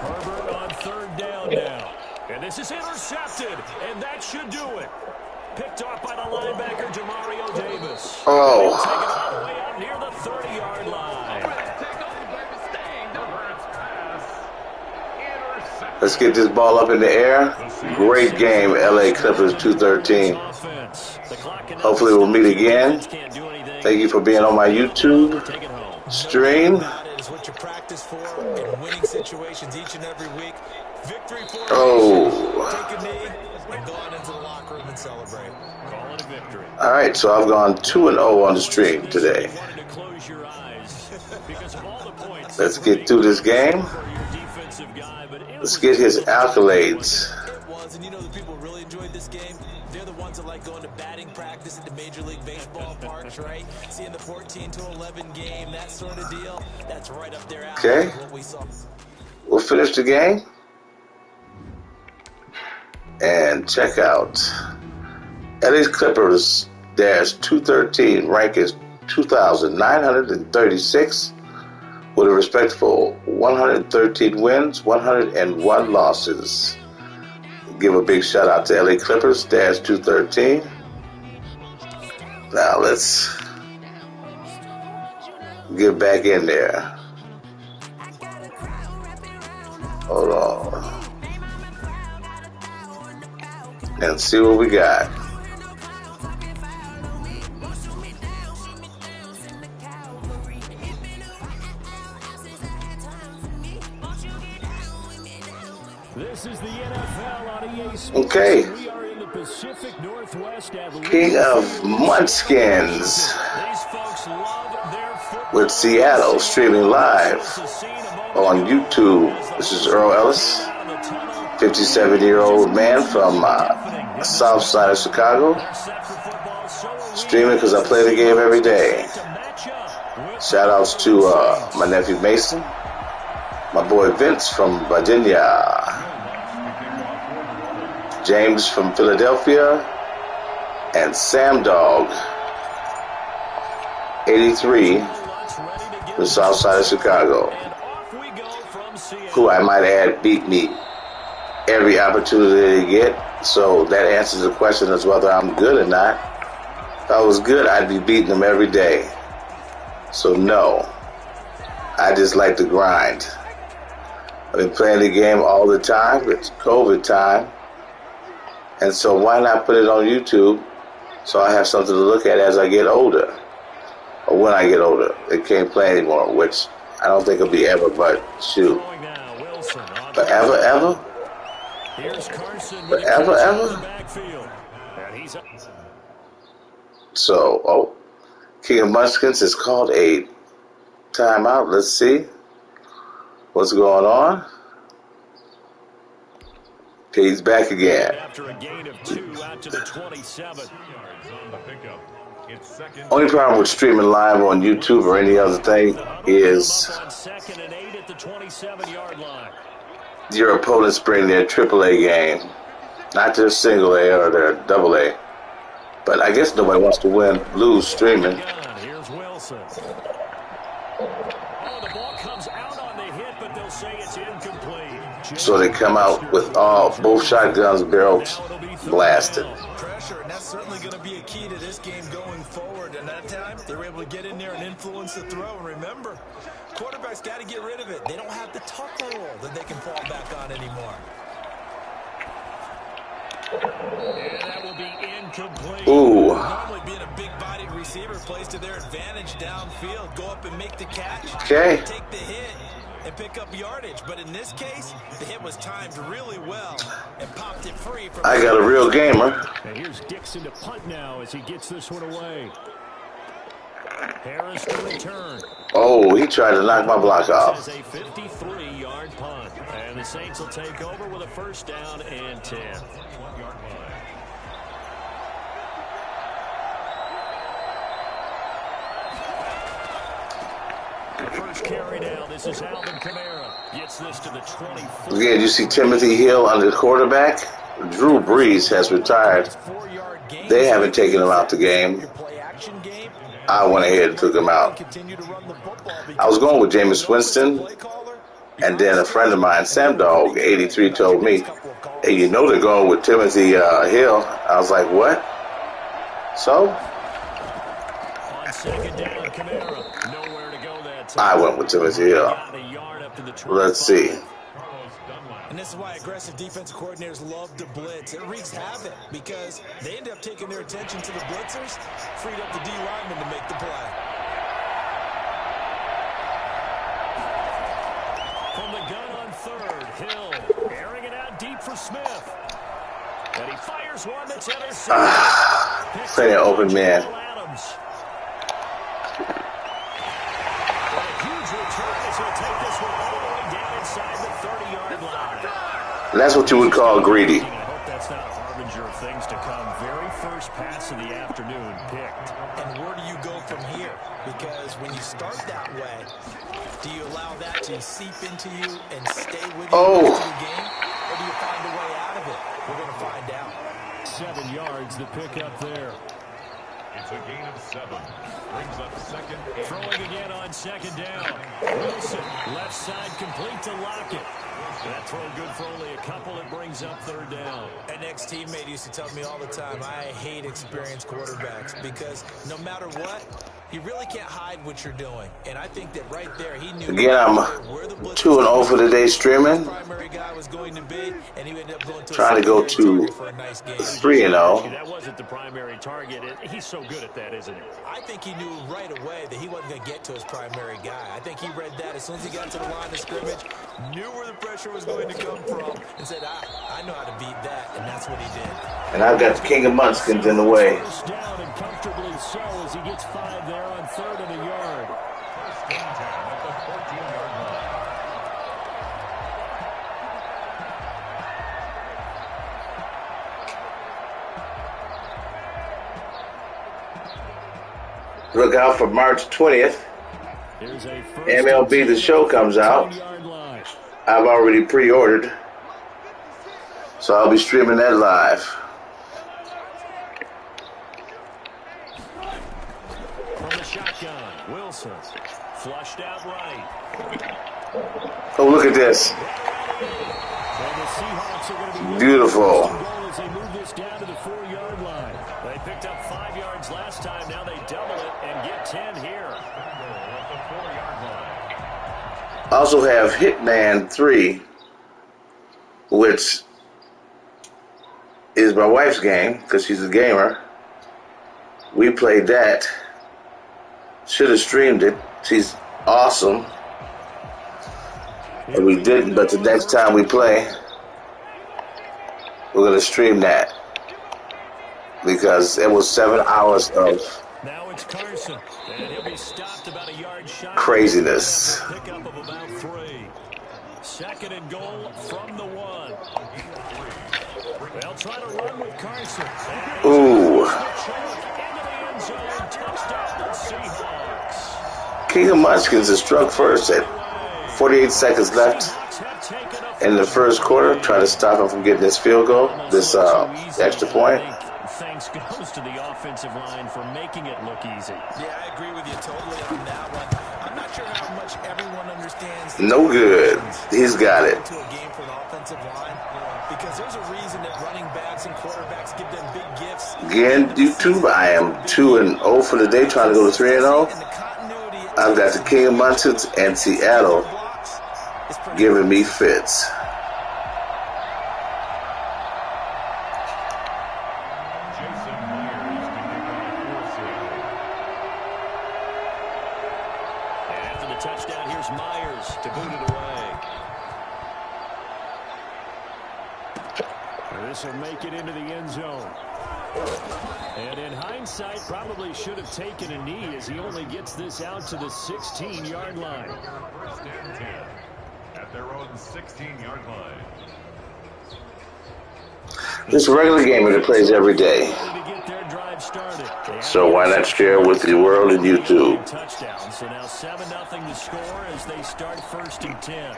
Herbert on 3rd down now. And this is intercepted, and that should do it. Picked off by the linebacker, Jamario Davis. Oh. Take it all the way up near the 30-yard line. Let's get this ball up in the air. Great game, LA Clippers 213. Hopefully we'll meet again. Thank you for being on my YouTube stream. What you practice for in winning situations each and every week. Victory for Oh. take a knee and go out into the locker room and celebrate. Call it a victory. All right, so I've gone 2-0 on the stream today. Let's get through this game. Let's get his accolades. It was, and you know the people who really enjoyed this game? They're the ones that like going to batting practice at the Major League Baseball parks, right? Seeing the 14-11 game, that sort of deal. That's right up their alley. Okay. What we saw. We'll finish the game. And check out LA Clippers -213, rank is 2,936 with a respectful 113 wins, 101 losses. Give a big shout out to LA Clippers -213. Now let's get back in there. Hold on. And see what we got. This is the NFL on EA Sports. Okay. We are in the Pacific Northwest at King of Munchkins These folks love their football. with Seattle streaming live on YouTube. This is Earl Ellis, 57-year-old man from south side of Chicago, streaming because I play the game every day. Shout outs to my nephew Mason, my boy Vince from Virginia, James from Philadelphia, and Sam Dog 83 from the south side of Chicago, who I might add beat me every opportunity they get. So that answers the question as whether I'm good or not. If I was good, I'd be beating them every day. So no, I just like to grind. I've been playing the game all the time. It's COVID time. And so why not put it on YouTube so I have something to look at as I get older? Or when I get older. They can't play anymore, which I don't think it'll be ever, but shoot. Forever, ever? Forever, ever? So, King of Munchkins has called a timeout. Let's see what's going on. He's back again. After a gain of 2 out to the 27. Only problem with streaming live on YouTube or any other thing is Second and 8 at the 27-yard line. your opponents bring their AAA game, not their single A or their double A. But I guess nobody wants to lose streaming. Here's Wilson. Oh, the ball comes out on the hit, but they'll say it's incomplete. So they come out with both shotguns barrels blasted. Pressure, and that's certainly going to be a key to this game going forward. And that time, they were able to get in there and influence the throw. And remember, quarterbacks got to get rid of it. They don't have the tuck rule that they can fall back on anymore. And that will be incomplete. Ooh. Normally being a big-bodied receiver plays to their advantage downfield. Go up and make the catch. Okay. Take the hit and pick up yardage. But in this case, the hit was timed really well and popped it free from. I got a real gamer. And here's Dixon to punt now as he gets this one away. Harris to return. Oh, he tried to knock my block off. This is a 53-yard punt. And the Saints will take over with a first down and 10. First carry now. This is Alvin Kamara. Gets this to the 24. Again, you see Timothy Hill under the quarterback. Drew Brees has retired. They haven't taken him out the game. I went ahead and took him out. I was going with Jameis Winston, and then a friend of mine, Sam Dog, 83, told me, hey, you know they're going with Timothy Hill. I was like, what? So? On second down, Kamara. Nowhere to go that time. I went with Timothy Hill. Let's see. And this is why aggressive defensive coordinators love to blitz. It wreaks havoc because they end up taking their attention to the blitzers, freed up the D lineman to make the play. From the gun on third, Hill airing it out deep for Smith. And he fires one that's intercepted. Plenty of open man. A huge return as he'll take this one all the way down inside the 30-yard line. That's what you would call greedy. I hope that's not a harbinger of things to come. Very first pass of the afternoon picked. And where do you go from here? Because when you start that way, do you allow that to seep into you and stay with you the rest of the game? Or do you find a way out of it? We're going to find out. 7 yards, the pick up there. It's a gain of 7. Brings up second. Throwing again on second down. Wilson, left side complete to Lockett. That throw good for only a couple. It brings up third down. An ex-teammate used to tell me all the time, I hate experienced quarterbacks because no matter what, you really can't hide what you're doing. And I think that right there, he knew. Again, I'm 2-0 for the day streaming. Primary guy was going to be, and he ended up going to trying to go to 3-0. That wasn't the primary target. He's so good at that, isn't he? I think he knew right away that he wasn't going to get to his primary guy. I think he read that as soon as he got to the line of scrimmage, knew where the pressure was going to come from, and said, I know how to beat that, and that's what he did. And I've got the King of Munchkins in the way. First down and comfortably so as he gets 5 there on third and a yard. First and 10 at the 14-yard line. Look out for March 20th. MLB The Show comes out. I've already pre-ordered, so I'll be streaming that live. From the shotgun, Wilson flushed out right. Oh, look at this. Beautiful. As they move this down to the 4-yard line. They picked up 5 yards last time. Now they double it and get 10 here. I also have Hitman 3, which is my wife's game because she's a gamer. We played that. Should have streamed it. She's awesome. And we didn't, but the next time we play, we're going to stream that. Because it was 7 hours of now it's Carson, and he'll be stopped about a yard shy. Craziness. Pickup of about 3. Second and goal from the 1. They'll try to run with Carson. Ooh. King of Munchkins is struck first at 48 seconds left in the first quarter. Try to stop him from getting this field goal, this extra point. Thanks goes to the offensive line for making it look easy. Yeah, I agree with you totally on that one. I'm not sure how much everyone understands. No good. He's got it. To a game for an offensive line, because there's a reason that running backs and quarterbacks give them big gifts. Again, YouTube, I am 2-0 for the day, trying to go to 3-0. I've got the King of Munchkins and Seattle giving me fits. touchdown. Here's Myers to boot it away. This will make it into the end zone. And in hindsight, probably should have taken a knee as he only gets this out to the 16-yard line. First and 10 at their own 16-yard line. This is a regular game that it plays every day. So why not share with the world and YouTube? Touchdown. So now 7-0 to score as they start 1st and 10.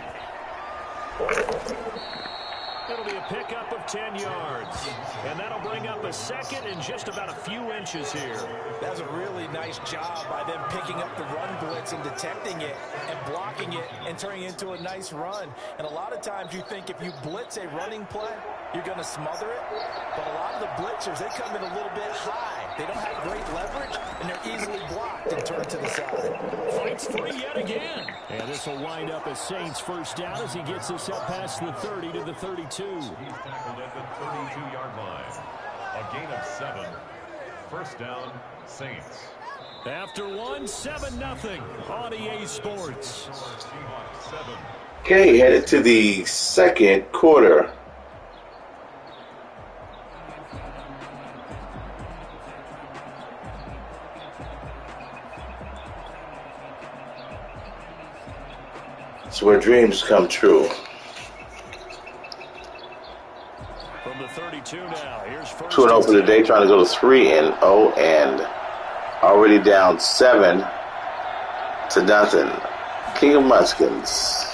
It'll be a pickup of 10 yards. And that'll bring up a second in just about a few inches here. That's a really nice job by them picking up the run blitz and detecting it and blocking it and turning it into a nice run. And a lot of times you think if you blitz a running play, you're going to smother it. But a lot of the blitzers, they come in a little bit high. They don't have great leverage, and they're easily blocked and turned to the side. Fights free yet again. And this will wind up a Saints first down as he gets this up past the 30 to the 32. He's tackled at the 32-yard line. A gain of 7. First down, Saints. After 7-0 on EA Sports. Seahawks 7. Okay, headed to the second quarter. It's where dreams come true. From the 32 now, here's first 2-0 for the day, trying to go to 3-0 and already down 7-0. King of Munskins.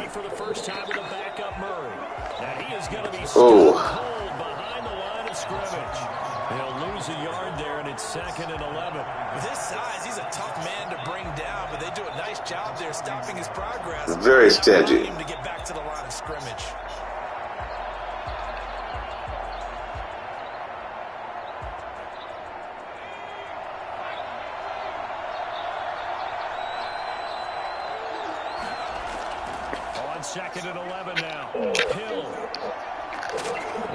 For the first time with a backup Murray. Now he is going to be cold behind the line of scrimmage. He'll lose a yard there, and it's 2nd and 11. With his size, he's a tough man to bring down, but they do a nice job there stopping his progress. Very stingy. To get back to the line of scrimmage. On 2nd and 11 now. Hill.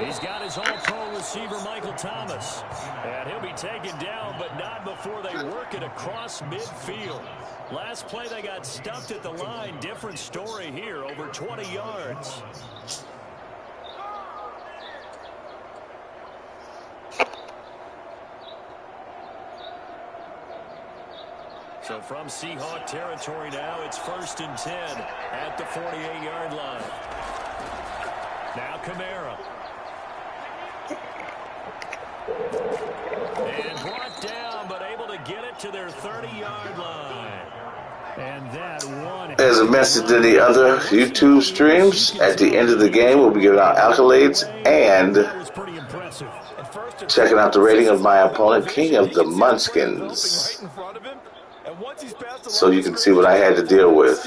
He's got his all-pro receiver, Michael Thomas. And he'll be taken down, but not before they work it across midfield. Last play, they got stuffed at the line. Different story here, over 20 yards. So from Seahawk territory now, it's 1st and 10 at the 48-yard line. Now Kamara. And brought down, but able to get it to their 30-yard line. And that one. As a message to the other YouTube streams, at the end of the game, we'll be giving out accolades and checking out the rating of my opponent, King of the Munskins, so you can see what I had to deal with.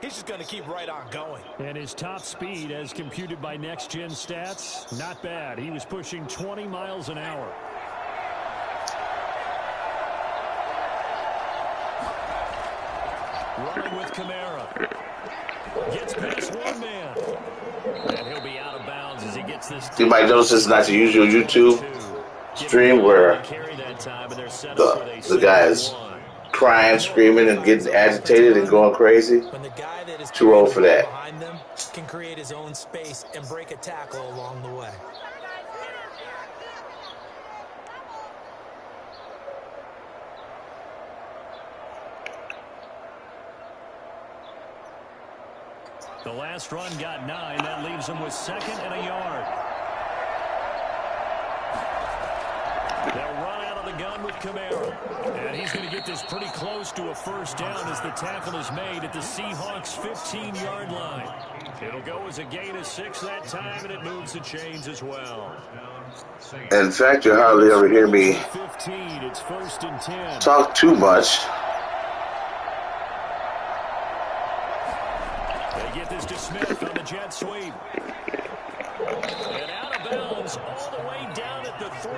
He's just going to keep right on going. And his top speed, as computed by Next Gen Stats, not bad. He was pushing 20 miles an hour. Running with Kamara. Gets past one man. And he'll be out of bounds as he gets this. You might notice it's not the usual YouTube stream where the guy is crying, screaming, and getting agitated and going crazy. Too old for that. Can create his own space and break a tackle along the way. The last run got 9. That leaves him with 2nd and a yard. They'll run out of the gun with Kamara. And he's going to get this pretty close to a first down as the tackle is made at the Seahawks' 15-yard line. It'll go as a gain of 6 that time, and it moves the chains as well. In fact, you hardly ever hear me 15, it's 1st and 10. talk too much. They get this to Smith on the jet sweep. And out of bounds all the way down at the 3.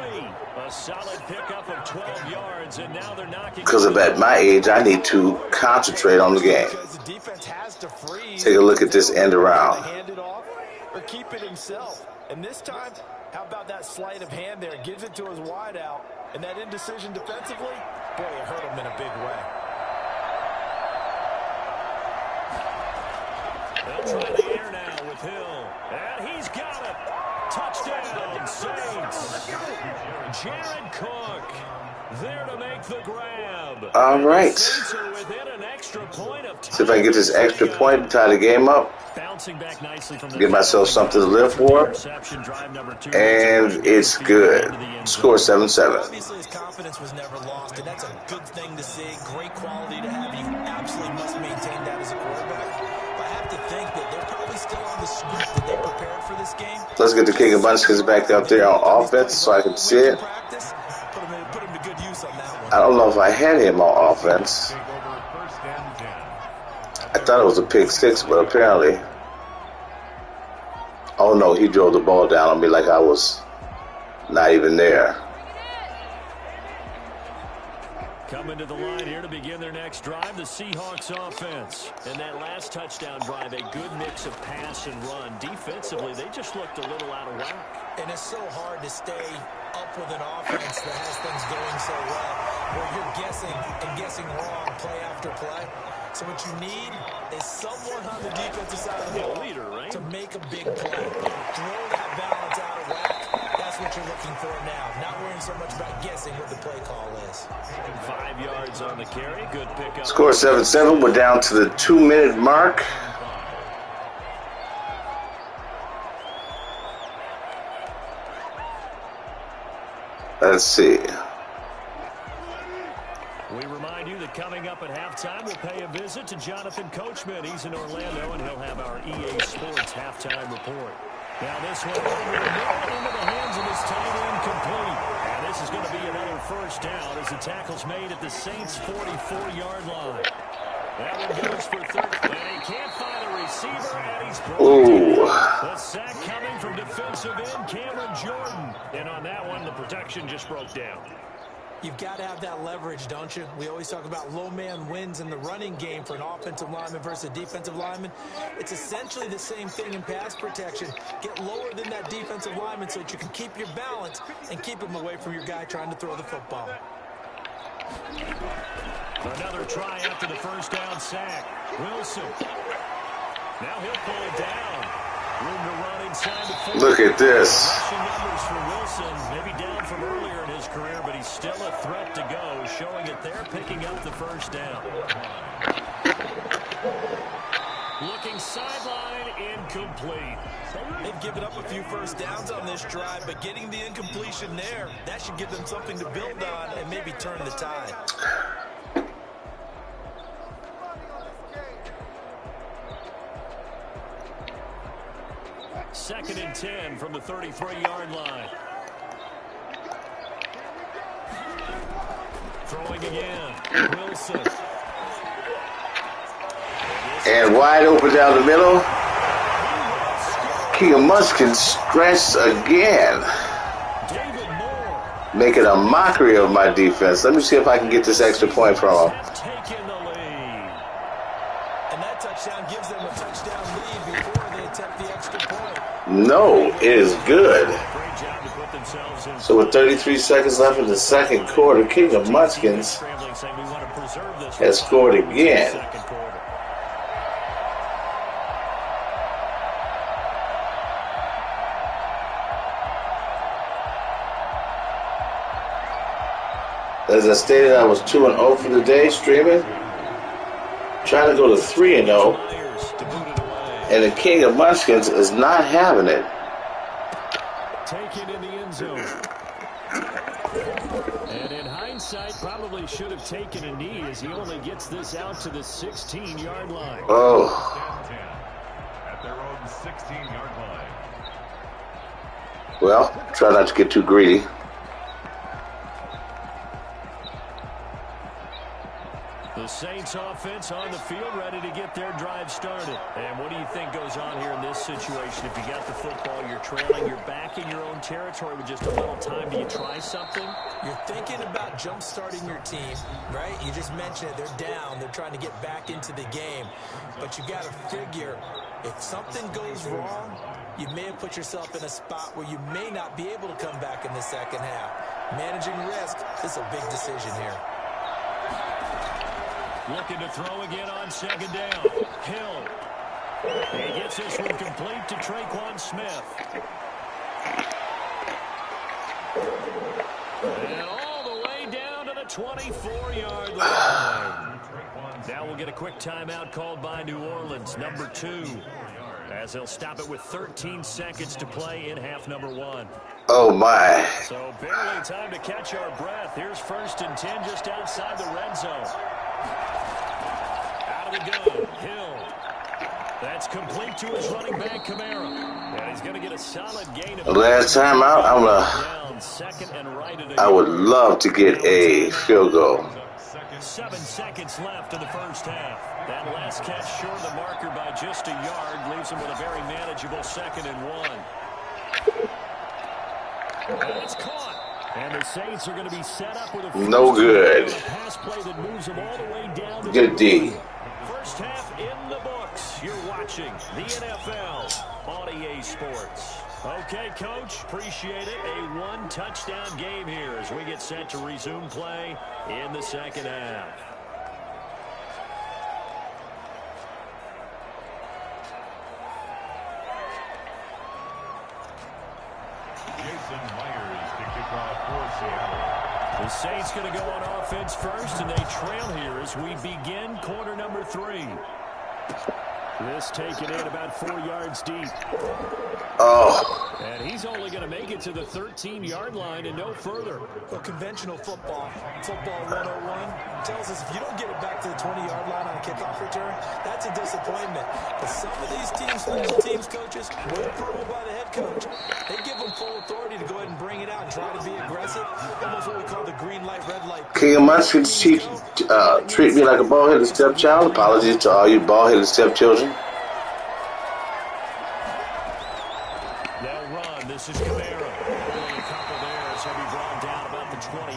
A solid pickup of 12 yards, and now they're knocking. Because of at my age, I need to concentrate on the game. Take a look at this end around. Hand it off or keep it himself. And this time, how about that sleight of hand there? Gives it to his wideout. And that indecision defensively, boy, it hurt him in a big way. try the air now with Hill. And he's got it. Touchdown, Saints. Jared Cook there to make the grab. All right. Saints are within an extra point of time. See if I can get this extra point and tie the game up. Bouncing back nicely from the Give myself something to live for. And it's good. Score 7-7. Obviously, his confidence was never lost, and that's a good thing to see. Great quality to have. You absolutely must maintain that as a quarterback. But I have to think that they're probably still on the script that they prepared for this game. Let's get the King of Munchkins back up there on offense so I can see it. Put him to good use on that one. I don't know if I had him on offense. I thought it was a pick six, but apparently... Oh no, he drove the ball down on me like I was not even there. Coming to the line here to begin their next drive, the Seahawks offense. And that last touchdown drive, a good mix of pass and run. Defensively, they just looked a little out of whack. And it's so hard to stay up with an offense that has things going so well, where you're guessing and guessing wrong play after play. So what you need is someone on the defensive side of the ball leader, right? to make a big play. Throw that balance out of whack. That's what you're looking for now. Not worrying so much about guessing what the play call is. 5 yards on the carry. Good pickup. Score 7-7. We're down to the 2-minute mark. Let's see. We remind you that coming up at halftime, we'll pay a visit to Jonathan Coachman. He's in Orlando, and he'll have our EA Sports halftime report. Now this one over the middle into the hands of his tight end complete. And this is going to be another first down as the tackle's made at the Saints' 44-yard line. That one goes for 30, and he can't find a receiver, and he's broken. The sack coming from defensive end Cameron Jordan. And on that one, the protection just broke down. You've got to have that leverage, don't you? We always talk about low man wins in the running game for an offensive lineman versus a defensive lineman. It's essentially the same thing in pass protection. Get lower than that defensive lineman so that you can keep your balance and keep him away from your guy trying to throw the football. Another try after the first down sack. Wilson. Now he'll pull it down. Room to run inside the 40. Look at this. Rushing numbers for Wilson. Maybe down from earlier in his career, but he's still a threat to go, showing it there, picking up the first down. Looking sideline, incomplete. They've given up a few first downs on this drive, but getting the incompletion there, that should give them something to build on and maybe turn the tide. Second and 10 from the 33-yard line. Throwing again. Wilson. And wide open down the middle. King of Munchkins stretched again. David Moore. Making a mockery of my defense. Let me see if I can get this extra point from him. Taking the lead. And that touchdown gives them a touchdown lead before they attempt the extra point. No, it is good. Great job to put themselves in. So with 33 seconds left in the second quarter, King of Munchkins Scrambling, saying we want to preserve this has scored again. second quarter. As I stated, I was 2-0 for the day streaming. Trying to go to 3-0. And the King of Munchkins is not having it. Taken in the end zone. And in hindsight, probably should have taken a knee as he only gets this out to the 16-yard line. Oh. 10 at their own 16-yard line. Well, try not to get too greedy. The Saints offense on the field, ready to get their drive started. And what do you think goes on here in this situation? If you got the football, you're trailing, you're back in your own territory with just a little time. Do you try something? You're thinking about jump-starting your team, right? You just mentioned it. They're down. They're trying to get back into the game. But you got to figure, if something goes wrong, you may have put yourself in a spot where you may not be able to come back in the second half. Managing risk is a big decision here. Looking to throw again on second down. Hill. He gets this one complete to Traquan Smith. And all the way down to the 24-yard line. Now we'll get a quick timeout called by New Orleans, number 2, as they'll stop it with 13 seconds to play in half number 1. Oh, my. So barely time to catch our breath. Here's 1st and 10 just outside the red zone. Out of the gun, Hill. That's complete to his running back, Kamara. And he's going to get a solid gain of... Last time out, I would love to get a field goal. 7 seconds left in the first half. That last catch short of the marker by just a yard leaves him with a very manageable 2nd and 1. And it's caught. And the Saints are going to be set up with a no good. Pass play that moves them all the way down to good D. First half in the books. You're watching the NFL on EA Sports. Okay, Coach, appreciate it. A 1-touchdown game here as we get set to resume play in the second half. Jason Myers to kick off for Seattle. The Saints going to go on offense first, and they trail here as we begin quarter number 3. This taken in about 4 yards deep. Oh. And he's only going to make it to the 13-yard line and no further. Well, conventional football 101, tells us if you don't get it back to the 20-yard line on a kickoff return, that's a disappointment. But some of these teams, special teams coaches, were approved by the head coach. They give them full authority to go ahead and bring it out and try to be aggressive. Almost what we call the green light, red light. King of my treat me like a bald-headed stepchild. Apologies to all you bald-headed stepchildren. They'll run. This is Kamara. Only a couple there as he'll be brought down about the 28.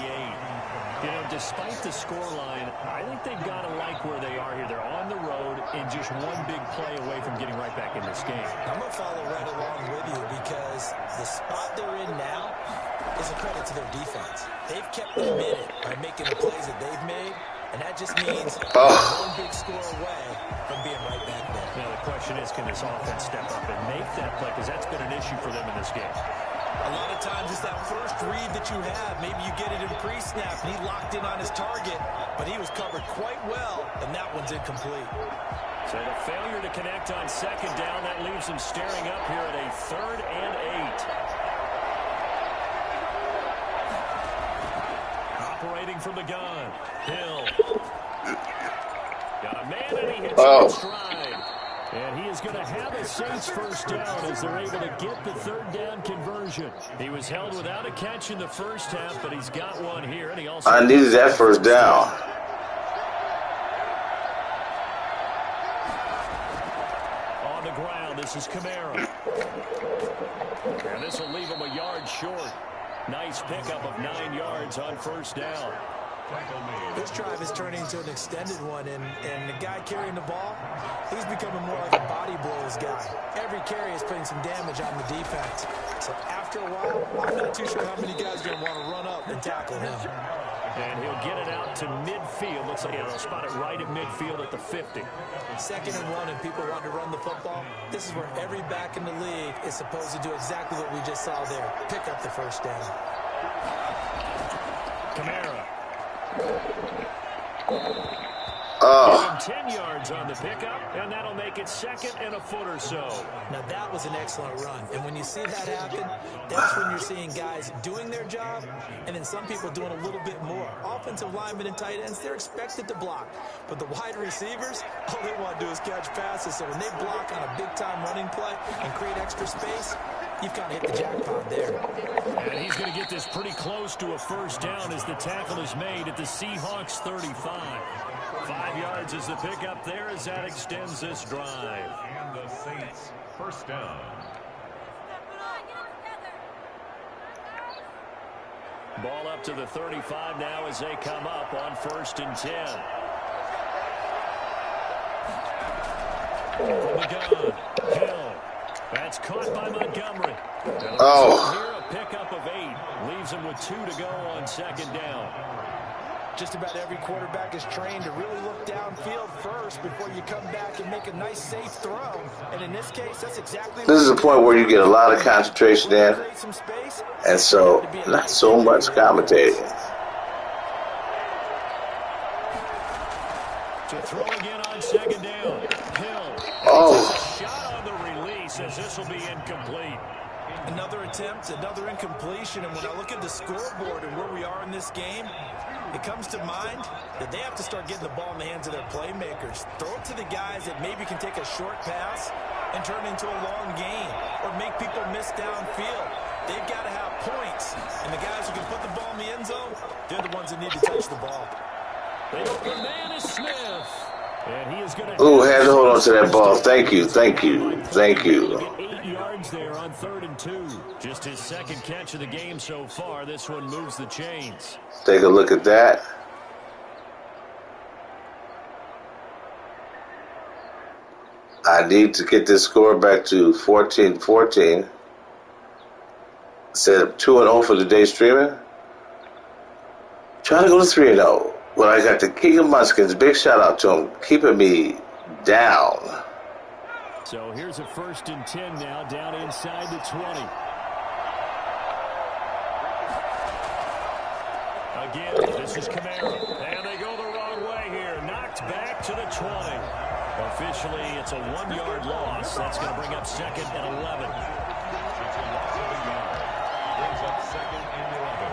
You know, despite the scoreline, I think they've got to like where they are here. They're on the road and just one big play away from getting right back in this game. I'm going to follow right along with you because the spot they're in now is a credit to their defense. They've kept them in it by making the plays that they've made, and that just means one big score away from being right back there. Now, the question is, can this offense step up and make that play? Because that's been an issue for them in this game. A lot of times it's that first read that you have. Maybe you get it in pre-snap, and he locked in on his target, but he was covered quite well, and that one's incomplete. So the failure to connect on 2nd down, that leaves him staring up here at a 3rd and 8. Operating from the gun. Hill. Got a man and he hits in stride. And he is going to have a Saints first down as they're able to get the 3rd down conversion. He was held without a catch in the first half, but he's got one here. And he also I needed that first down. On the ground, this is Kamara. And this will leave him a yard short. Nice pickup of 9 yards on first down. This drive is turning into an extended one, and the guy carrying the ball, he's becoming more like a body blows guy. Every carry is putting some damage on the defense. So after a while, I'm not too sure how many guys are going to want to run up and tackle him. And he'll get it out to midfield. Looks like they'll spot it right at midfield at the 50. 2nd and 1, and people want to run the football. This is where every back in the league is supposed to do exactly what we just saw there. Pick up the first down. Kamara. Oh. 10 yards on the pickup, and that'll make it 2nd and a foot or so. Now, that was an excellent run. And when you see that happen, that's when you're seeing guys doing their job, and then some people doing a little bit more. Offensive linemen and tight ends, they're expected to block. But the wide receivers, all they want to do is catch passes. So when they block on a big-time running play and create extra space, you've kind of hit the jackpot there. And he's going to get this pretty close to a first down as the tackle is made at the Seahawks 35. 5 yards is the pickup there as that extends this drive. And the Saints first down. Ball up to the 35 now as they come up on 1st and 10. From the gun, Hill. That's caught by Montgomery. Oh. Here a pickup of 8. Leaves him with 2 to go on 2nd down. Just about every quarterback is trained to really look downfield first before you come back and make a nice, safe throw. And in this case, that's exactly This is a point where you get a lot of concentration in, and so not so much commentating. To throw again on second down. Hill. Oh. Shot on the release as this will be incomplete. Another attempt, another incompletion, and when I look at the scoreboard and where we are in this game, it comes to mind that they have to start getting the ball in the hands of their playmakers. Throw it to the guys that maybe can take a short pass and turn it into a long gain or make people miss downfield. They've got to have points, and the guys who can put the ball in the end zone, they're the ones that need to touch the ball. The man is Smith. And he is going to... Ooh, had to hold on to that ball. Thank you, thank you, thank you. 8 yards there on 3rd and 2. Just his second catch of the game so far. This one moves the chains. Take a look at that. I need to get this score back to 14-14. Set up 2-0 for the day streaming. Trying to go to 3-0. Well, I got the King of Munchkins. Big shout out to him, keeping me down. So here's a 1st and 10 now, down inside the 20. Again, this is Kamara. And they go the wrong way here. Knocked back to the 20. Officially, it's a 1-yard loss. That's going to bring up 2nd and 11. Brings up 2nd and 11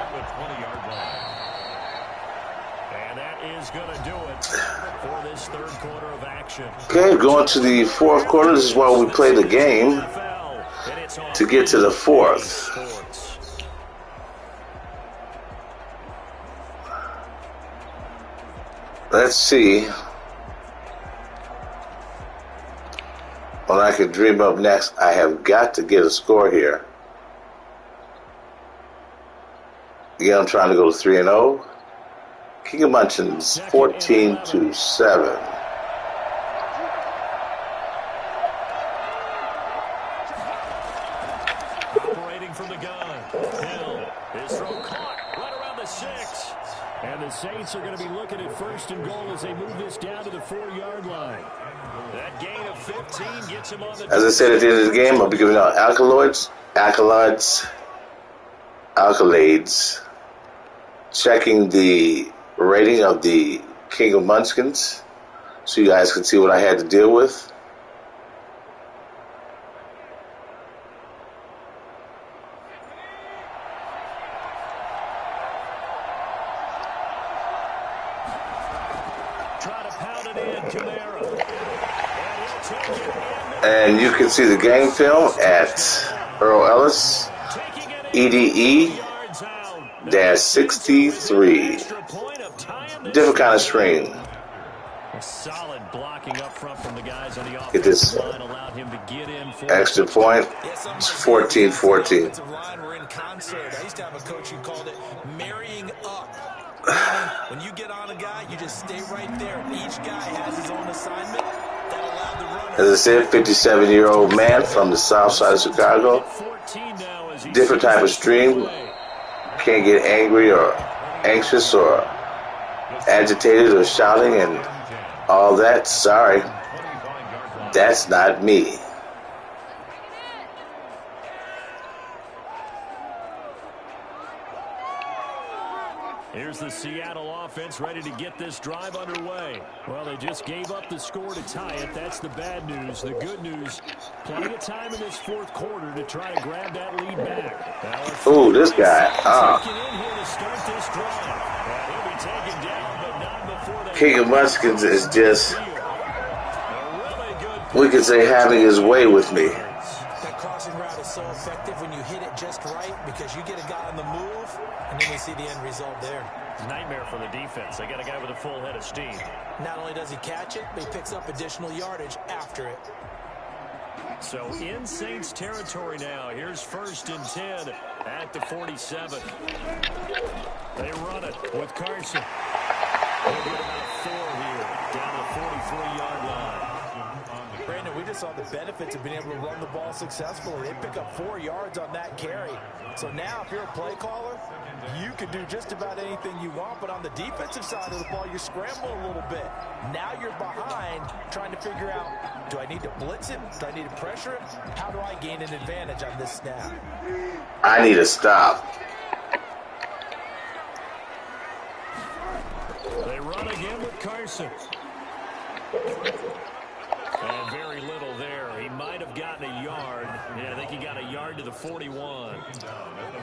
at the 20-yard line. And that is going to do it for this 3rd quarter of action. Okay, going to the 4th quarter. This is why we play the game, to get to the 4th. Let's see what I can dream up next. I have got to get a score here. Again, I'm trying to go to 3-0. King of Munchkins, 14-7. Operating from the gun. Hill. His throw caught right around the 6. And the Saints are going to be looking at 1st and goal as they move this down to the 4-yard line. That gain of 15 gets him on the... As I said at the end of the game, I'll be giving out accolades, checking the rating of the King of Munchkins so you guys can see what I had to deal with. Try to pound it in, Kamara. And you can see the game film at Earl Ellis, EDE-63. Different kind of stream. Solid blocking up front from the guys on the Get this line allowed him to get in for extra point. It's 14-14. We're in concert. I used to have a coach who called it marrying up. When you get on a guy, you just stay right there. Each guy has his own assignment that allowed the runner. As I said, 57-year-old man from the south side of Chicago. Different type of stream. Can't get angry or anxious or agitated or shouting and all that. Sorry, that's not me. Here's the Seattle offense ready to get this drive underway. Well, they just gave up the score to tie it. That's the bad news. The good news, plenty of time in this 4th quarter to try to grab that lead back. Ooh, this guy. King of Munchkins is just, we could say, having his way with me. That crossing route is so effective when you hit it just right because you get a guy on the move, and then we see the end result there. Nightmare for the defense. They got a guy with a full head of steam. Not only does he catch it, but he picks up additional yardage after it. So in Saints territory now. Here's 1st and 10 at the 47. They run it with Carson. They'll get about 4 here, down to the 43-yard line. Brandon, we just saw the benefits of being able to run the ball successfully. They pick up 4 yards on that carry. So now if you're a play caller, you can do just about anything you want. But on the defensive side of the ball, you scramble a little bit. Now you're behind trying to figure out, do I need to blitz him? Do I need to pressure him? How do I gain an advantage on this snap? I need to stop. They run again with Carson. And very little there. He might have gotten a yard. Yeah, I think he got a yard to the 41.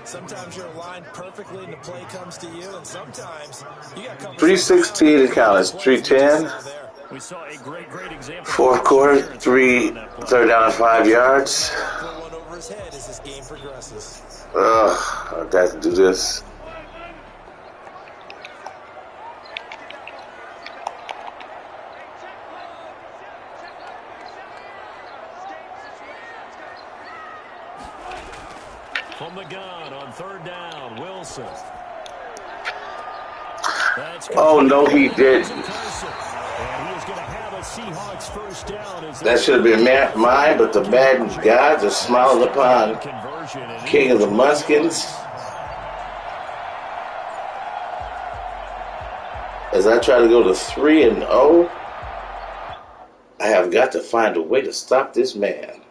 Sometimes you're aligned perfectly and the play comes to you, and sometimes you got 3:16 to count. It's 3:10. We saw a great example. Fourth quarter, third down and 5 yards. One over his head as this game progresses. I got to do this. From the gun on third down, Wilson. Oh, no, he didn't. That should have been mine, but the Madden gods are smiling upon King of the Muskins. As I try to go to 3-0, I have got to find a way to stop this man.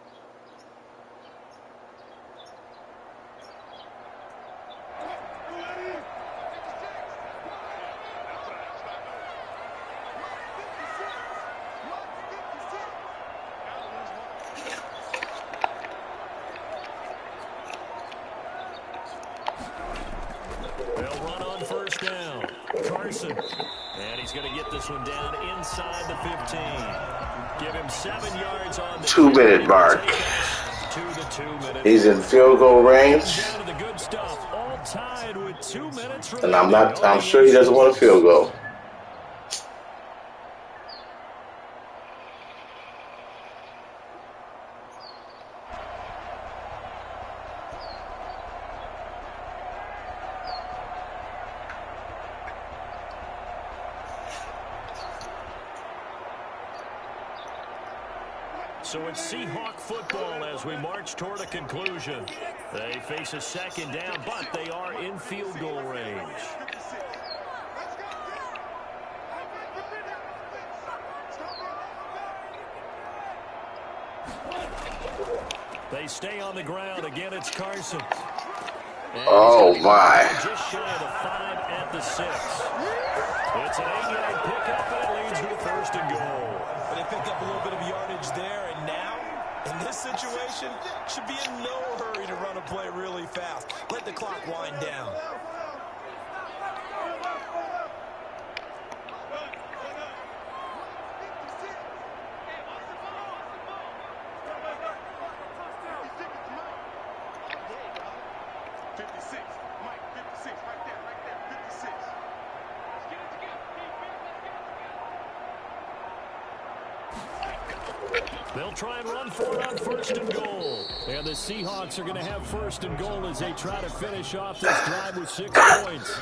And he's going to get this one down inside the 15. Give him 7 yards on the 2-minute mark. He's in field goal range. And I'm sure he doesn't want a field goal. So it's Seahawk football as we march toward a conclusion. They face a second down, but they are in field goal range. They stay on the ground. Again, it's Carson. Oh, my. Just shy of the 5 at the 6. It's an 8-yard pickup, and it leads to a first and goal. But they pick up a little bit of yardage there, and now, in this situation, should be in no hurry to run a play really fast. Let the clock wind down. They'll try and run for it on first and goal. And the Seahawks are going to have first and goal as they try to finish off this drive with 6 points.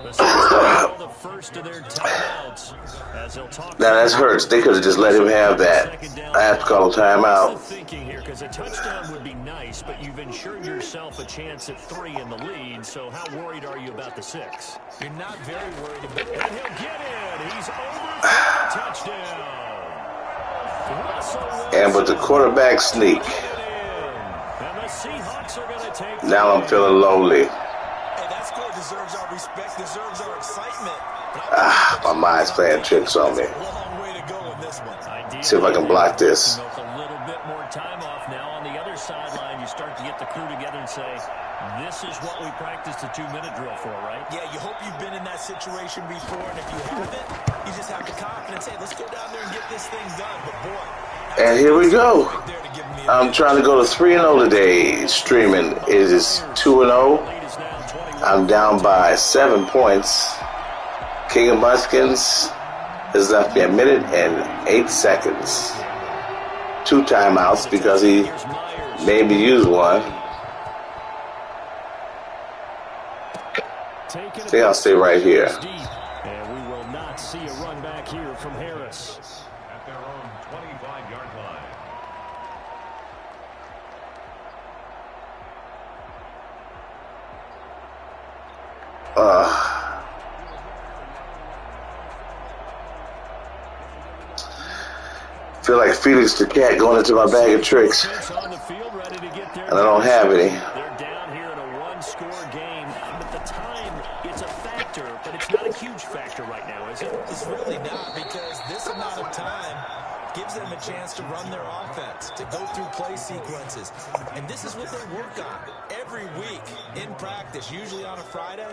The Seahawks call the first of their timeouts as they'll talk. Now that hurts. They could have just let him have that. I have to call a timeout. Thinking here, because a touchdown would be nice, but you've ensured yourself a chance at 3 in the lead. So how worried are you about the 6? You're not very worried about it. And he'll get in. He's over for the touchdown. And with the quarterback sneak, now I'm feeling lonely. Hey, that score deserves our respect, deserves our excitement. My mind's playing tricks on me. See if I can block this. A little bit more time off now on the other sideline. You start to get the crew together and say, this is what we practiced the 2-minute drill for, right? Yeah, you hope you've been in that situation before, and if you haven't, you just have the confidence, hey, let's go down there and get this thing done. But boy, and here we go. I'm trying to go to 3-0 today. Streaming. It is 2-0. I'm down by 7 points. King of Muskins has left me 1 minute and 8 seconds. 2 timeouts because he made me use one. I think I'll stay right here. And we will not see a run back here from Harris. at their own 25-yard line. Feel like Felix the Cat going into my bag of tricks, and I don't have any. They're down here in a one-score game, but the time, it's a factor, but it's not a huge factor right now, is it? It's really not, because this amount of time gives them a chance to run their offense, to go through play sequences. And this is what they work on every week in practice, usually on a Friday.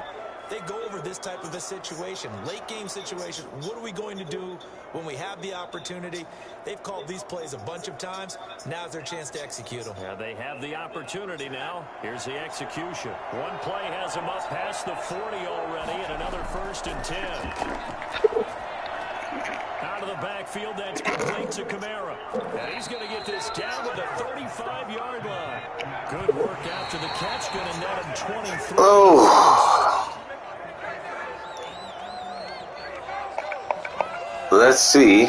They go over this type of a situation, late game situation. What are we going to do when we have the opportunity? They've called these plays a bunch of times. Now's their chance to execute them. Yeah, they have the opportunity now. Here's the execution. One play has them up past the 40 already, and another 1st and 10. Out of the backfield, that's complete to Kamara. And he's going to get this down to the 35-yard line. Good work after the catch, going to net him 23. Oh. Let's see.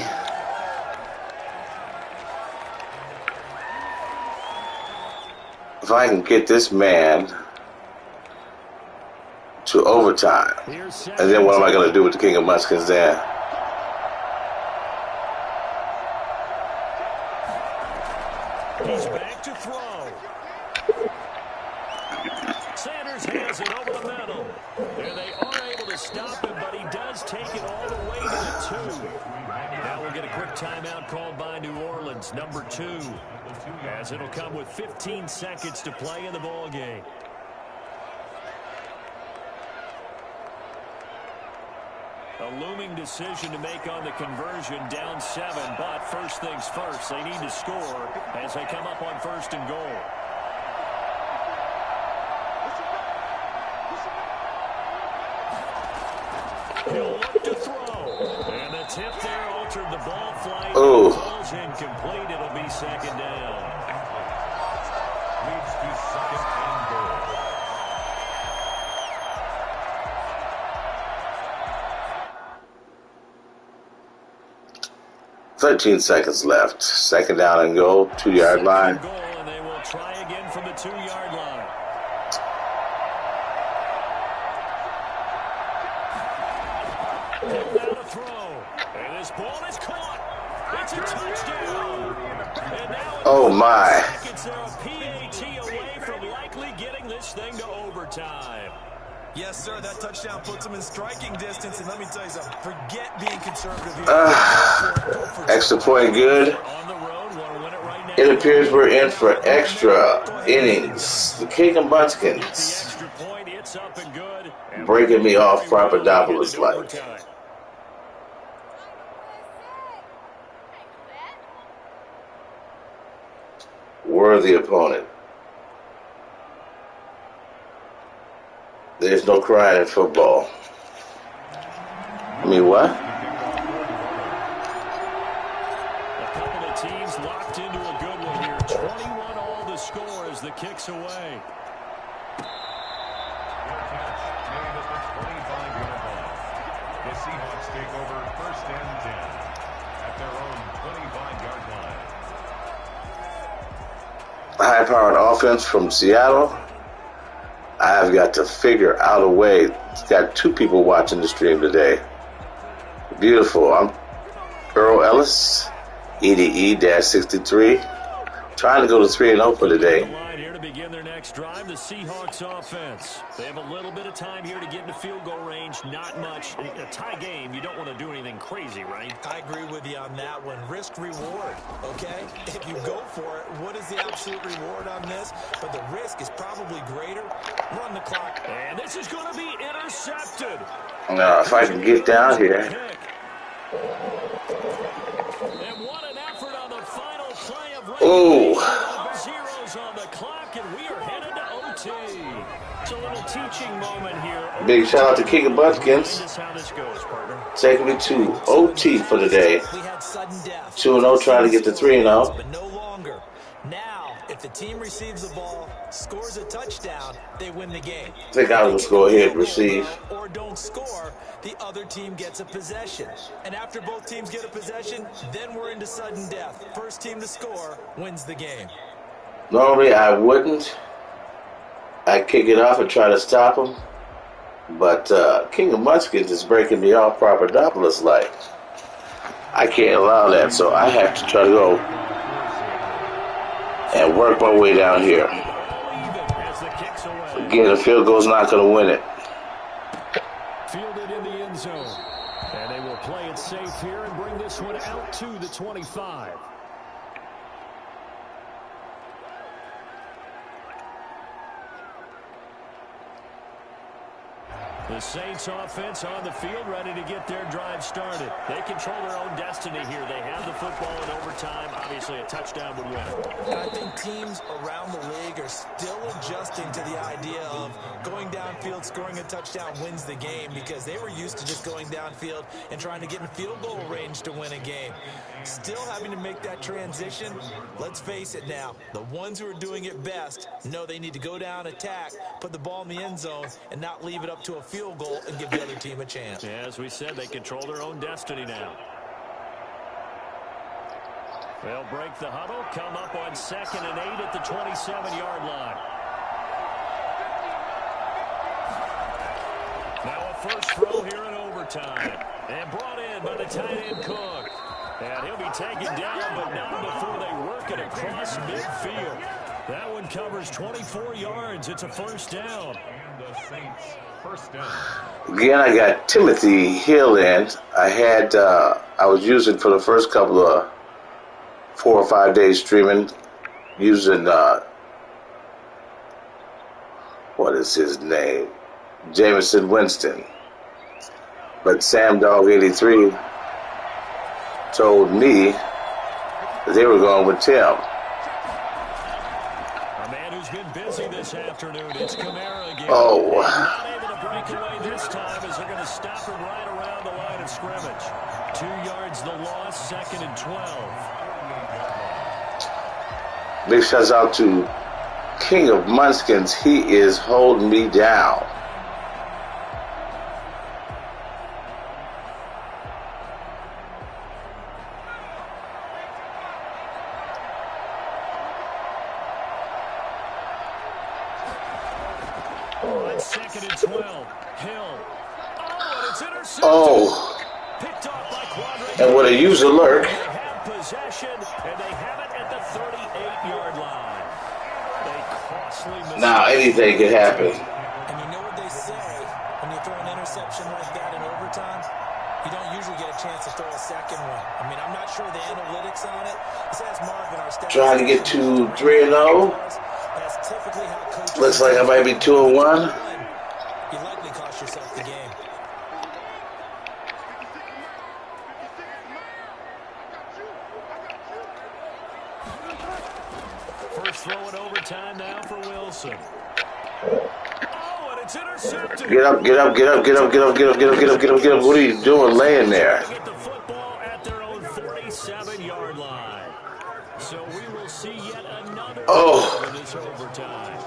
If I can get this man to overtime. And then what am I going to do with the King of Munchkins there? He's back to throw. Sanders has it over the middle. And they are able to stop him, but he does take it all the way to the 2. Now we'll get a quick timeout called by New Orleans, number 2, as it'll come with 15 seconds to play in the ball game. A looming decision to make on the conversion, down 7, but first things first, they need to score as they come up on 1st and goal. He'll look to throw. And the tip there altered the ball flight. Oh. Ball's incomplete. It'll be 2nd down. Leads to 2nd and goal. $13 seconds left. 2nd down and goal, 2-yard line. Goal, and they will try again from the 2-yard line. Now to throw. And this ball is caught. It's a touchdown. And now Oh my. seconds, they're a PAT away from likely getting this thing to overtime. Yes, sir, that touchdown puts them in striking distance. And let me tell you something, forget being conservative here. Extra point good. On the road, want to win it right now. It appears we're in for extra innings. The King of The Munchkins extra point, it's up and good. And breaking me off Papadopoulos like. overtime. Worthy opponent. There's no crying in football. I mean, what? A couple of teams locked into a good one here. 21 all to score as the kick's away. Catch made at the 25-yard line. The Seahawks take over 1st and 10 at their own 25-yard line. High-powered offense from Seattle. I've got to figure out a way. It's got 2 people watching the stream today. Beautiful. I'm Earl Ellis, EDE-63. Trying to go to 3-0 for today. Line here to begin their next drive, the Seahawks offense. They have a little bit of time here to get into field goal range, not much. In a tie game, you don't want to do anything crazy, right? I agree with you on that one. Risk reward, okay? If you go for it, what is the absolute reward on this? But the risk is probably greater. Run the clock. And this is going to be intercepted. Now, if I can get down here. And what an effort on the final play of Ooh. zeros on the clock, and we are headed to OT. It's a little teaching moment here. Big shout out to King of Munchkins. This is how this goes, partner. Taking me to OT for the day. We had sudden death. 2-0, trying to get to 3-0. But no longer. Now If the team receives the ball, scores a touchdown, they win the game. I think I was going to go ahead and receive. Or don't score, the other team gets a possession. And after both teams get a possession, then we're into sudden death. First team to score wins the game. Normally I wouldn't. I'd kick it off and try to stop him. But King of Munchkins is breaking me off Papadopoulos like. I can't allow that, so I have to try to go and work my way down here. Again, the field goal's not going to win it. Fielded in the end zone. And they will play it safe here and bring this one out to the 25. The Saints offense on the field, ready to get their drive started. They control their own destiny here. They have the football in overtime. Obviously, a touchdown would win. And I think teams around the league are still adjusting to the idea of going downfield, scoring a touchdown wins the game, because they were used to just going downfield and trying to get in field goal range to win a game. Still having to make that transition. Let's face it now, the ones who are doing it best know they need to go down, attack, put the ball in the end zone, and not leave it up to a field goal and give the other team a chance. Yeah, as we said, they control their own destiny now. They'll break the huddle, come up on 2nd and 8 at the 27-yard line. Now a first throw here in overtime. And brought in by the tight end Cook. And he'll be taken down, but not before they work it across midfield. That one covers 24 yards. It's a first down. And the Saints first down. Again, I got Timothy Hill in. I was using for the first couple of 4 or 5 days streaming, using, what is his name? Jameson Winston. But Sam Dog 83 told me that they were going with Tim. A man who's been busy this afternoon. It's Kamara again. Oh. Not able to break away this time as they're going to stop him right around the line of scrimmage. 2 yards the loss, 2nd and 12. Big shouts out to King of Munchkins. He is holding me down. On 2nd and 12, Hill. Oh, and it's intercepted. Oh. Picked off by Quadric. And with a user alert. They have possession, and they have it at the 38-yard line. They costly mistake. Now anything can happen. And you know what they say, when you throw an interception like that in overtime, you don't usually get a chance to throw a second one. I mean, I'm not sure the analytics on it. This has Marvin, our stats. Trying to get to 3-0. That's typically how coaches. Looks like I might be 2-1. You likely cost yourself the game. First throw in overtime now for Wilson. Oh, and it's intercepted. Get up, get up, get up, get up, get up, get up, get up, get up, get up, get up. What are you doing laying there? Get the football at their own 47-yard line. So we will see yet another Oh. in this overtime.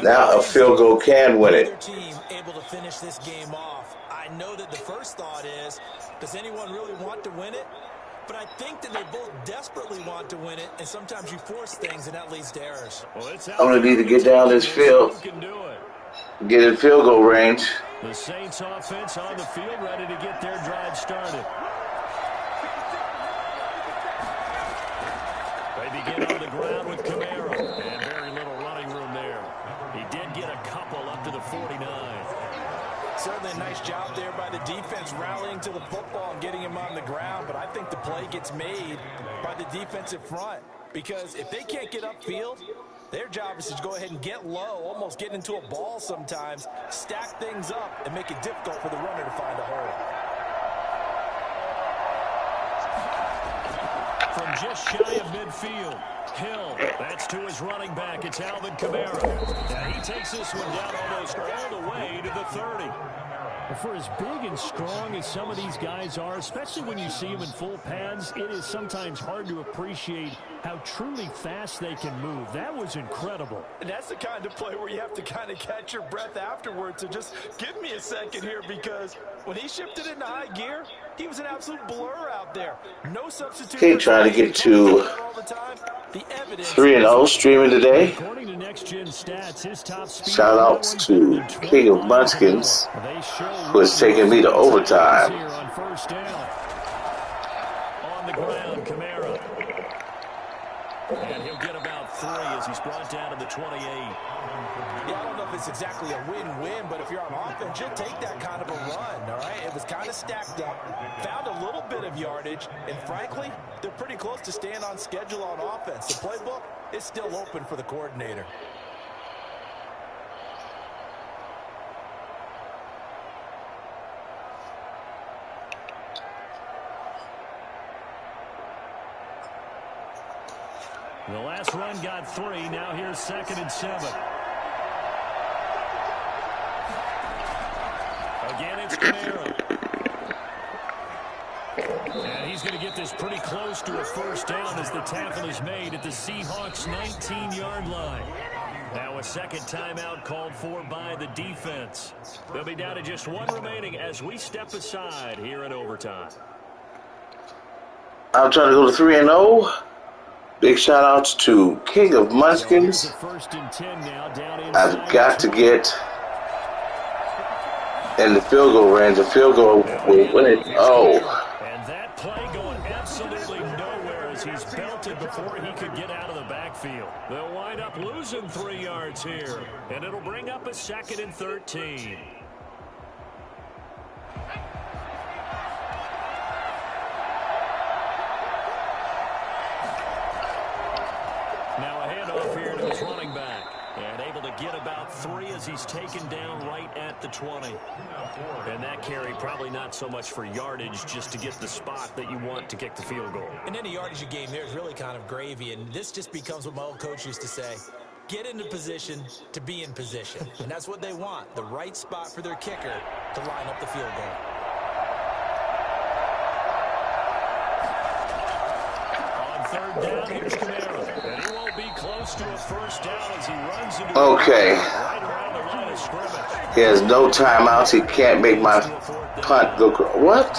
Now a field goal can win it. Either team able to finish this game off. I know that the first thought is, does anyone really want to win it? But I think that they both desperately want to win it, and sometimes you force things, and that leads to errors. Well, it's I'm going to need to get down this field. Who can do it? Get in field goal range. The Saints offense on the field, ready to get their drive started. They begin on the ground with Kamara, and very little running room there. He did get a couple up to the 49. Certainly a nice job there by the defense rallying to the football and getting him on the ground, but I think the play gets made by the defensive front, because if they can't get upfield, their job is to go ahead and get low, almost get into a ball sometimes, stack things up, and make it difficult for the runner to find a hole. From just shy of midfield, Hill, that's to his running back. It's Alvin Kamara. Now he takes this one down almost all the way to the 30. For as big and strong as some of these guys are, especially when you see them in full pads, it is sometimes hard to appreciate how truly fast they can move. That was incredible. And that's the kind of play where you have to kind of catch your breath afterwards. So just give me a second here, because when he shifted into high gear, he was an absolute blur out there. No substitute. Okay, trying to get to 3-0 streaming today. According to Next Gen Stats, his top speed Shout outs to King of Munchkins, who is taking me to overtime. On first down. On the ground, Kamara. And he'll get about 3 as he's brought down to the 28. Yeah, I don't know if it's exactly a win-win, but if you're on offense, you'll take that kind of a run, all right? It was kind of stacked up, found a little bit of yardage, and frankly, they're pretty close to staying on schedule on offense. The playbook is still open for the coordinator. The last run got 3. Now here's 2nd and 7. Again, it's Kamara. And he's going to get this pretty close to a first down as the tackle is made at the Seahawks' 19-yard line. Now a second timeout called for by the defense. They'll be down to just 1 remaining as we step aside here in overtime. I'm trying to go to 3-0. Big shout outs to King of Munchkins. I've got to get in the field goal range. The field goal will win it. Oh. And that play going absolutely nowhere as he's belted before he could get out of the backfield. They'll wind up losing 3 yards here. And it'll bring up a 2nd and 13. Now a handoff here to his running back. And able to get about 3 as he's taken down right at the 20. And that carry probably not so much for yardage, just to get the spot that you want to kick the field goal. And any yardage game there is really kind of gravy. And this just becomes what my old coach used to say. Get into position to be in position. And that's what they want. The right spot for their kicker to line up the field goal. Third down, here's Kamara. And he won't be close to a first down as he runs into Okay. right around the line of scrimmage. He has no timeouts. He can't make my punt go. What?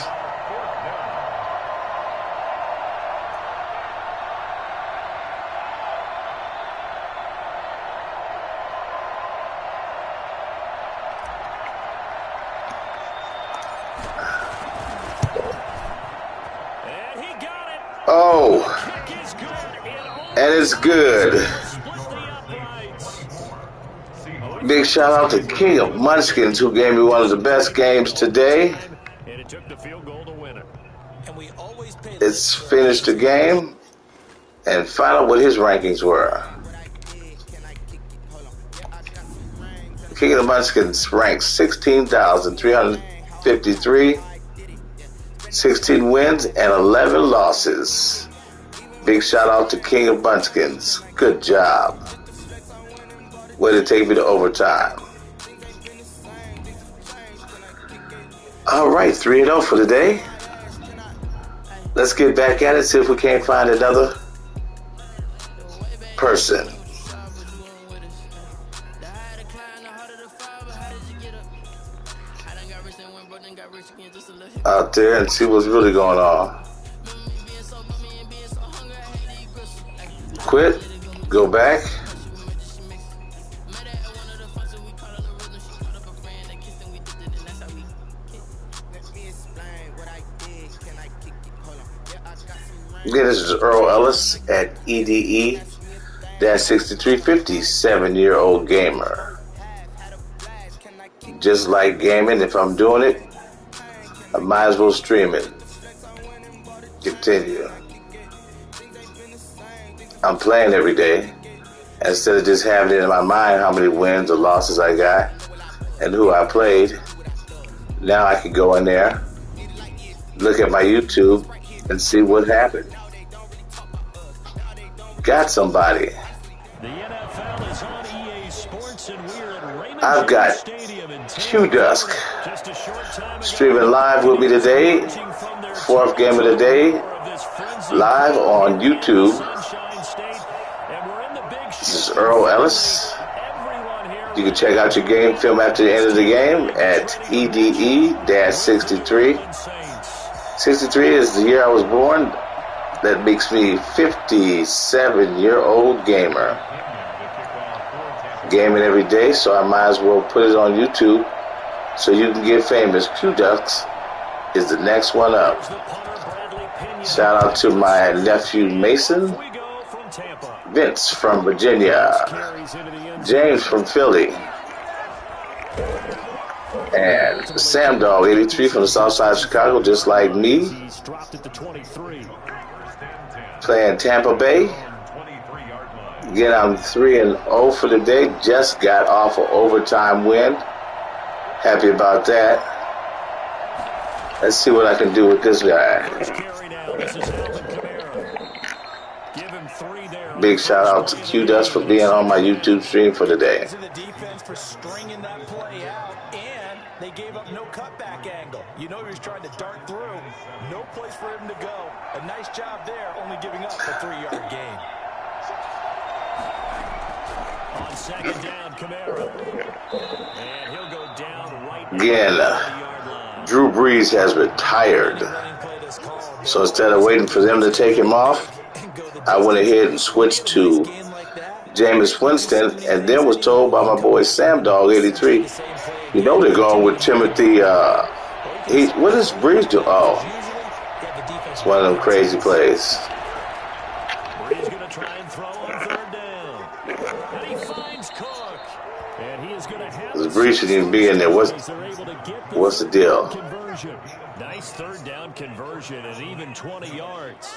And he got it. Oh. And it's good. Big shout out to King of Munchkins, who gave me one of the best games today. And it took the field goal to win it. It's finished the game and find out what his rankings were. King of the Munchkins ranks 16,353, 16 wins and 11 losses. Big shout out to King of Munchkins. Good job. Way to take me to overtime. All right, 3-0 for the day. Let's get back at it, see if we can't find another person. Out there and see what's really going on. Quit, go back. Again, this is Earl Ellis at EDE-63, 57-year-old gamer. Just like gaming, if I'm doing it, I might as well stream it. Continue. I'm playing every day. Instead of just having it in my mind how many wins or losses I got and who I played, now I can go in there, look at my YouTube, and see what happened. Got somebody. The NFL is on EA Sports, and we're at Raymond I've got Stadium in Q Dusk. Streaming live with me today. 4th game of the day. Live on YouTube. This is Earl Ellis. You can check out your game film after the end of the game at EDE-63. 63 is the year I was born. That makes me 57-year-old gamer. Gaming every day, so I might as well put it on YouTube so you can get famous. Q Ducks is the next one up. Shout out to my nephew Mason, Vince from Virginia, James from Philly, and Sam Dog 83 from the south side of Chicago, just like me, playing Tampa Bay. Again, I'm 3-0 for the day. Just got off an overtime win. Happy about that. Let's see what I can do with this guy. Big shout out to Q Dust for being on my YouTube stream for the day. The defense for stringing that play out, and they gave up no cutback angle. You know he was trying to dart through. No place for him to go. A nice job there, only giving up a 3-yard gain. On second down, Kamara. And he'll go down right Again, Drew Brees has retired. So instead of waiting for them to take him off, I went ahead and switched to Jameis Winston, and then was told by my boy Sam Dog 83, you know they're going with Timothy. What does Brees do? Oh, it's one of them crazy plays. Brees going to try and throw on third down. And he finds Cook. And he is going to have This Brees shouldn't even be in there. What's the deal? Conversion. Nice third down conversion and even 20 yards.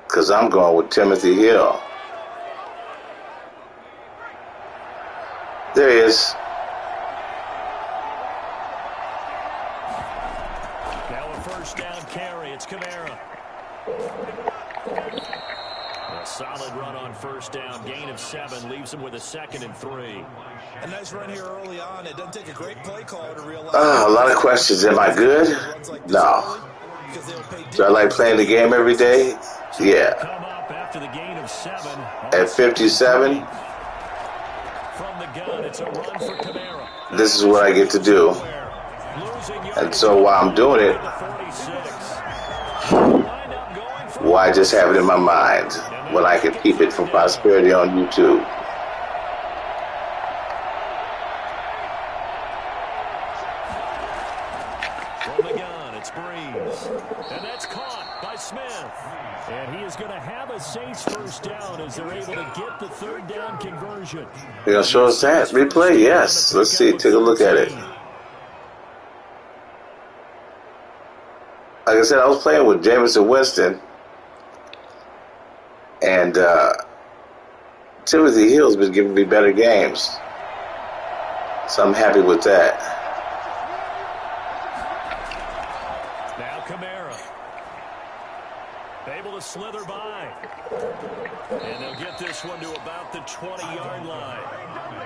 Because I'm going with Timothy Hill. There he is. Now a first down carry. It's Kamara. A solid run on first down. Gain of 7 leaves him with a 2nd and 3. A nice run here early on. It doesn't take a great play caller to realize. A lot of questions. Am I good? No. Do I like playing the game every day? Yeah. Come up after the gain of 7. At 57, From the gun, it's a run for Kamara. this is what I get to do. And so while I'm doing it, why just have it in my mind when I can keep it for prosperity on YouTube? From the gun, it's Brees. And that's caught by Smith. And he is going to have a Saints first down as they're able to get the third down conversion. You're going to show us that? Replay? Yes. Let's see. Take a look at it. Like I said, I was playing with Jameis and Winston. And Timothy Hill's been giving me better games. So I'm happy with that. Now Kamara. Able to slither by. And they'll get this one to about the 20-yard line.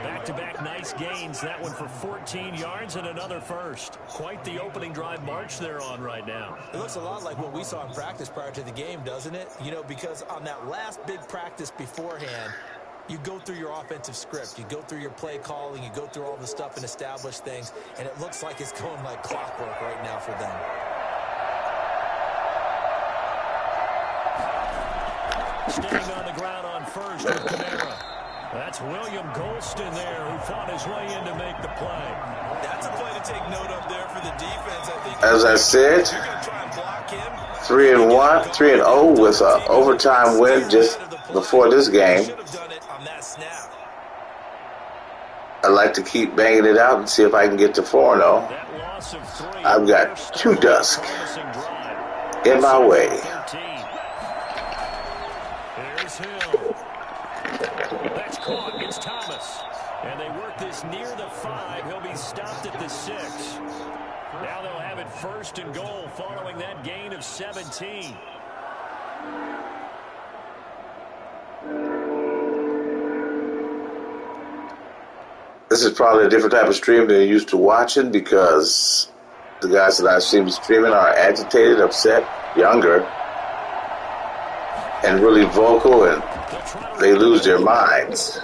Back-to-back nice gains. That one for 14 yards and another first. Quite the opening drive march they're on right now. It looks a lot like what we saw in practice prior to the game, doesn't it? You know, because on that last big practice beforehand, you go through your offensive script. You go through your play calling. You go through all the stuff and establish things. And it looks like it's going like clockwork right now for them. Staying on the ground on first with Kamara. That's William Golston there who fought his way in to make the play. That's a play to take note of there for the defense. I think As I said, you're going to try and block him. 3-0 with an overtime win just before this game. Should have done it on that snap. I like to keep banging it out and see if I can get to 4-0. That loss of 3. I've got Q Dusk in my way. Here's Hill. That's caught. It's Thomas. And they work this near the 5. He'll be stopped at the 6. Now they'll have it first and goal following that gain of 17. This is probably a different type of stream than you're used to watching because the guys that I see streaming are agitated, upset, younger, and really vocal, and they lose their minds.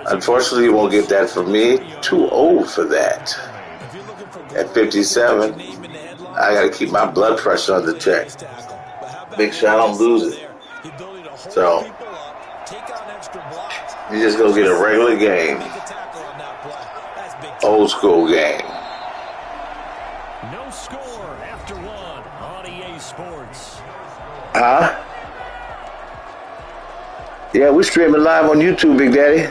Unfortunately, you won't get that from me. Too old for that. At 57, I gotta keep my blood pressure under check. Make sure I don't lose it. So, you just go get a regular game. Old school game. No score after one on EA Sports. Huh? Yeah, we're streaming live on YouTube, Big Daddy.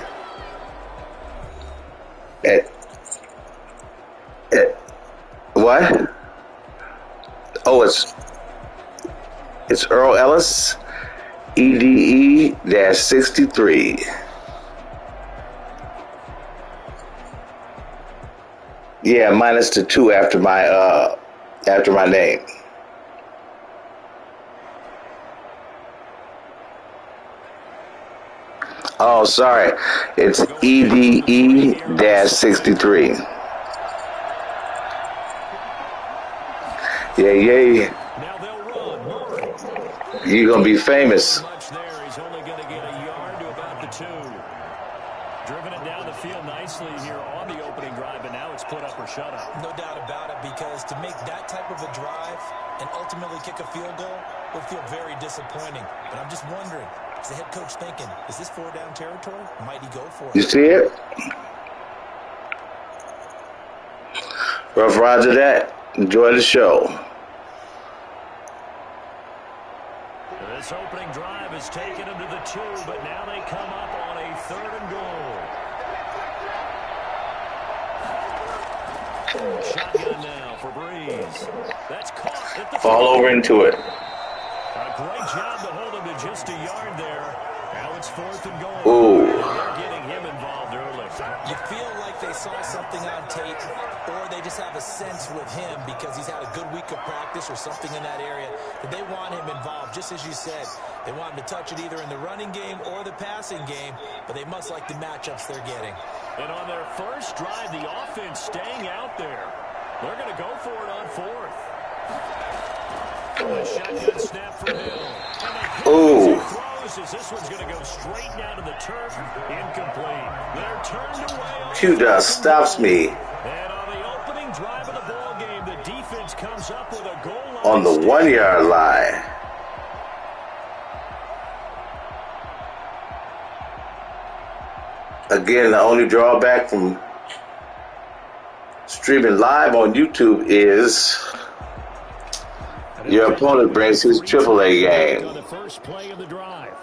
What? Oh, it's Earl Ellis, EDE-63. Yeah, minus the 2 after my name. Oh, sorry. It's EDE-63. Yeah. You're going to be famous. He's only going to get a yard to about the 2. Driven it down the field nicely here on the opening drive, and now it's put up or shut up. No doubt about it, because to make that type of a drive and ultimately kick a field goal would feel very disappointing. But I'm just wondering, is the head coach thinking, is this 4-down territory? Might he go for it? You see it? Rough Roger that. Enjoy the show. This opening drive has taken them to the 2, but now they come up on a 3rd and goal. Shotgun now for Breeze. That's caught at the Fall over into it. A great job to hold him to just a yard there. Now it's 4th and goal. Ooh. They're getting him involved early. You feel like they saw something on tape, or they just have a sense with him because he's had a good week of practice or something in that area that they want him involved. Just as you said, they want him to touch it either in the running game or the passing game, but they must like the matchups they're getting. And on their first drive, the offense staying out there. They're going to go for it on 4th. A shotgun snap for Hill. Ooh. This one's going to go straight down to the turf. Incomplete. They're turned away. Q-Dust stops me. And on the opening drive of the ball game, the defense comes up with a goal line On the 1-yard line. Again, the only drawback from streaming live on YouTube is your opponent brings his AAA game. On the first play of the drive.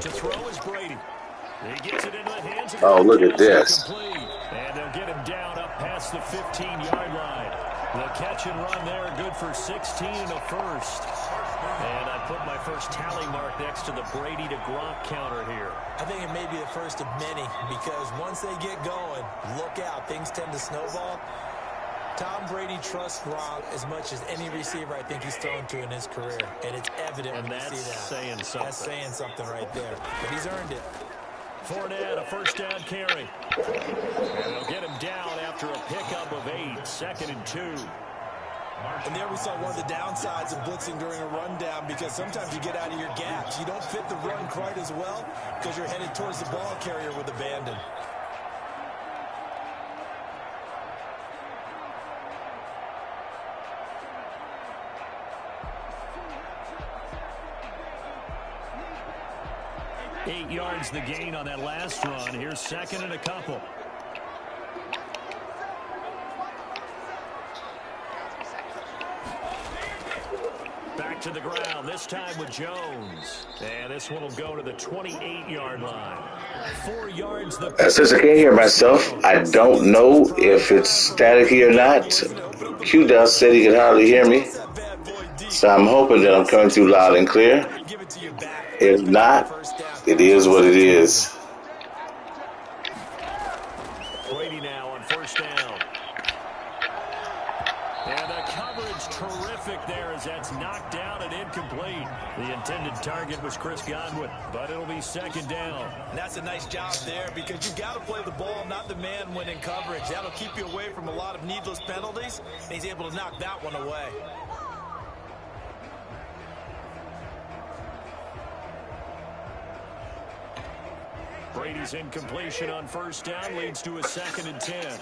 To throw is Brady. He gets it into the hands of Oh, look at this. And they'll get him down up past the 15-yard line. The catch and run there, good for 16 and a first. And I put my first tally mark next to the Brady to Gronk counter here. I think it may be the first of many, because once they get going, look out, things tend to snowball. Tom Brady trusts Gronk as much as any receiver I think he's thrown to in his career, and it's evident when you see that. Saying something. That's saying something right there, but he's earned it. Fournette, a first down carry. And they'll get him down after a pickup of 8, 2nd and 2. And there we saw one of the downsides of blitzing during a rundown, because sometimes you get out of your gaps. You don't fit the run quite as well because you're headed towards the ball carrier with abandon. Eight yards the gain on that last run. Here's 2nd and a couple. Back to the ground, this time with Jones. And this one will go to the 28-yard line. 4 yards. Since I can't hear myself, I don't know if it's staticky or not. Q-Dust said he could hardly hear me. So I'm hoping that I'm coming through loud and clear. If not, it is what it is. Brady now on first down. And the coverage terrific there as that's knocked down and incomplete. The intended target was Chris Godwin, but it'll be second down. And that's a nice job there because you've got to play the ball, not the man when in coverage. That'll keep you away from a lot of needless penalties, and he's able to knock that one away. Brady's incompletion on first down leads to a 2nd and 10.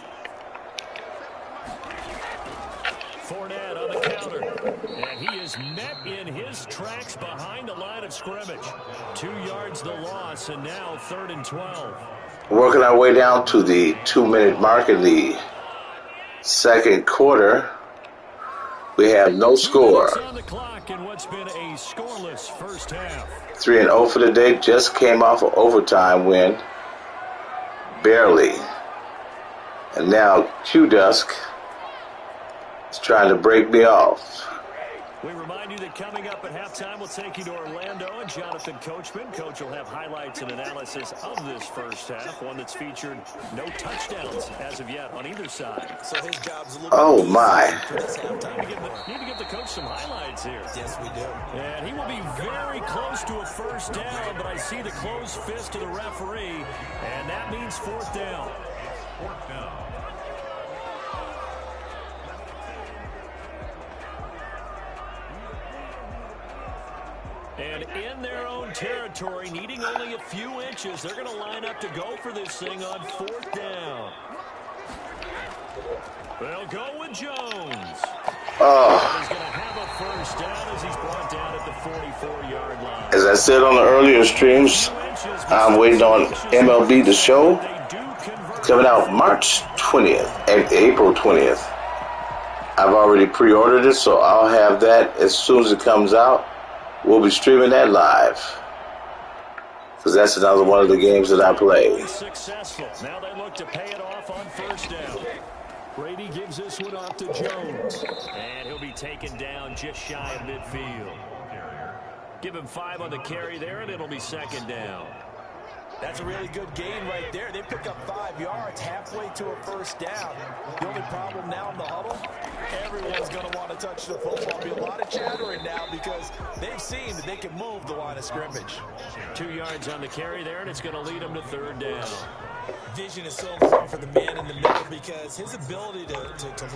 Fournette on the counter. And he is met in his tracks behind the line of scrimmage. 2 yards the loss, and now 3rd and 12. Working our way down to the 2-minute mark in the second quarter. We have no score. On the clock in what's been a scoreless first half. 3-0 for the day. Just came off an overtime win. Barely. And now Q-Dusk is trying to break me off. We remind you that coming up at halftime, we'll take you to Orlando and Jonathan Coachman. Coach will have highlights and analysis of this first half, one that's featured no touchdowns as of yet on either side. So his job's a little Oh, my. Need to give the coach some highlights here. Yes, we do. And he will be very close to a first down, but I see the closed fist of the referee, and that means 4th down. 4th down. And in their own territory, needing only a few inches, they're going to line up to go for this thing on 4th down. They'll go with Jones. Oh. He's going to have a first down as he's brought down at the 44-yard line. As I said on the earlier streams, I'm waiting on MLB The Show. Coming out March 20th and April 20th. I've already pre-ordered it, so I'll have that as soon as it comes out. We'll be streaming that live, because that's another one of the games that I play. Successful. Now they look to pay it off on first down. Brady gives this one off to Jones, and he'll be taken down just shy of midfield. Give him 5 on the carry there, and it'll be 2nd down. That's a really good gain right there. They pick up 5 yards halfway to a first down. The only problem now in the huddle, everyone's going to want to touch the football. Be a lot of chattering now because they've seen that they can move the line of scrimmage. 2 yards on the carry there, and it's going to lead them to 3rd down. Vision is so important for the man in the middle because his ability to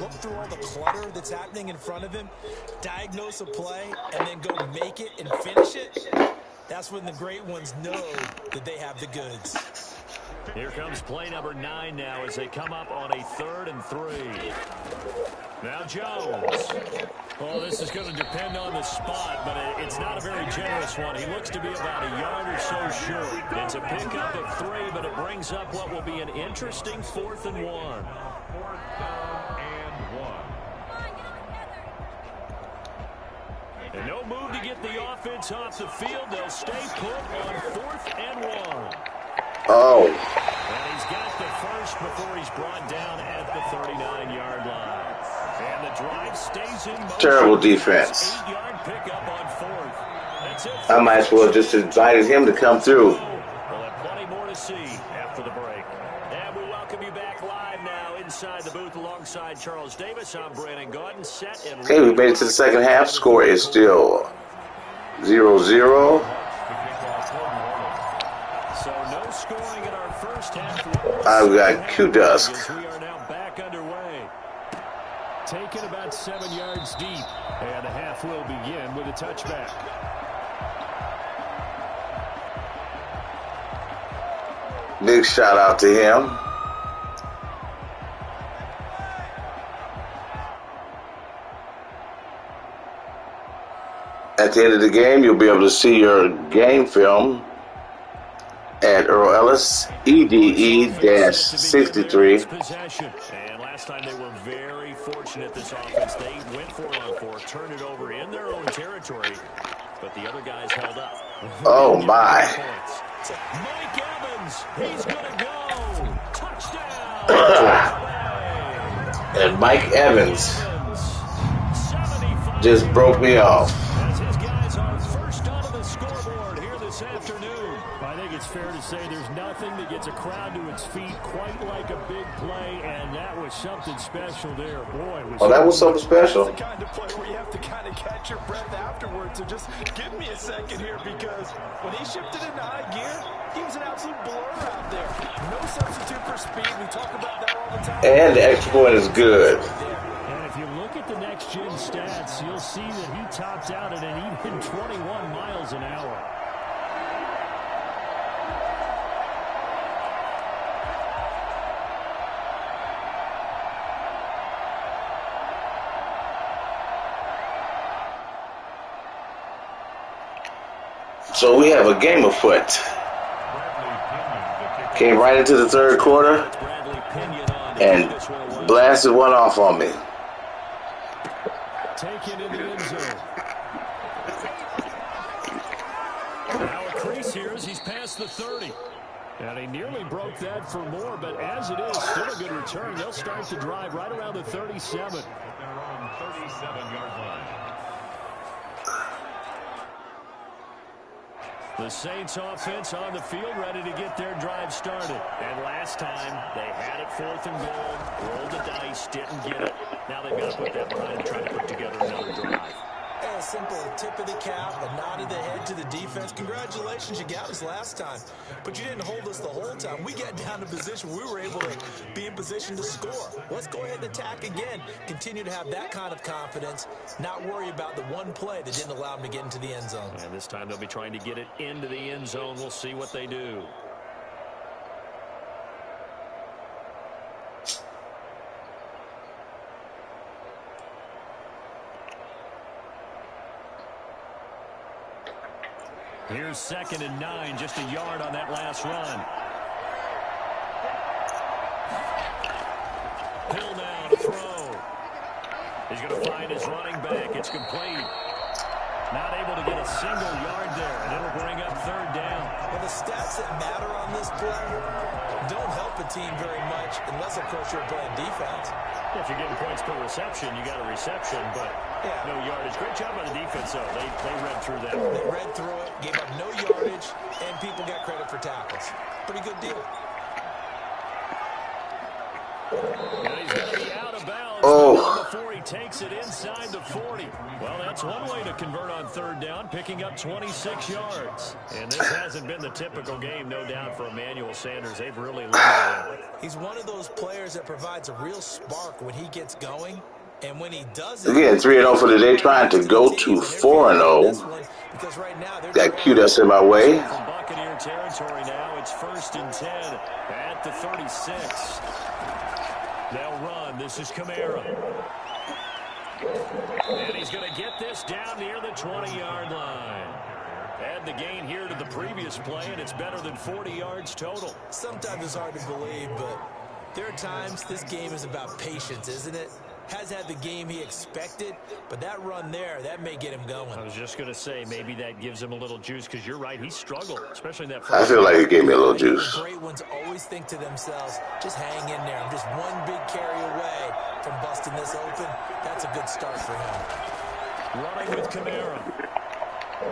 look through all the clutter that's happening in front of him, diagnose a play, and then go make it and finish it, that's when the great ones know that they have the goods. Here comes play number 9 now as they come up on a 3rd and 3. Now Jones. Well, this is going to depend on the spot, but it's not a very generous one. He looks to be about a yard or so short. It's a pickup of 3, but it brings up what will be an interesting 4th and 1. 4th down and 1. And no move to get the offense off the field. They'll stay put on 4th and 1. Oh. And he's got the first before he's brought down at the 39-yard line. And the drive stays in motion. Terrible defense. 8-yard pickup on 4th. That's it. I might as well just invited him to come through. We'll have plenty more to see after the break. And we welcome you back live now inside the booth alongside Charles Davis. I'm Brandon Gordon, set and Okay, we made it to the second half. Score is still 0-0. So no scoring in our first half. I've got Q-Dusk. We are now back underway. Taken about 7 yards deep. And the half will begin with a touchback. Big shout out to him. At the end of the game, you'll be able to see your game film at Earl Ellis, EDE-63. And last time they were very fortunate, this offense. They went 4-on-4, turned it over in their own territory, but the other guys held up. Oh, my. Mike Evans, he's going to go. Touchdown. And Mike Evans just broke me off. As his guys are first onto the scoreboard here this afternoon. I think it's fair to say there's nothing that gets a crowd to its feet quite like a big play, and that was something special there. Boy, was that was something special. That's the kind of play where you have to kind of catch your breath afterwards. So just give me a second here, because when he shifted into high gear, he was an absolute blur out there. No substitute for speed. We talk about that all the time. And the extra point is good. And if you look at the next-gen stats, you'll see that he topped out at an even 21 miles an hour. So we have a game afoot. Came right into the third quarter and blasted one off on me. Taken in the end zone. Now a crease here as he's past the 30. And he nearly broke that for more, but as it is, still a good return. They'll start the drive right around the 37. At their own 37-yard line. The Saints offense on the field, ready to get their drive started. And last time, they had it 4th and goal, rolled the dice, didn't get it. Now they've got to put that behind and try to put together another drive. A simple tip of the cap, a nod of the head to the defense. Congratulations, you got us last time, but you didn't hold us the whole time. We got down to position where we were able to be in position to score. Let's go ahead and attack again. Continue to have that kind of confidence, not worry about the one play that didn't allow them to get into the end zone. And this time they'll be trying to get it into the end zone. We'll see what they do. Here's 2nd and 9, just a yard on that last run. Hill now to throw. He's going to find his running back. It's complete. Not able to get a single yard there, and it'll bring up 3rd down. Well, the stats that matter on this play don't help a team very much unless, of course, you're playing defense. If you're getting points per reception, you got a reception, but no yardage. Great job by the defense, though. They read through that. They read through it, gave up no yardage, and people got credit for tackles. Pretty good deal. And he's going to be out of bounds before he takes it inside the 40. Well, that's one way to convert on 3rd down, picking up 26 yards. And this hasn't been the typical game, no doubt, for Emmanuel Sanders. They've really limited him. He's one of those players that provides a real spark when he gets going. And when he does Again, 3-0 for today, trying to go to 4-0. Got Q-Dust in my way. From Buccaneer territory now, it's 1st and 10 at the 36. They'll run. This is Kamara. And he's going to get this down near the 20-yard line. Add the gain here to the previous play, and it's better than 40 yards total. Sometimes it's hard to believe, but there are times this game is about patience, isn't it? Has had the game he expected, but that run there, that may get him going. I was just going to say, maybe that gives him a little juice, because you're right, he struggled, especially in that first. I feel like it gave me a little juice. Great ones always think to themselves, just hang in there. I'm just one big carry away from busting this open. That's a good start for him. Running with Kamara.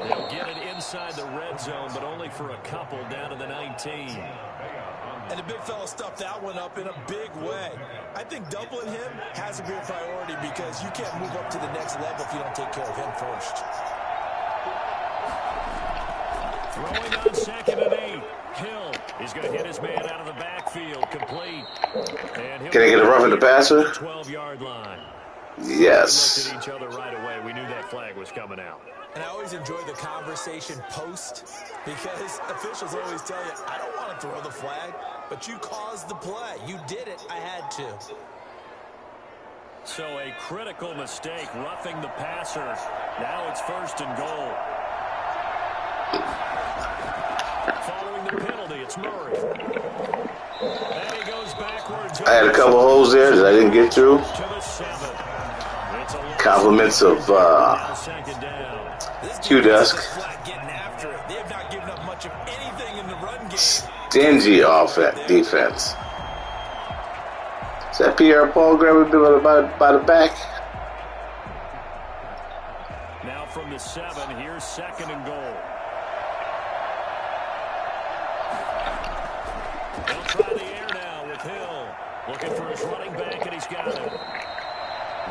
They'll get it inside the red zone, but only for a couple down to the 19. And the big fella stuffed that one up in a big way. I think doubling him has to be a priority because you can't move up to the next level if you don't take care of him first. Throwing on 2nd and 8. Hill is going to hit his man out of the backfield. Complete. And can I get a roughing the passer? 12-yard line. Yes. We looked at each other right away. We knew that flag was coming out. And I always enjoy the conversation post because officials always tell you, I don't want to throw the flag, but you caused the play. You did it. I had to. So a critical mistake, roughing the passer. Now it's 1st and goal. Following the penalty, it's Murray. And he goes backwards. I had a couple holes there that I didn't get through. To the 7. Compliments of Q-Dusk. Stingy defense. Is that Pierre Paul grabbing by the back? Now from the 7, here's 2nd and goal. They'll try the air now with Hill. Looking for his running back, and he's got it.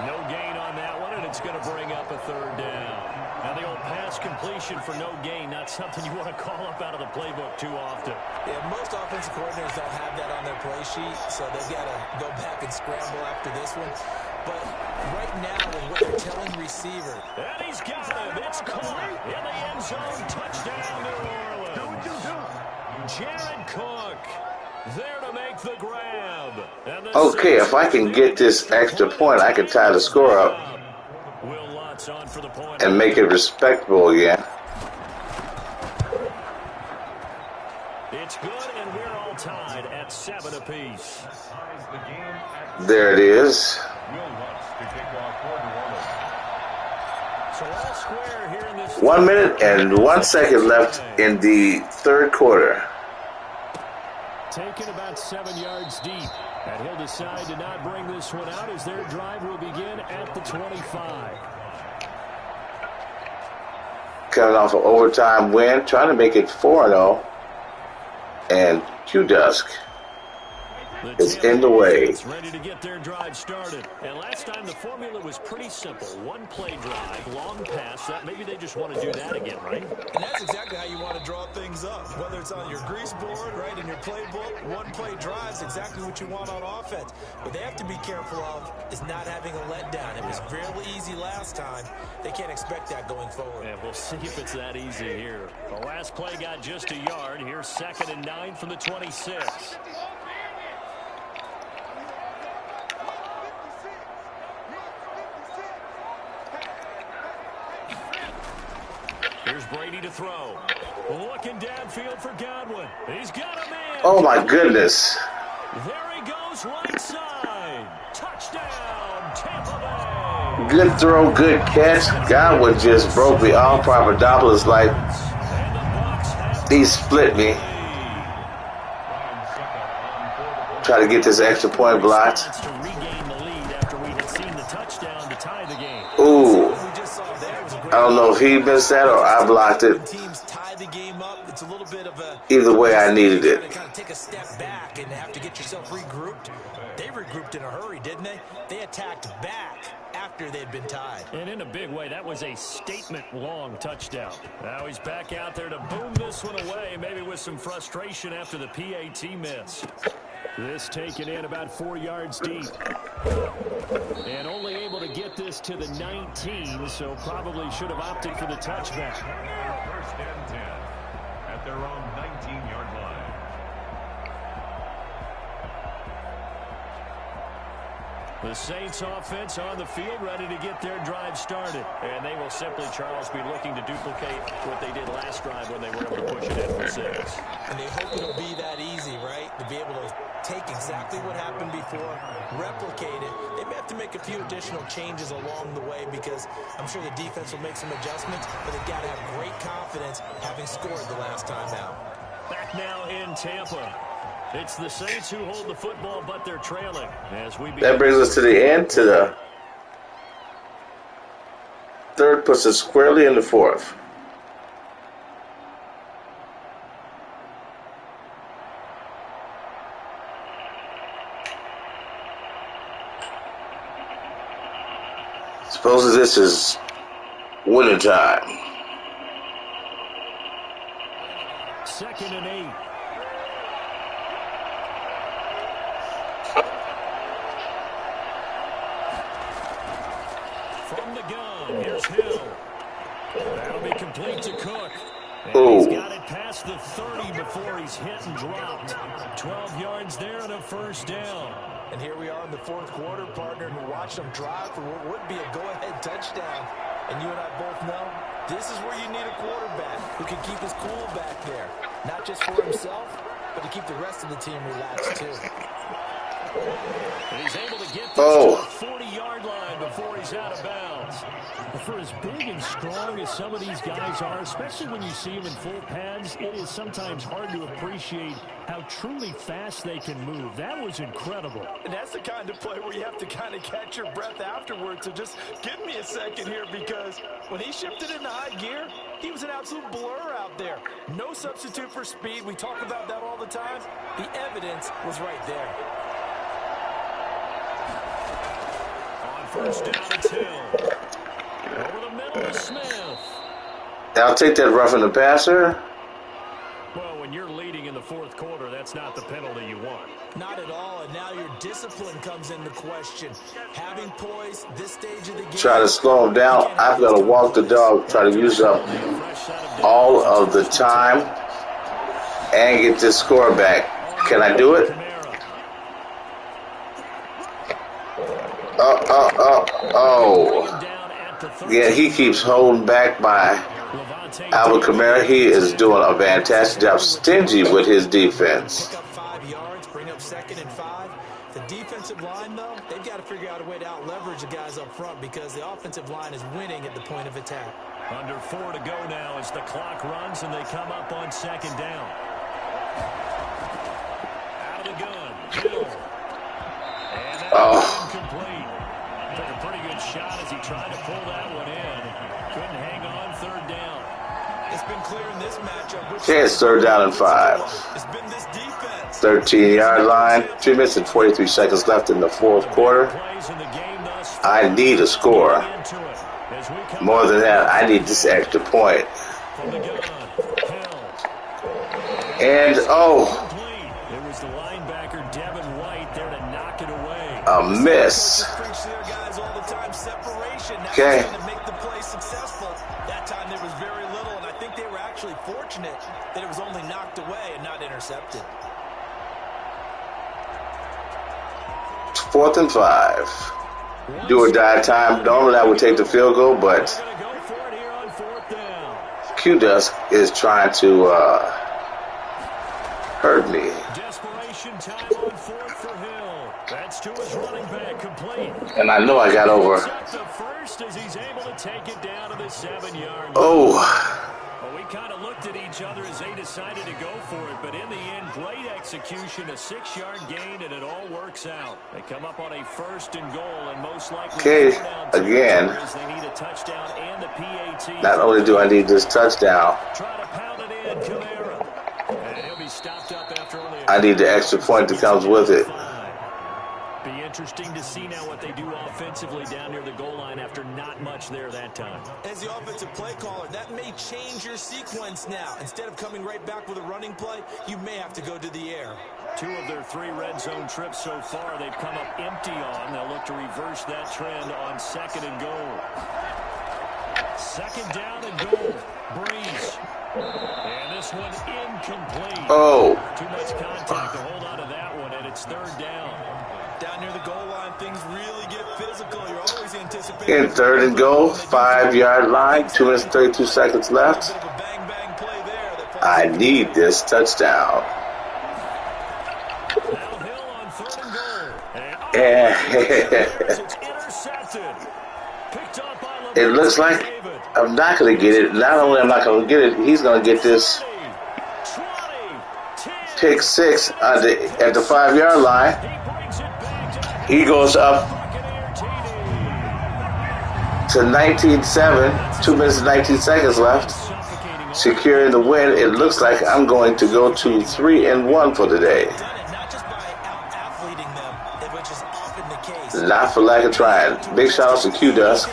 No gain on that one, and it's going to bring up a third down. Now, the old pass completion for no gain, not something you want to call up out of the playbook too often. Yeah, most offensive coordinators don't have that on their play sheet, so they've got to go back and scramble after this one. But right now, with what they're telling receiver. And he's got him. It's caught in the end zone. Touchdown, New Orleans. Jared Cook there to make the grab. Okay, if I can get this extra point, I can tie the score up and make it respectable again. It's good, and we're all tied at 7 apiece. There it is. So all square here in this 1 minute and 1 second left in the third quarter. Taken about 7 yards deep. And he'll decide to not bring this one out as their drive will begin at the 25. Coming off an overtime win, trying to make it 4-0. And Q-Dusk is in the way. Ready to get their drive started. And last time the formula was pretty simple. One play drive, long pass. That maybe they just want to do that again, right? And that's exactly how you want to draw things up. Whether it's on your grease board, right, in your playbook, one play drive is exactly what you want on offense. What they have to be careful of is not having a letdown. It was fairly easy last time. They can't expect that going forward. And we'll see if it's that easy here. The last play got just a yard. Here's 2nd and 9 from the 26. Here's Brady to throw. Looking downfield for Godwin. He's got a man. Oh, my goodness. There he goes, right side. Touchdown, Tampa Bay. Good throw, good catch. Godwin just broke me off. Papadopoulos, like, he split me. Try to get this extra point blocked. Ooh. I don't know if he missed that or I blocked it. Either way, I needed it. Kind of take a step back and have to get yourself regrouped. They regrouped in a hurry, didn't they? They attacked back after they'd been tied. And in a big way, that was a statement-long touchdown. Now he's back out there to boom this one away, maybe with some frustration after the PAT miss. This taken in about 4 yards deep. And only able to get this to the 19, so probably should have opted for the touchback. 1st and 10 at their own 19-yard line. The Saints offense on the field, ready to get their drive started. And they will simply, Charles, be looking to duplicate what they did last drive when they were able to push it in for 6. And they hope it'll be that easy, right? To be able to take exactly what happened before, replicate it. They may have to make a few additional changes along the way because I'm sure the defense will make some adjustments, but they've got to have great confidence having scored the last time out. Back now in Tampa. It's the Saints who hold the football, but they're trailing. That brings us to the end, to the third, puts us squarely in the fourth. Suppose this is winter time. 2nd and 8. From the gun, here's Hill. That'll be complete to Cook. And he's got it past the 30 before he's hit and dropped. 12 yards there and a 1st down. And here we are in the 4th quarter, partner, and we're watching them drive for what would be a go-ahead touchdown. And you and I both know this is where you need a quarterback who can keep his cool back there. Not just for himself, but to keep the rest of the team relaxed, too. And he's able to get this to the 40-yard line before he's out of bounds. For as big and strong as some of these guys are, especially when you see them in full pads, it is sometimes hard to appreciate how truly fast they can move. That was incredible. And that's the kind of play where you have to kind of catch your breath afterwards. So just give me a second here, because when he shifted into high gear, he was an absolute blur out there. No substitute for speed. We talk about that all the time. The evidence was right there. On first down, it's Hill. Over the middle to Smith. I'll take that roughing the passer. Well, when you're leading in the fourth quarter, that's not the penalty you want. Not at all, and now your discipline comes into question. Having poise this stage of the game. Try to slow him down. I've got to walk the dog, try to use up all of the time and get this score back. Can I do it? Oh. Yeah, he keeps holding back by Alvin Kamara. He is doing a fantastic job, stingy with his defense. Pick up 5 yards, bring up 2nd and 5. The defensive line, though, they've got to figure out a way to out-leverage the guys up front, because the offensive line is winning at the point of attack. Under 4 to go now as the clock runs and they come up on 2nd down. Out of the gun, Hill. And that's incomplete. Took a pretty good shot as he tried to pull that one in. Couldn't hang on 3rd down. It's been clear in this matchup. Okay, it's 3rd down and 5. It's been this defense. 13-yard line. 3 minutes and 43 seconds left in the fourth quarter. I need a score. More than that, I need this extra point. And, it was the linebacker Devin White there to knock it away. A miss. Okay. Make the play successful. That time there was very little, and I think they were actually fortunate that it was only knocked away and not intercepted. 4th and 5. Do or die time. Normally I would take the field goal, but Q-Dusk is trying to hurt me. Desperation time on 4th for Hill. That's to his running back, complete. And I know I got over. As he's able to take it down to the 7-yard line. Oh. Well, we kind of looked at each other as they decided to go for it, but in the end, great execution, a 6-yard gain, and it all works out. They come up on a 1st and goal, and most likely again. They need a touchdown and the PAT. Not only do I need this touchdown, Try to pound it in, Kamara. And he'll be stopped up after only I need the extra point that comes with it. Be interesting to see now what they do offensively down near the goal line after not much there that time. As the offensive play caller, that may change your sequence now. Instead of coming right back with a running play, you may have to go to the air. 2 of their 3 red zone trips so far, they've come up empty on. They'll look to reverse that trend on 2nd and goal. 2nd down and goal. Breeze. And this one incomplete. Oh. Too much contact to hold on to that one, and it's 3rd down. Down near the goal line, things really get physical. You're always anticipating. In 3rd and goal, 5-yard line, 2 minutes 32 seconds left. I need this touchdown. Now Hill on 3rd and goal. It's intercepted. Picked up by It looks like I'm not going to get it. Not only am I not going to get it, he's going to get this pick 6 at the 5-yard line. He goes up to 19-7, 2 minutes and 19 seconds left. Securing the win. It looks like I'm going to go to 3-1 for the day. Not for lack of trying. Big shout out to Q-Dusk.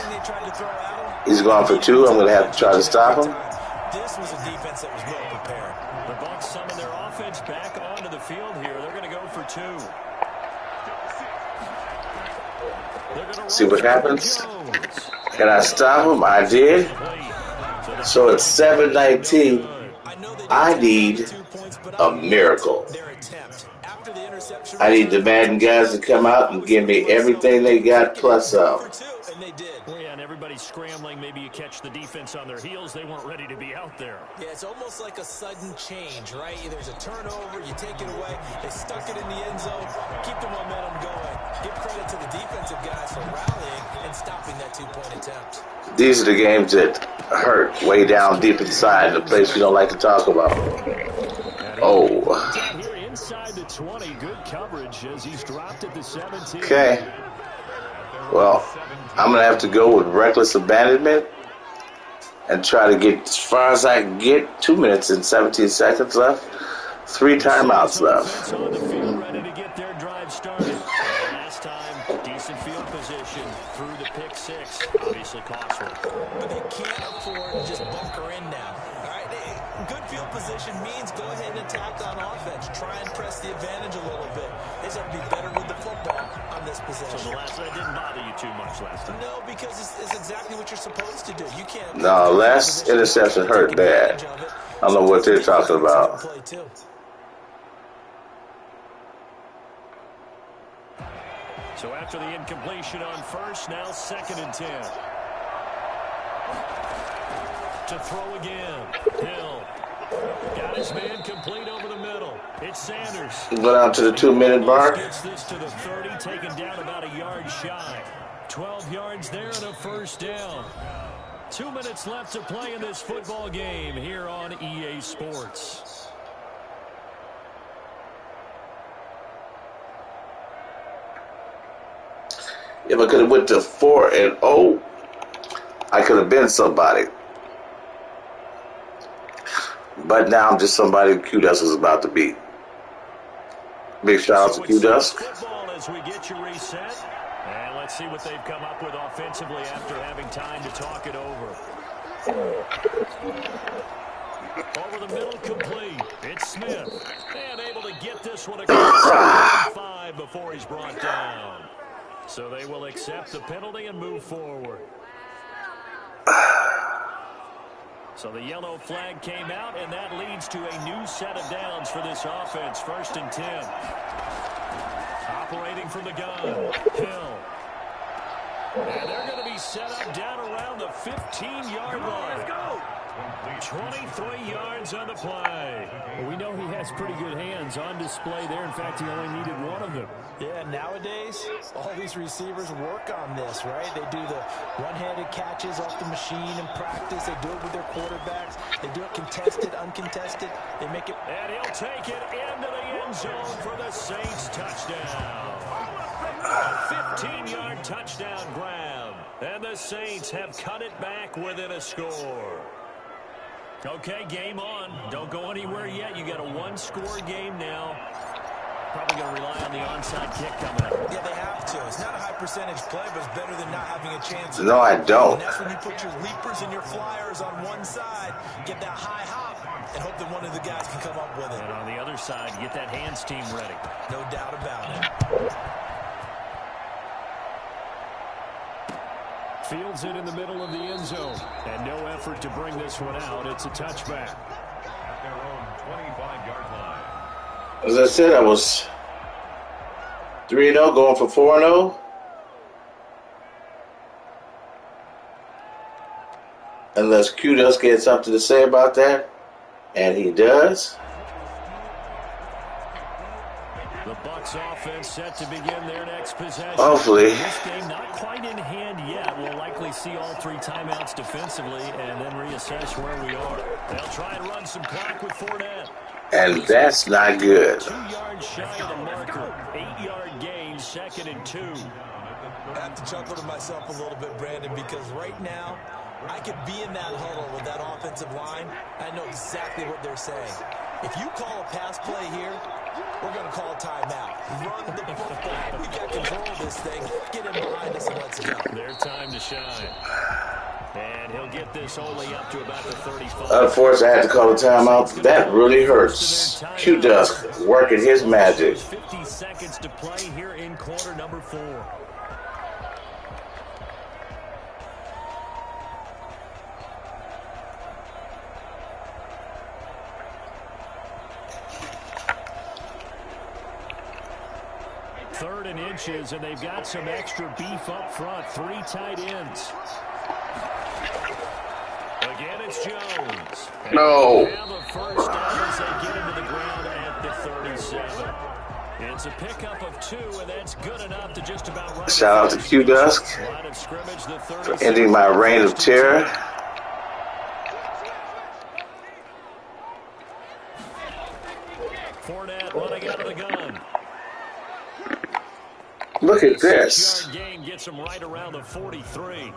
He's gone for 2. I'm going to have to try to stop him. This was a defense that was well prepared. The Bucs summon their offense back onto the field here. They're going to go for 2. See what happens. Can I stop him? I did. So it's 7-19. I need a miracle. I need the Madden guys to come out and give me everything they got plus some. Well, yeah, and everybody's scrambling. Maybe you catch the defense on their heels. They weren't ready to be out there. Yeah, it's almost like a sudden change, right? There's a turnover, you take it away, they stuck it in the end zone, keep the momentum going. Give credit to the defensive guys for rallying and stopping stopping that two-point attempt. These are the games that hurt way down deep inside, the place we don't like to talk about. Oh. Here inside the 20, good coverage as he's dropped at the 17. Okay. Well, I'm going to have to go with reckless abandonment and try to get as far as I can get. 2 minutes and 17 seconds left. 3 timeouts left. On the field, ready to get their drive started. Last time, decent field position through the pick 6. Obviously costly. But they can't afford to just bunker in now. All right, good field position means go ahead and attack on offense. Try and press the advantage a little bit. They just have to be better with the football on this possession. So the last one didn't bother you too much last time? No, because it's exactly what you're supposed to do. You can't. No, last interception hurt bad. I don't know what they're talking about. So after the incompletion on first, now 2nd and 10. To throw again. Hill. Got his man complete over the middle. It's Sanders. Go down to the 2-minute bar. Gets this to the 30, taken down about a yard shy. 12 yards there and a first down. 2 minutes left to play in this football game here on EA Sports. If I could have went to 4-0, I could have been somebody. But now I'm just somebody Q-Dusk is about to beat. Big shout out to Q-Dusk. As we get you reset, and let's see what they've come up with offensively after having time to talk it over. Over the middle, complete. It's Smith. And able to get this one across 5 before he's brought down. So they will accept the penalty and move forward. So the yellow flag came out, and that leads to a new set of downs for this offense. 1st and 10. Operating from the gun. Hill. And they're going to be set up down around the 15-yard line. Let's go. 23 yards on the play. Well, we know he has pretty good hands on display there. In fact, he only needed one of them. Yeah, nowadays, all these receivers work on this, right? They do the one-handed catches off the machine in practice. They do it with their quarterbacks. They do it contested, uncontested. They make it. And he'll take it into the end zone for the Saints touchdown. A 15-yard touchdown grab. And the Saints have cut it back within a score. Okay, game on. Don't go anywhere yet. You got a one-score game now. Probably going to rely on the onside kick coming up. Yeah, they have to. It's not a high percentage play, but it's better than not having a chance. No, I don't. And that's when you put your leapers and your flyers on one side, get that high hop, and hope that one of the guys can come up with it. And on the other side, get that hands team ready. No doubt about it. Fields it in the middle of the end zone. And no effort to bring this one out. It's a touchback. At their own 25-yard line. As I said, I was 3-0, going for 4-0. Unless Q-Dusk gets something to say about that. And he does. The Bucs offense set to begin their next possession. Hopefully. This game not quite in hand yet. We'll likely see all 3 timeouts defensively and then reassess where we are. They'll try and run some clock with Fournette. And that's not good. 2 yards shy of the marker. 8-yard gain, 2nd and 2. I have to chuckle to myself a little bit, Brandon, because right now, I could be in that huddle with that offensive line. I know exactly what they're saying. If you call a pass play here, we're going to call a timeout. Run the football. We got control of this thing. Get in behind us and let's go. Their time to shine. And he'll get this only up to about the 35. Unfortunately, I had to call a timeout. That really hurts. Q-Dusk working his magic. 50 seconds to play here in quarter number 4. Third and inches, and they've got some extra beef up front. 3 tight ends. Again, it's Jones. And No. they have a first down as they get into the ground at the 37. It's a pickup of 2, and that's good enough to just about run. Shout out to Q Dusk for ending my reign of terror. Fournette running out of the gun. Look at this. Gain gets him right around the 43.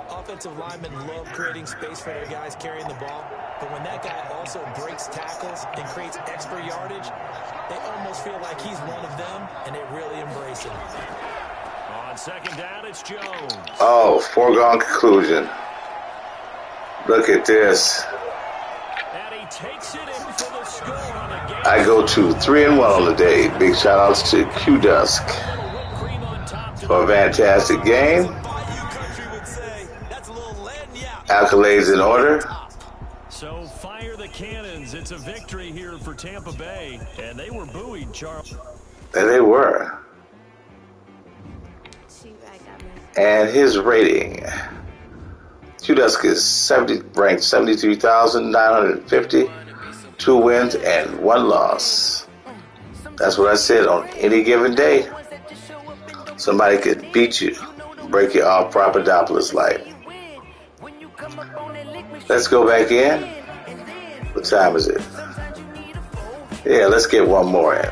Offensive linemen love creating space for their guys carrying the ball, but when that guy also breaks tackles and creates extra yardage, they almost feel like he's one of them, and they really embrace him. On second down, it's Jones. Oh, foregone conclusion. Look at this. And he takes it in for the score on the game. I go to 3-1 on the day. Big shout outs to Q Dusk for a fantastic game. Accolades in order. So fire the cannons. It's a victory here for Tampa Bay. And they were buoyed, Charles. And they were. And his rating. Q-Dusk is ranked 73,950. 2 wins and 1 loss. That's what I said. On any given day, somebody could beat you. Break you off Papadopoulos life. Let's go back in. What time is it? Yeah, let's get one more in.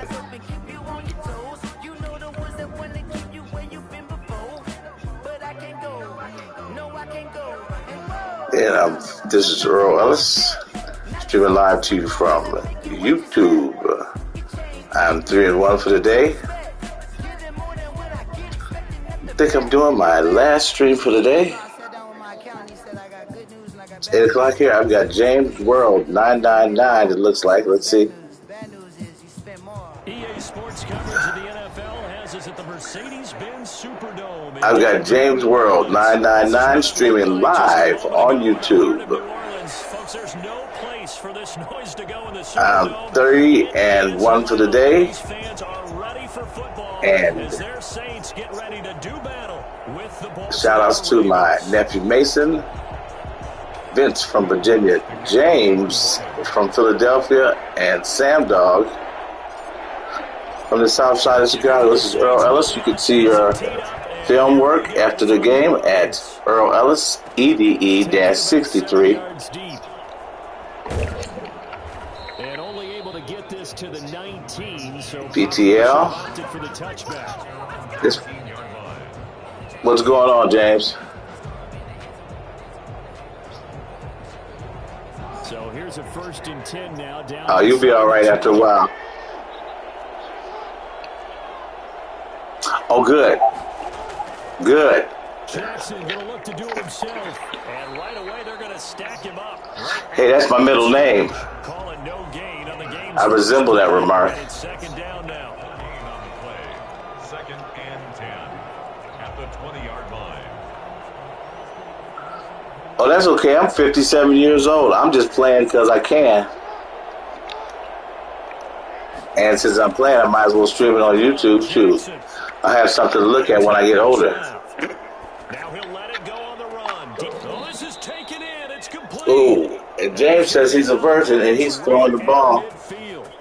And this is Earl Ellis, streaming live to you from YouTube. I'm 3-1 for the day. I think I'm doing my last stream for the day. It's 8 o'clock here. I've got James World 999. It looks like. Let's see. EA Sports coverage of the NFL has us at the Mercedes-Benz Superdome. I've got James World 999 streaming live on YouTube. Folks, there's no place for this noise to go in the I'm Superdome. 3-1 for the day. These fans are ready for football And as their Saints get ready to do battle with the Baltimore shout outs to my nephew Mason, Vince from Virginia, James from Philadelphia, and Sam Dog from the south side of Chicago. This is Earl Ellis. You can see your film work after the game at Earl Ellis, EDE-63. And only able to get this to the 19, so PTL. for the touchback. What's going on, James? So here's a 1st and 10 now. Down. Oh, you'll be all right after a while. Oh, good. Good. Jackson going to look to do it himself. And right away, they're going to stack him up. Hey, that's my middle name. Call it no gain on the game. I resemble that remark. It's 2nd down now. Gain on the play. 2nd and 10 at the 20-yard line. Oh, that's okay. I'm 57 years old. I'm just playing because I can. And since I'm playing, I might as well stream it on YouTube, too. I have something to look at when I get older. Now he'll let it go on the run. Oh, this is taken in. It's complete. Ooh, and James says he's a virgin and he's throwing the ball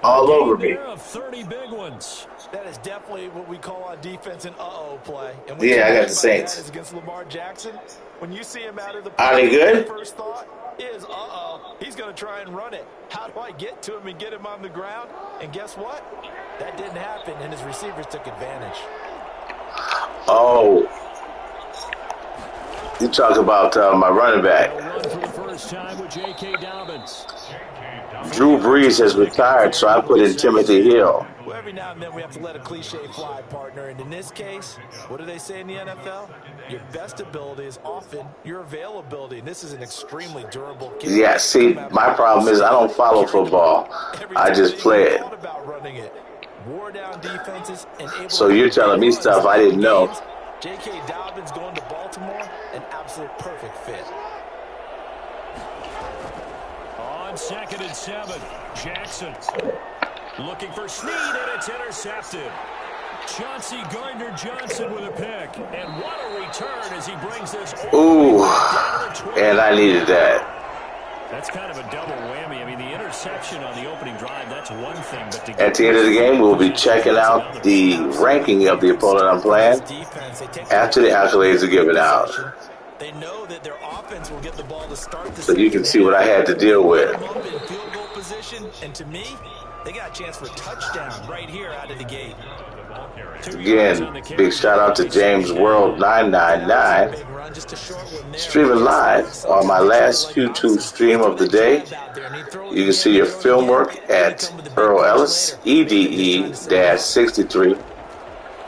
all over me. 30 big ones. That is definitely what we call on defense an uh-oh play. And Yeah, I got the Saints. Against Lamar Jackson, when you see him out of the Are they good? first thought is, he's going to try and run it. How do I get to him and get him on the ground? And guess what? That didn't happen, and his receivers took advantage. Oh. You talk about my running back. Run for the first time with J.K. Dobbins. Drew Brees has retired, so I put in Timothy Hill. Well, every now and then we have to let a cliche fly, partner. And in this case, what do they say in the NFL? Your best ability is often your availability. And this is an extremely durable kid. Yeah, see, my problem is I don't follow football. I just play it. So you're telling me stuff I didn't know. J.K. Dobbins going to Baltimore, an absolute perfect fit. On 2nd and 7, Jackson looking for Snead, and it's intercepted. Chauncey Gardner-Johnson with a pick, and what a return as he brings this. Ooh, and I needed that. That's kind of a double whammy. I mean, the interception on the opening drive, that's one thing. But to At the end of the game, we'll be checking out the ranking of the opponent I'm playing after the accolades are given out. They know that their offense will get the ball to start the So you can see what I had to deal with. up in field goal position, and to me, they got a chance for a touchdown right here out of the gate. Again, big shout out to James World 999, streaming live on my last YouTube stream of the day. You can see your film work at Earl Ellis, EDE-63.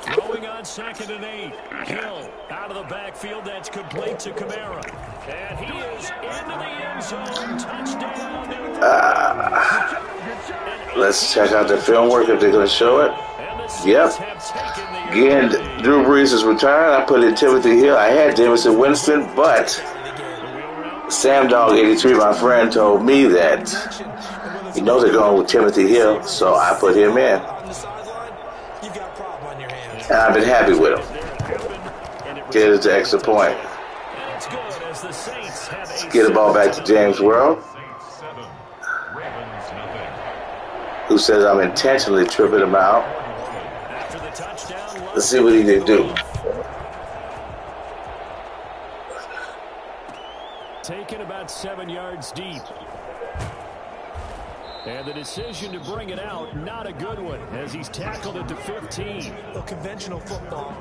Throwing on 2nd and 8. Hill out of the backfield. That's complete to Kamara. And he is into the end zone. Touchdown. Let's check out the film work if they're going to show it. Yep. Again, Drew Brees' return. I put in Timothy Hill. I had Jameson Winston, but Sam Dog 83, my friend, told me that he knows they're going with Timothy Hill, so I put him in. And I've been happy with him. Get it to extra point. Let's get the ball back to James World, who says I'm intentionally tripping him out. Let's see what he can do. Taken about 7 yards deep. And the decision to bring it out, not a good one, as he's tackled it to 15. Well, conventional football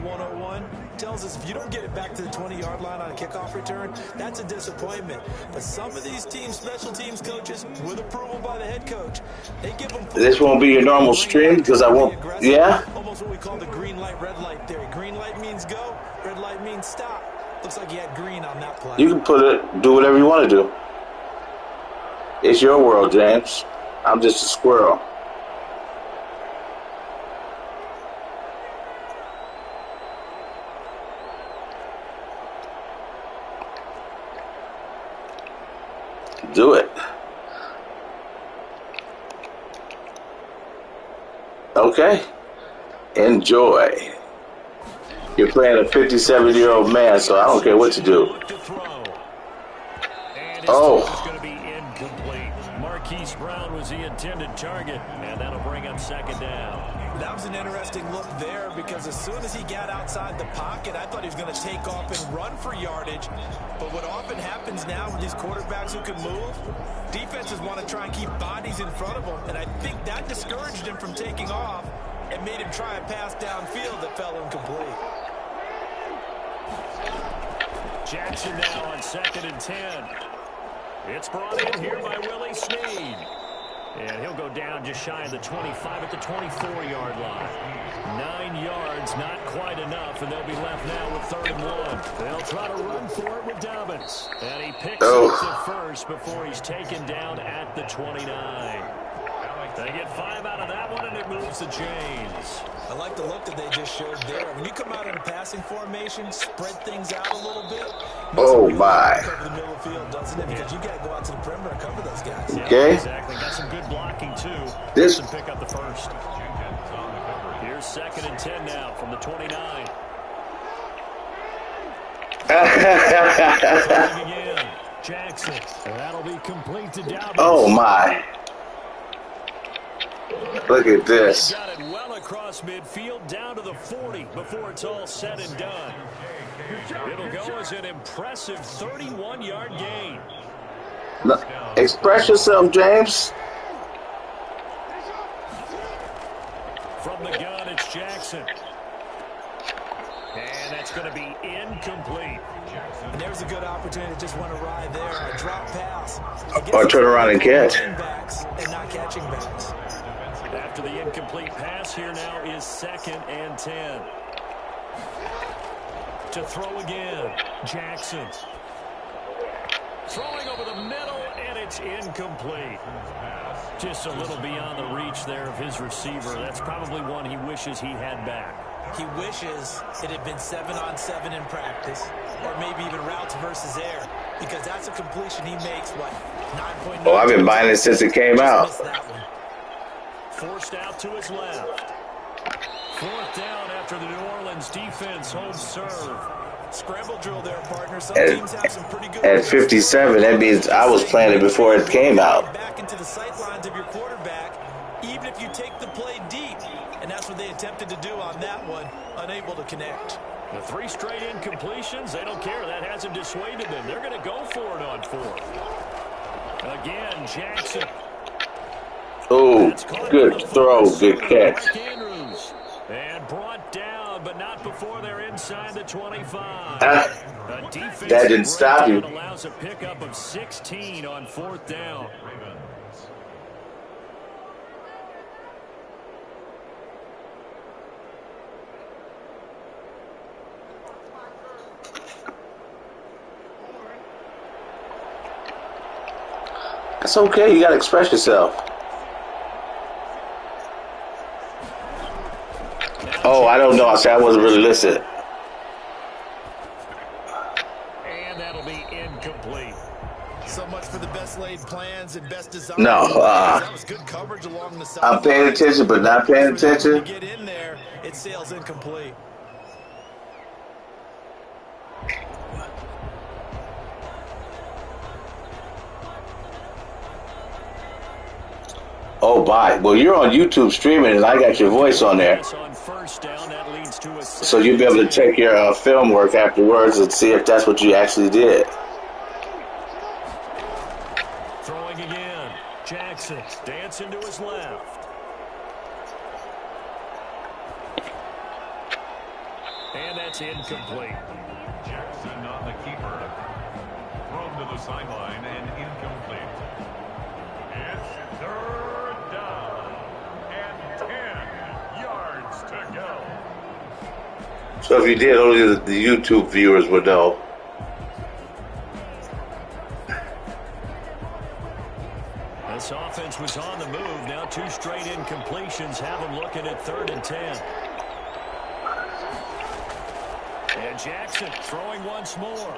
101, tells us if you don't get it back to the 20-yard line on a kickoff return, that's a disappointment. But some of these teams, special teams coaches, with approval by the head coach, they give them... This won't be your normal stream because I won't... Yeah? Almost what we call the green light, red light theory. Green light means go, red light means stop. Looks like you had green on that play. You can put it, do whatever you want to do. It's your world, James. I'm just a squirrel. Do it. Okay. Enjoy. You're playing a 57-year-old man, so I don't care what you do. Oh. Brown was the intended target, and that'll bring up 2nd down. That was an interesting look there because as soon as he got outside the pocket, I thought he was going to take off and run for yardage. But what often happens now with these quarterbacks who can move, defenses want to try and keep bodies in front of them, and I think that discouraged him from taking off and made him try a pass downfield that fell incomplete. Jackson now on 2nd and 10. It's brought in here by Willie Snead. And he'll go down just shy of the 25 at the 24-yard line. 9 yards, not quite enough, and they'll be left now with 3rd and 1. They'll try to run for it with Dobbins. And he picks up to first before he's taken down at the 29. They get 5 out of that one, and it moves the chains. I like the look that they just showed there. When you come out in a passing formation, spread things out a little bit. Oh, my. Cover the middle of the field, doesn't it? Because you got to go out to the perimeter and cover those guys. Okay. Yeah, exactly. Got some good blocking, too. This pick up the first. Here's 2nd and 10 now from the 29. Again. Jackson. That'll be complete to Dobbins. Oh, my. Look at this. Got it well across midfield down to the 40 before it's all said and done. It'll go as an impressive 31-yard gain. Look, express yourself, James. From the gun, it's Jackson. And that's going to be incomplete. And there's a good opportunity to just want to ride there. A drop pass. Or turn around and catch. Backs and not catching backs. After the incomplete pass, here now is 2nd and 10. To throw again, Jackson. Throwing over the middle, and it's incomplete. Just a little beyond the reach there of his receiver. That's probably one he wishes he had back. He wishes it had been 7-on-7 in practice, or maybe even routes versus air, because that's a completion he makes, what, 9.9? Oh, I've been buying it since it came out. Forced out to his left. 4th down after the New Orleans defense holds serve. Scramble drill there, partner. Some At, teams have some pretty good at ones. 57, that means I was playing it before it came out. Back into the sight lines of your quarterback, even if you take the play deep. And that's what they attempted to do on that one, unable to connect. The 3 straight incompletions, they don't care. That hasn't dissuaded them. They're going to go for it on 4th. Again, Jackson. Oh, good throw, good catch. And brought down, but not before they're inside the 25. That didn't stop you. Allows a pickup of 16 on 4th down. That's okay. You got to express yourself. Oh, I don't know. I said I wasn't really listening. And that'll be incomplete. So much for the best laid plans and best design. No, that was good coverage along the side. I'm paying attention, but not paying attention. Get in there, it sails incomplete. Oh, bye. Well, you're on YouTube streaming, and I got your voice on there. So you'll be able to check your film work afterwards and see if that's what you actually did. Throwing again. Jackson dancing to his left. And that's incomplete. Jackson on the keeper. Thrown to the sideline and incomplete. It's third down and 10 yards to go. So if you did, only the YouTube viewers would know. This offense was on the move. Now 2 straight incompletions have them looking at 3rd and 10. And Jackson throwing once more.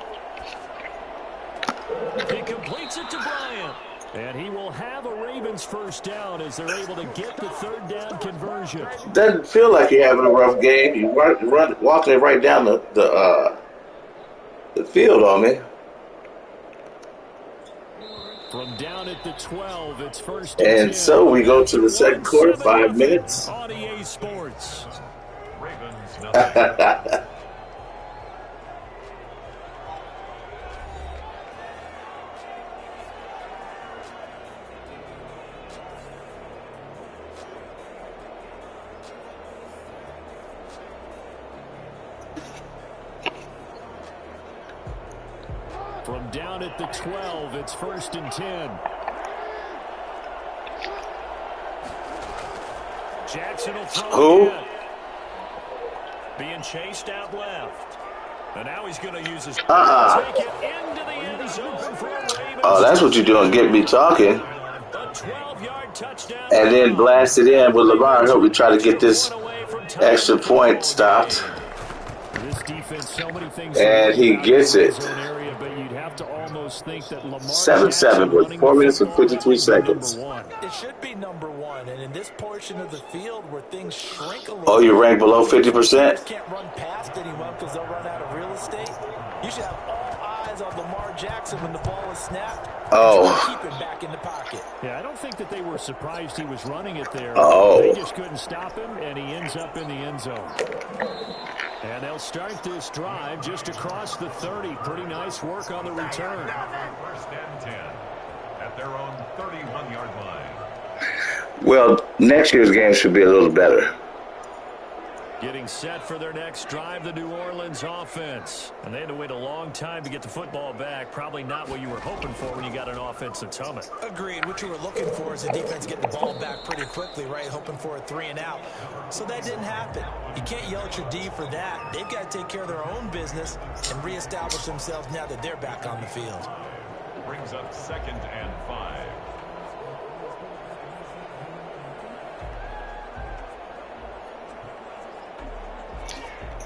He completes it to Bryant. And he will have a Ravens first down as they're able to get the 3rd down conversion. Doesn't feel like you're having a rough game. You walking it right down the field on me. From down at the 12, it's 1st and 10. So we go to the second quarter, 5 minutes. On EA Sports. Ravens, From down at the 12, it's 1st and 10. Jackson will throw again. Being chased out left. And now he's going to use his take it into the end zone for a Ravens. Oh, that's what you're doing. Get me talking. A 12-yard touchdown. And then blast it in with Lamar. I hope we try to get this extra point stopped. And he gets it. 7-7 with 4 minutes and 53 seconds. It should be number 1, and in this portion of the field where things shrink a little. Oh, you rank below 50%? You can't run past anyone because they'll run out of real estate. You should have all eyes on Lamar Jackson when the ball is snapped. Keep him back in the pocket. Yeah, I don't think that they were surprised he was running it there. They just couldn't stop him, and he ends up in the end zone. And they'll start this drive just across the 30. Pretty nice work on the return. 1st and 10 at their own 31-yard line. Well, next year's game should be a little better. Getting set for their next drive, the New Orleans offense. And they had to wait a long time to get the football back. Probably not what you were hoping for when you got an offense that's humming. Agreed. What you were looking for is the defense getting the ball back pretty quickly, right? Hoping for a 3 and out. So that didn't happen. You can't yell at your D for that. They've got to take care of their own business and reestablish themselves now that they're back on the field. Brings up 2nd and 5.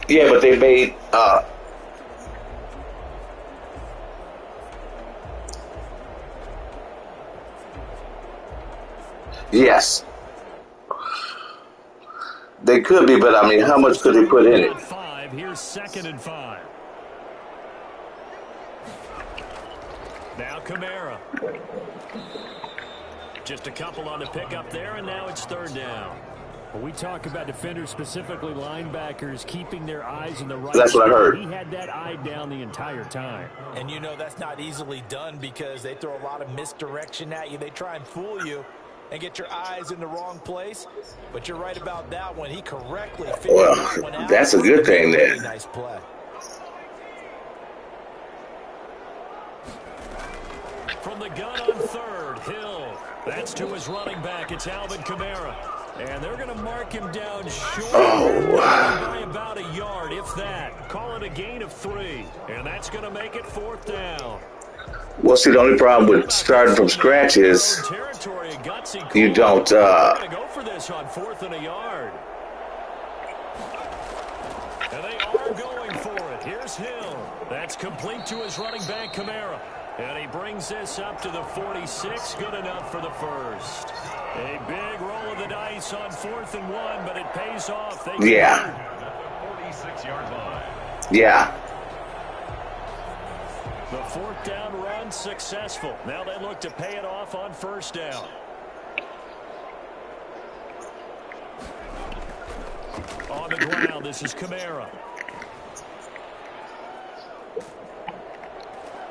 Yeah, but they made yes. They could be, but I mean, how much could they put in it? 5. Here's 2nd and 5. Now Kamara. Just a couple on the pickup there, and now it's third down. When we talk about defenders, specifically linebackers, keeping their eyes in the right That's what I spot, heard. he had that eye down the entire time. And you know that's not easily done because they throw a lot of misdirection at you. They try and fool you and get your eyes in the wrong place. But you're right about that one. He correctly figured that one out. That's a good thing Really then. nice play. From the gun on third, Hill. That's to his running back. It's Alvin Kamara. And they're going to mark him down short by about a yard, if that. Call it a gain of 3. And that's going to make it fourth down. Well, see, the only problem with starting from scratch is you don't. Go for this on 4th and a yard. And they are going for it. Here's Hill. That's complete to his running back, Kamara. And he brings this up to the 46. Good enough for the first. A big roll of the dice on 4th and 1, but it pays off. Yeah. 46-yard line. Yeah. The 4th down run successful. Now they look to pay it off on 1st down. On the ground, this is Kamara.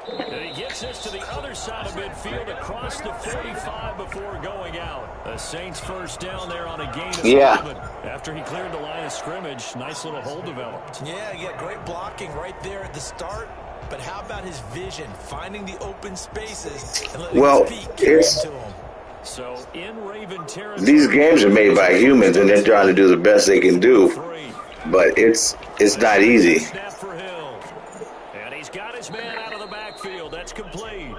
And he gets this to the other side of midfield across the 45 before going out. The Saints first down there on a gain of 11. After he cleared the line of scrimmage, nice little hole developed. Yeah, great blocking right there at the start. But how about his vision, finding the open spaces and letting his feet get into them? So in Raven territory, These games are made by humans, and they're trying to do the best they can do. But it's not easy. Snap for Hill. And he's got his man out of the backfield. That's complete.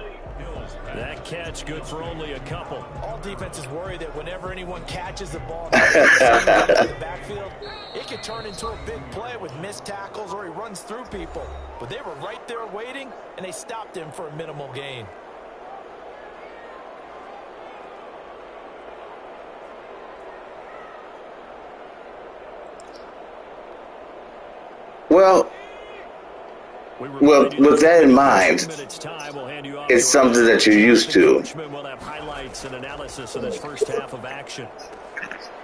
That catch good for only a couple. All defenses worry that whenever anyone catches the ball in the backfield, it could turn into a big play with missed tackles or he runs through people. But they were right there waiting, and they stopped him for a minimal gain. Well, with that in mind, it's something that you're used to. We'll have highlights and analysis of this first half of action.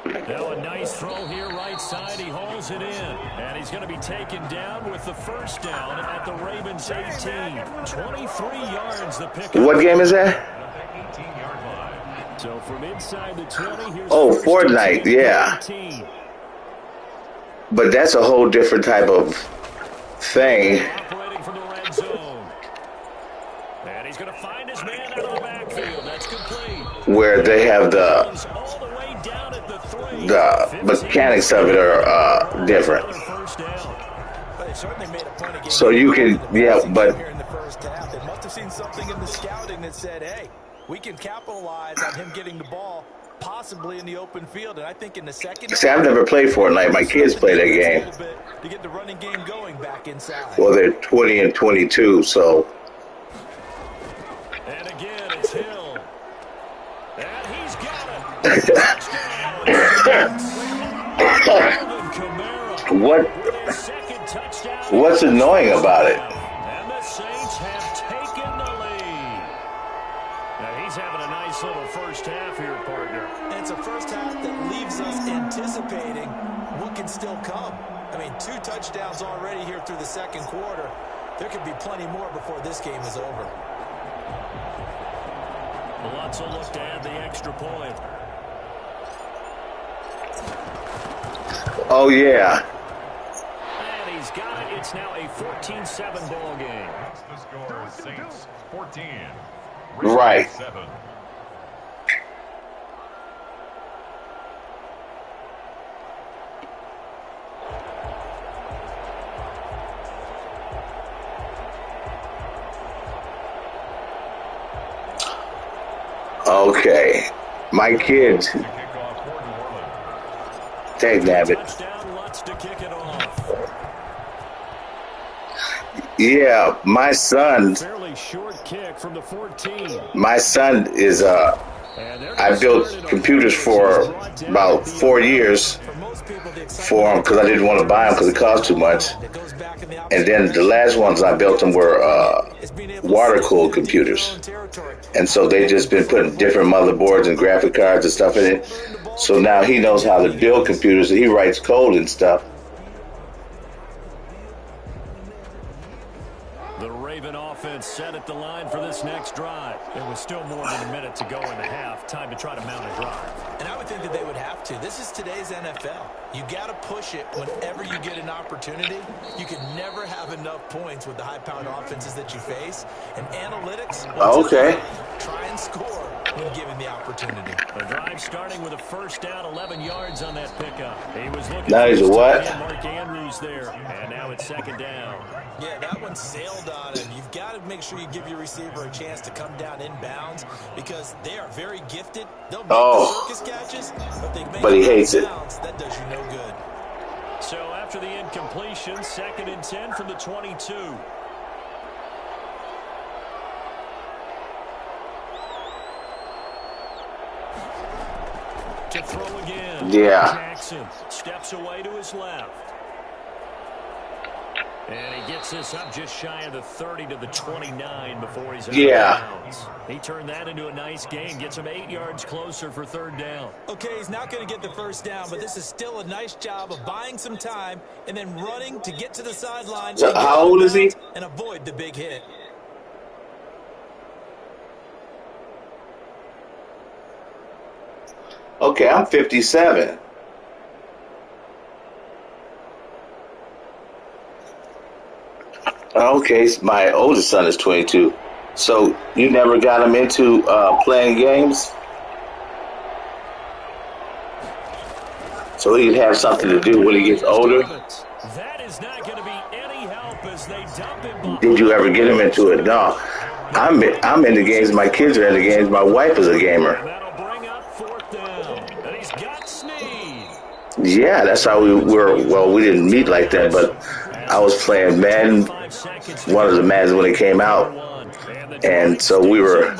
Now a nice throw here, right side. He hauls it in. And he's going to be taken down with the first down at the Ravens 18. 23 yards the pick. What game is that? So from inside the 20, here's Fortnite, yeah. 18. But that's a whole different type of thing. Operating from the red zone. And he's going to find his man out of the backfield. That's complete. Where they have the All the way down at the 3. mechanics of it are different. So you can, but Here in the first half, they must have seen something in the scouting that said, hey, we can capitalize on him getting the ball possibly in the open field. And I think in the second see, I've never played Fortnite. My kids play that game. to get the running game going back inside. Well, they're 20 and 22, so. And again, it's Hill. And he's got it. What's annoying about it? And the Saints have taken the lead. Now he's having a nice little first half here, partner. And it's a first half that leaves us anticipating what can still come. I mean, 2 touchdowns already here through the second quarter. There could be plenty more before this game is over. Lutz will look to add the extra point. Oh, yeah. And he's got it. It's now a 14-7 ball game. The score is Saints 14. Right. 7. Okay. My kids. Dang nabbit. Touchdown, Lutz to kick it off. Yeah, my son. Fairly short kick from the 14. My son is I built computers for about 4 years for them because I didn't want to buy them because it cost too much. And then the last ones I built them were water-cooled computers. And so they just been putting different motherboards and graphic cards and stuff in it. So now he knows how to build computers and he writes code and stuff. The Raven offense set at the line for this next drive. It was still more than a minute to go in the half. Time to try to mount a drive. And I would think that they would have to. This is today's NFL. You got to push it whenever you get an opportunity. You can never have enough points with the high-powered offenses that you face. And analytics, Okay. Try and score when given the opportunity. The drive starting with a first down, 11 yards on that pickup. He was looking Now he's a what? Mark Andrews there. And now it's second down. Yeah, that one sailed on him. You've got to make sure you give your receiver a chance to come down inbounds because they are very gifted. They'll make the circus catches, but he hates it. That does you no good. So after the incompletion, 2nd and 10 from the 22. To throw again. Yeah. Jackson steps away to his left. And he gets this up just shy of the 30 to the 29 before he's out of bounds. He turned that into a nice gain. Gets him 8 yards closer for 3rd down. Okay, he's not going to get the first down, but this is still a nice job of buying some time and then running to get to the sideline. So how old is he? And avoid the big hit. Okay, I'm 57. Okay, my oldest son is 22. So you never got him into playing games? So he'd have something to do when he gets older? That is not going to be any help as they dump him. Did you ever get him into it? No. I'm in the games. My kids are in the games. My wife is a gamer. That'll bring up 4th down. And he's got Snead. Yeah, that's how we were. Well, we didn't meet like that, but I was playing Madden, one of the Maddens when it came out. And so we were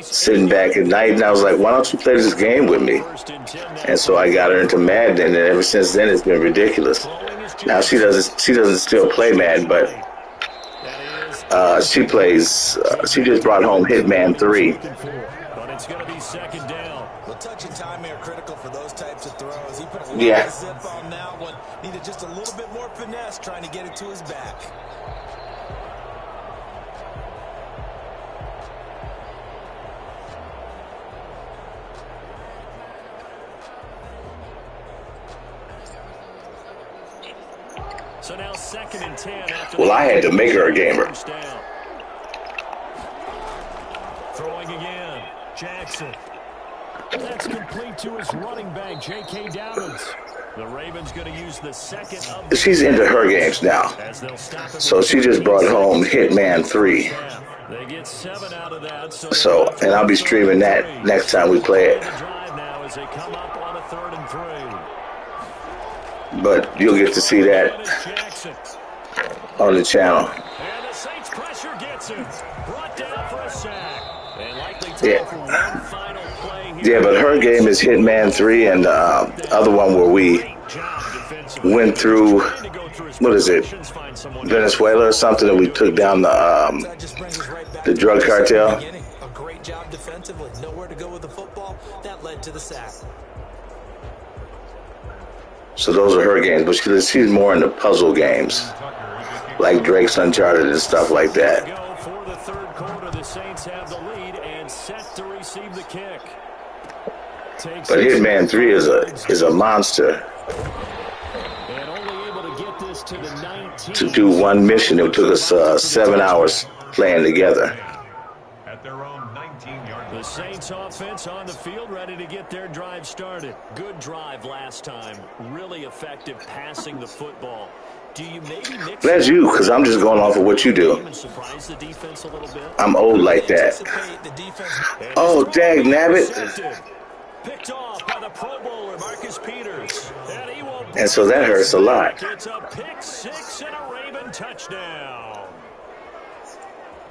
sitting back at night, and I was like, why don't you play this game with me? And so I got her into Madden, and ever since then it's been ridiculous. Now she doesn't still play Madden, but she plays, she just brought home Hitman 3. But it's going to be 2nd down. Well, touch and timing are critical for those types of throws. He put a lot of zip on that one. Needed just a little bit more finesse trying to get it to his back. So now 2nd and 10 after. Well, I had to make her a gamer. Throwing again. Jackson. That's complete to his running back, J.K. Dobbins. The Ravens going to use the second of the. She's into her games now. So she just brought home Hitman 3. They get 7 out of that. So, and I'll be streaming that next time we play it. Now as they come up on a 3rd and 3. But you'll get to see that on the channel. And the Saints pressure gets him. Brought down for a sack. And likely time for one final play here. Yeah, but her game is Hitman 3 and the other one where we went through, what is it, Venezuela or something, and we took down the drug cartel. A great job defensively. Nowhere to go with the football. That led to the sack. So those are her games, but she's more into puzzle games, like Drake's Uncharted and stuff like that. For the 3rd quarter, the Saints have the lead and set to receive the kick. But Hitman 3 is a monster. And only able to get this to the 19. To do one mission, it took us 7 hours playing together. At their own 19-yard line. The Saints offense on the field, ready to get their drive started. Good drive last time. Really effective passing the football. Do you maybe mix? That's you, because I'm just going off of what you do. Surprise the defense a little bit? I'm old like that. Oh, dang nabbit. Picked off by the Pro Bowler Marcus Peters. And so that hurts a lot. It's a pick 6 and a Raven touchdown.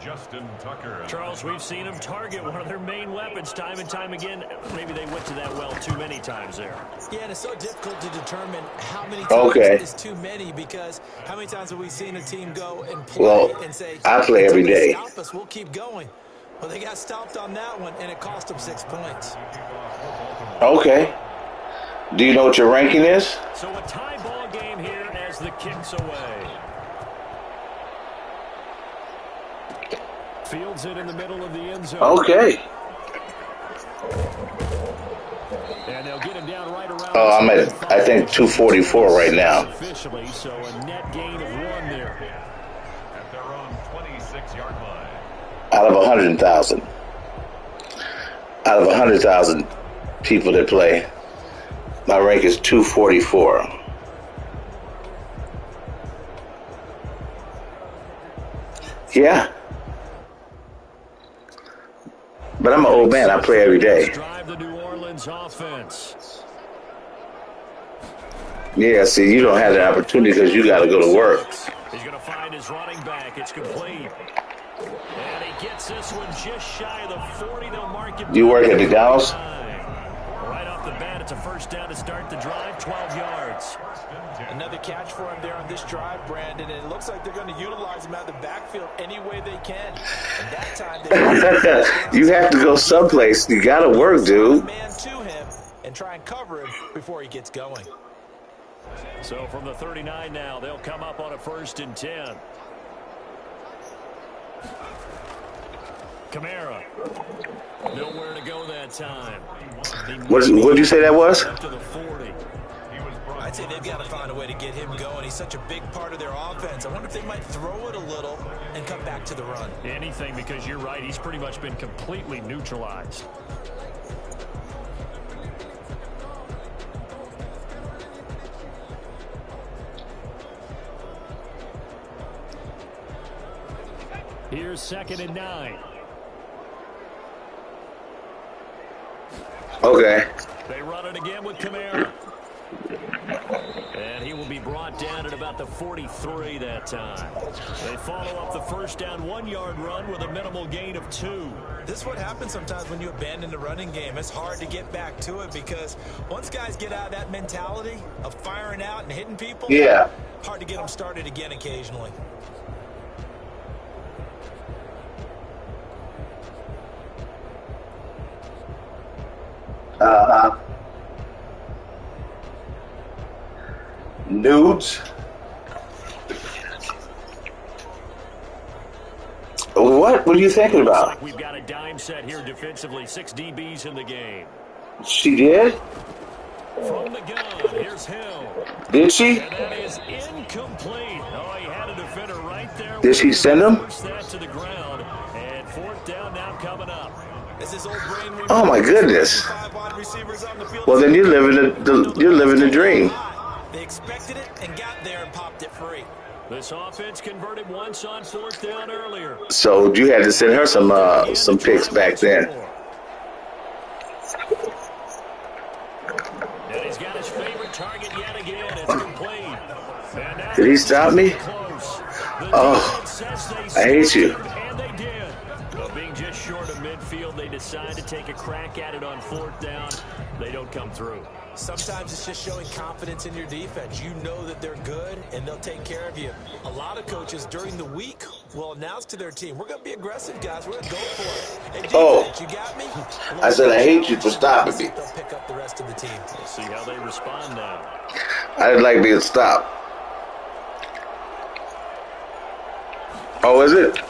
Justin Tucker. Charles, we've seen them target one of their main weapons time and time again. Maybe they went to that well too many times there. Yeah, and it's so difficult to determine how many times is too many, because how many times have we seen a team go and play and say, I play every day. Stop us, we'll keep going. Well, they got stopped on that one, and it cost them 6 points. Okay. Do you know what your ranking is? So a tie ball game here as the kick's away. Fields it in the middle of the end zone. Okay. And they'll get him down right around. Oh, I'm at, I think, 244 right now. Officially, so a net gain of 1 there. At their own 26-yard line. Out of 100,000. Out of 100,000 people that play, my rank is 244. Yeah. But I'm an old man. I play every day. Drive the New Orleans offense. Yeah, see, you don't have the opportunity because you got to go to work. He's going to find his running back. It's complete. And he gets this one just shy of the 40. They'll mark it. You work at McDonald's? Right off the bat, it's a first down to start the drive, 12 yards. Another catch for him there on this drive, Brandon, and it looks like they're going to utilize him out of the backfield any way they can. And that time, you have to go someplace. You got to work, dude. Man to him and try and cover him before he gets going. So from the 39 now, they'll come up on a 1st and 10. Kamara. Nowhere to go that time. What did you say that was? Up to the 40. I'd say they've got to find a way to get him going. He's such a big part of their offense. I wonder if they might throw it a little and come back to the run. Anything, because you're right. He's pretty much been completely neutralized. Here's 2nd and 9. Okay. They run it again with Kamara. And he will be brought down at about the 43 that time. They follow up the first down 1-yard run with a minimal gain of 2. This is what happens sometimes when you abandon the running game. It's hard to get back to it because once guys get out of that mentality of firing out and hitting people, hard to get them started again occasionally. Nudes. What are you thinking about? We've got a dime set here defensively. 6 DBs in the game. She did? From the gun, here's Hill. Did she? And that is incomplete. Oh, he had a defender right there. Did she send him? Push that to the ground. And 4th down now coming up. Oh my goodness. Well, then you're living the dream. They expected it and got there and popped it free. This offense converted once on 4th down earlier. So you had to send her some picks back then. And he's got his favorite target yet again. It's complete. Did he stop me? Oh, I hate you. And they did. Well, being just short of midfield, they decide to take a crack at it on 4th down. They don't come through. Sometimes it's just showing confidence in your defense. You know that they're good, and they'll take care of you. A lot of coaches during the week will announce to their team, we're going to be aggressive, guys. We're going to go for it. Hey, defense, you got me? I said I hate you for stopping me. They'll pick up the rest of the team. We'll see how they respond now. I didn't like being stopped. Oh, is it?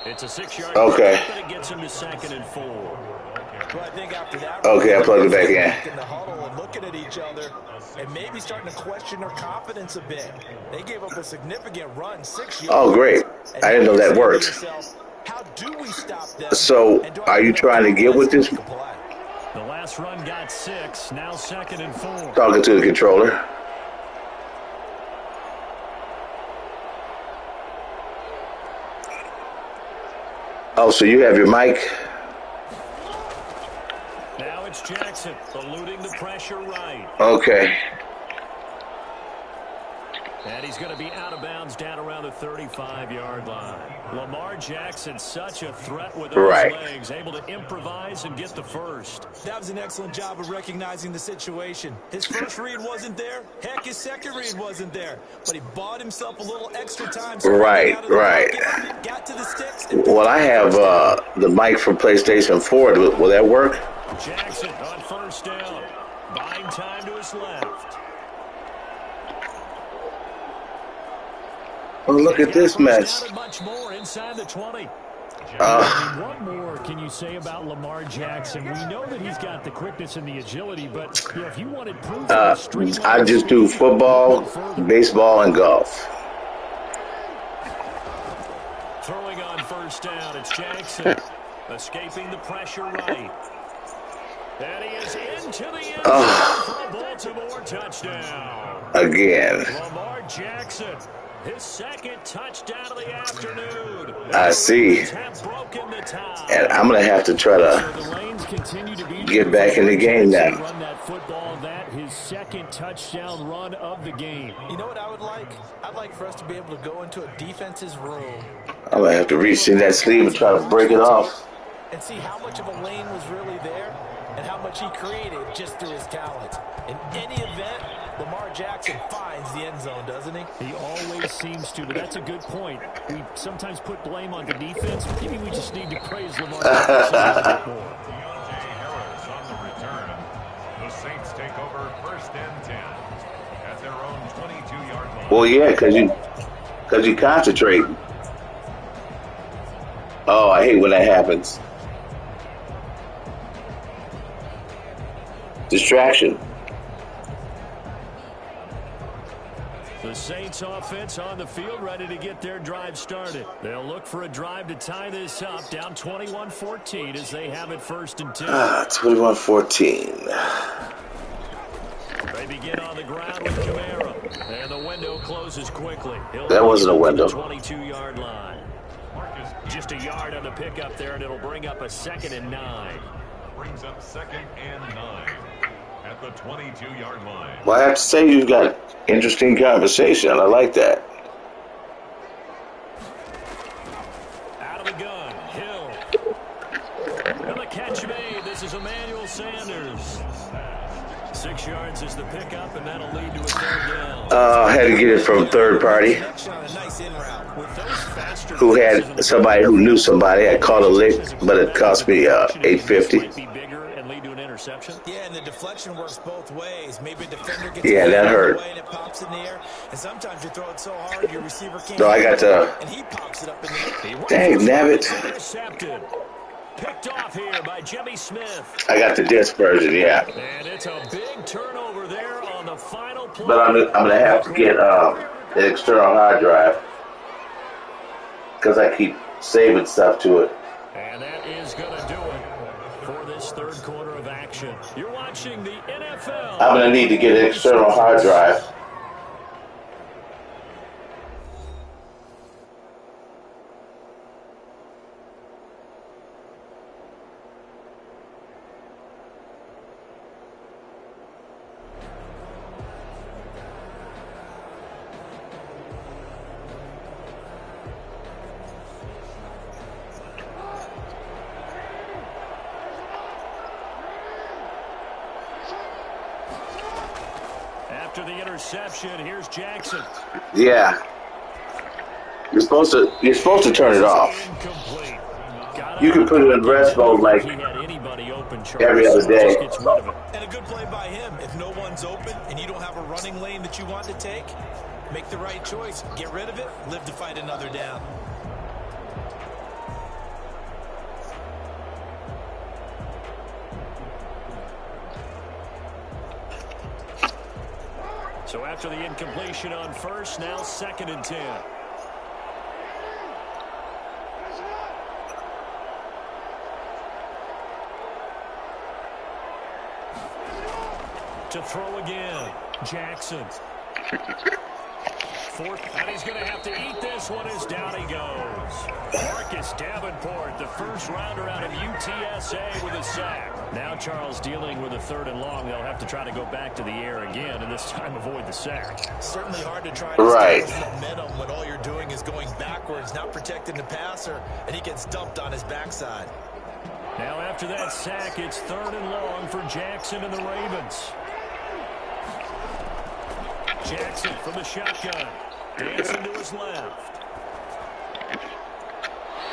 It's a 6-yard okay. But it gets him to 2nd and 4. Well, I think after that, okay, I plugged it back in. In the huddle and looking at each other and maybe starting to question their confidence a bit. They gave up a significant run, 6 yards. Oh, great. I didn't know that worked. How do we stop them? So, are you trying to get with this? The last run got 6, now 2nd and 4. Talking to the controller. Oh, so you have your mic? Now it's Jackson eluding the pressure right. Okay. And he's going to be out of bounds down around the 35-yard line. Lamar Jackson, such a threat with those legs, able to improvise and get the first. That was an excellent job of recognizing the situation. His first read wasn't there. Heck, his second read wasn't there. But he bought himself a little extra time. Right. Got to the sticks. Well, I have the mic from PlayStation 4. Will that work? Jackson on first down. Buying time to his left. Oh, look at this mess. Much more inside the 20. What more can you say about Lamar Jackson? We know that he's got the quickness and the agility, but if you wanted proof, I just do football, baseball, and golf. Throwing on first down, it's Jackson. Escaping the pressure right. And he is into the end zone for a Baltimore touchdown. Again. Lamar Jackson. His second touchdown of the afternoon. I see. And I'm going to have to try to get back in the game now. Run that football, that his second touchdown run of the game. You know what I would like? I'd like for us to be able to go into a defense's room. I'm going to have to reach in that sleeve and try to break it off. And see how much of a lane was really there and how much he created just through his talent. In any event, Lamar Jackson finds the end zone, doesn't he? He always seems to, but that's a good point. We sometimes put blame on the defense. Maybe we just need to praise Lamar Jackson a little bit more. Harris on the return. The Saints take over first and 10 at their own 22-yard line. Well, yeah, because you concentrate. Oh, I hate when that happens. Distraction. The Saints offense on the field, ready to get their drive started. They'll look for a drive to tie this up, down 21-14 as they have it first and 10. 21-14. They begin on the ground with Kamara, and the window closes quickly. That wasn't a window. 22-yard line. Just a yard on the pickup there, and it'll bring up a 2nd and 9. Brings up 2nd and 9 at the 22-yard line. Well, I have to say you've got interesting conversation. I like that. Out of the gun, Hill. And the catch made. This is Emmanuel Sanders. 6 yards is the pickup, and that'll lead to a third down. I had to get it from third party. Who had somebody who knew somebody. I called a lick, but it cost me $8.50. Yeah, and the deflection works both ways. Maybe a defender gets that hurt. and it pops in the air, and sometimes you throw it so hard your receiver can't. No, I got and he pops it up in the air. Dang, nabbit. Picked off here by Jimmy Smith. I got the disc version, yeah. And it's a big turnover there on the final play. But I'm gonna have to get an external hard drive because I keep saving stuff to it. And that is going to do it for this third quarter of action. You're watching the NFL. I'm gonna need to get an external hard drive. After the interception, here's Jackson. Yeah. You're supposed to turn it off. You can put it in rest mode like every other day. And a good play by him. If no one's open and you don't have a running lane that you want to take, make the right choice. Get rid of it. Live to fight another down. So after the incompletion on first, now 2nd and 10. To throw again, Jackson. fourth, and he's going to have to eat this one as down he goes. Marcus Davenport, the first rounder out of UTSA with a sack. Now Charles dealing with a 3rd and long. They'll have to try to go back to the air again, and this time avoid the sack. Certainly hard to try to establish momentum when all you're doing is going backwards, not protecting the passer, and he gets dumped on his backside. Now after that sack, it's 3rd and long for Jackson and the Ravens. Jackson from the shotgun, dancing to his left.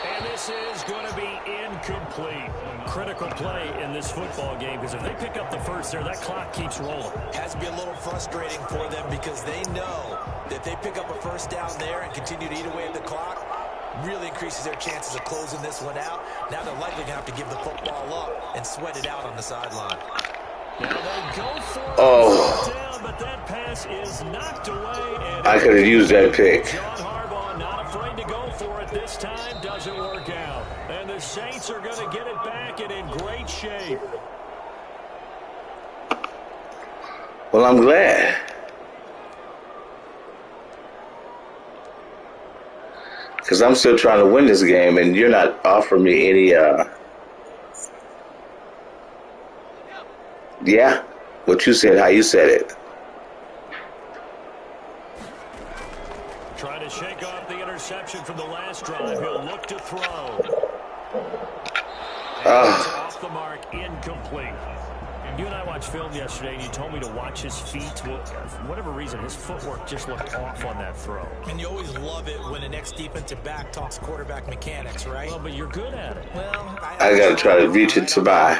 And this is going to be incomplete. Critical play in this football game, because if they pick up the first there, that clock keeps rolling. Has to be a little frustrating for them because they know that if they pick up a first down there and continue to eat away at the clock, really increases their chances of closing this one out. Now they're likely going to have to give the football up and sweat it out on the sideline. Now they go for it down, but that pass is knocked away. And I could have used that pick. John Harbaugh not afraid to go for it this time. Doesn't work out. And the Saints are going to get it back and in great shape. Well, I'm glad. Because I'm still trying to win this game, and you're not offering me any, yeah, what you said, how you said it. Trying to shake off the interception from the last drive. He'll look to throw. And it's off the mark, incomplete. You and I watched film yesterday, and you told me to watch his feet. Well, for whatever reason, his footwork just looked off on that throw. And you always love it when an ex-defensive back talks quarterback mechanics, right? Well, but you're good at it. Well, I got to try to reach it to my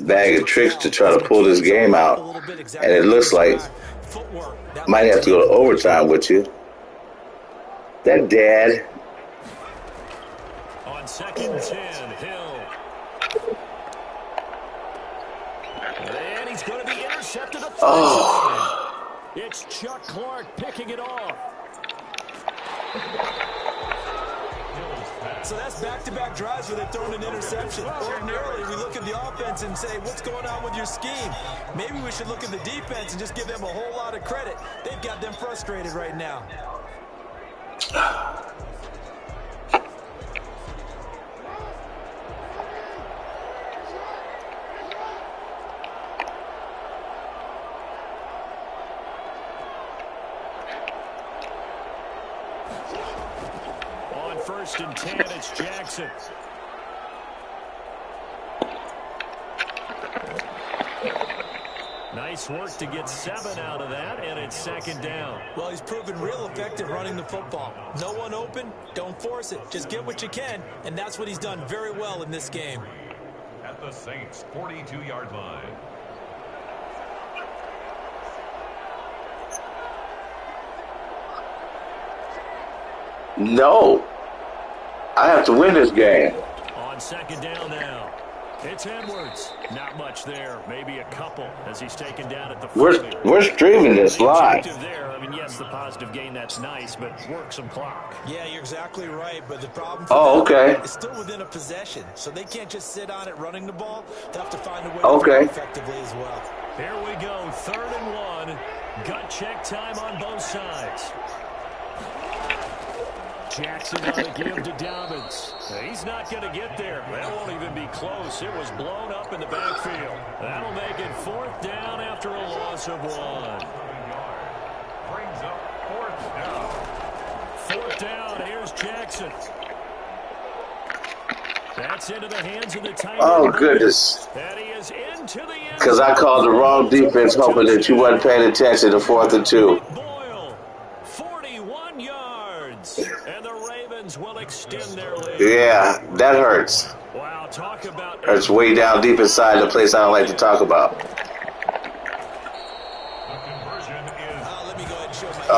bag of tricks to try to pull this game out. And it looks like might have to go to overtime with you. That dad. On 2nd and 10, Hill. And he's going to be intercepted. It's Chuck Clark picking it off. So that's back-to-back drives where they've thrown an interception. Ordinarily, we look at the offense and say, what's going on with your scheme? Maybe we should look at the defense and just give them a whole lot of credit. They've got them frustrated right now. On 1st and 10, it's Jackson. Nice work to get 7 out of that, and it's 2nd down. Well, he's proven real effective running the football. No one open, don't force it. Just get what you can, and that's what he's done very well in this game. At the Saints' 42-yard line. No. I have to win this game. On 2nd down now. It's Edwards. Not much there. Maybe a couple as he's taken down at the 40. We're streaming this live. There. I mean, yes, the positive gain, that's nice, but work some clock. Yeah, you're exactly right, but the problem for them is still within a possession, so they can't just sit on it running the ball. They have to find a way to do it effectively as well. Here we go, 3rd and 1. Gut check time on both sides. Jackson on the give to Dobbins. He's not going to get there. That won't even be close. It was blown up in the backfield. That'll make it 4th down after a loss of 1. Brings up 4th down. 4th down. Here's Jackson. That's into the hands of the tight end. Oh, goodness. And he is into the end. Because I called the wrong defense, hoping that you wasn't paying attention to 4th and 2. Boyle, 41 yards. And the Ravens will extend their lead. Yeah, that hurts. Wow, talk about... Hurts way down deep inside the place I don't like to talk about. The conversion is... Let me go ahead and show my I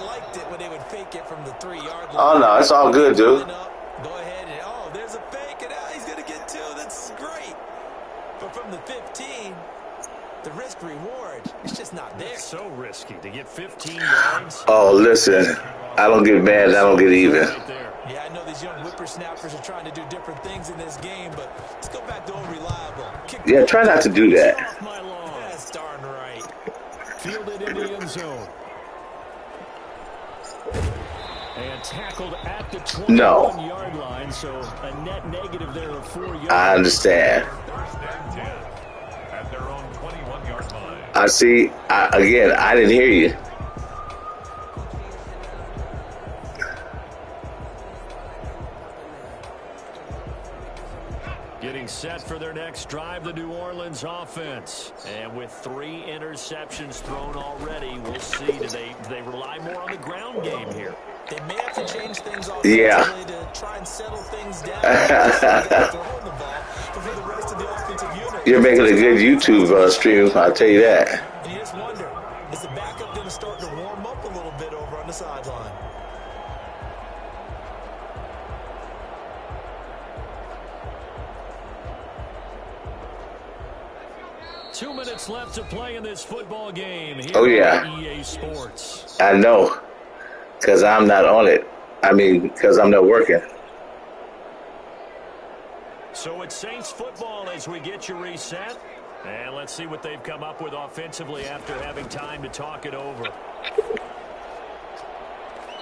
liked it when they would fake it from the 3-yard line. Oh, no, it's all good, dude. Go ahead and, there's a fake, and he's going to get 2. That's great. But from the 15, the risk-reward, it's just not there. It's so risky to get 15 yards. Oh, listen, I don't get mad, I don't get even. Yeah, I know these young whippersnappers are trying to do different things in this game, but let's go back to old reliable. Yeah, try not to do that. That's darn right. Fielded in the end zone. And tackled at the 21-yard line, so a net negative there of 4 yards. I understand. First and 10 at their own 21-yard line. I see. Again, I didn't hear you. Getting set for their next drive, the New Orleans offense. And with 3 interceptions thrown already, we'll see. Do they rely more on the ground game here? They may have to change things Yeah. to try and settle things down. But for the rest of the offensive unit, You're making a good YouTube stream, I'll tell you that. and you just wonder, is the backup going to start to warm up a little bit over on the sideline? Two minutes left to play in this football game here Oh, yeah. on EA Sports. I know, because I'm not on it. I mean, because I'm not working. So it's Saints football as we get you reset. And let's see what they've come up with offensively after having time to talk it over.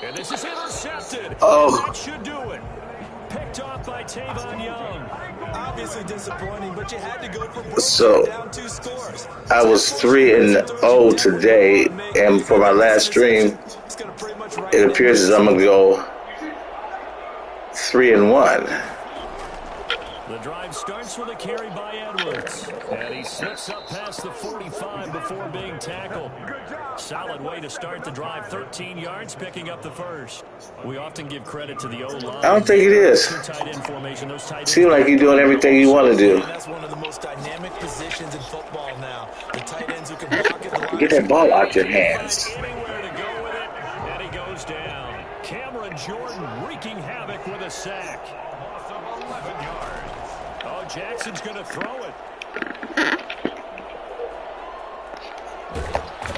And this is intercepted. Oh. And that should do it. Picked off by Tavon Young. Obviously disappointing, but you had to go for broke So, down 2 scores. I was 3-0 today, and for my last stream, it appears as I'm going to go 3-1. The drive starts with a carry by Edwards. And he slips up past the 45 before being tackled. Solid way to start the drive. 13 yards, picking up the first. We often give credit to the O-line. I don't think it is. Seems like you're doing everything you want to do. That's one of the most dynamic positions in football now. The tight ends who can block it. The line Get that ball out your hands. Anywhere to go with it, and he goes down. Cameron Jordan wreaking havoc with a sack. Loss of 11 yards. Oh, Jackson's going to throw it.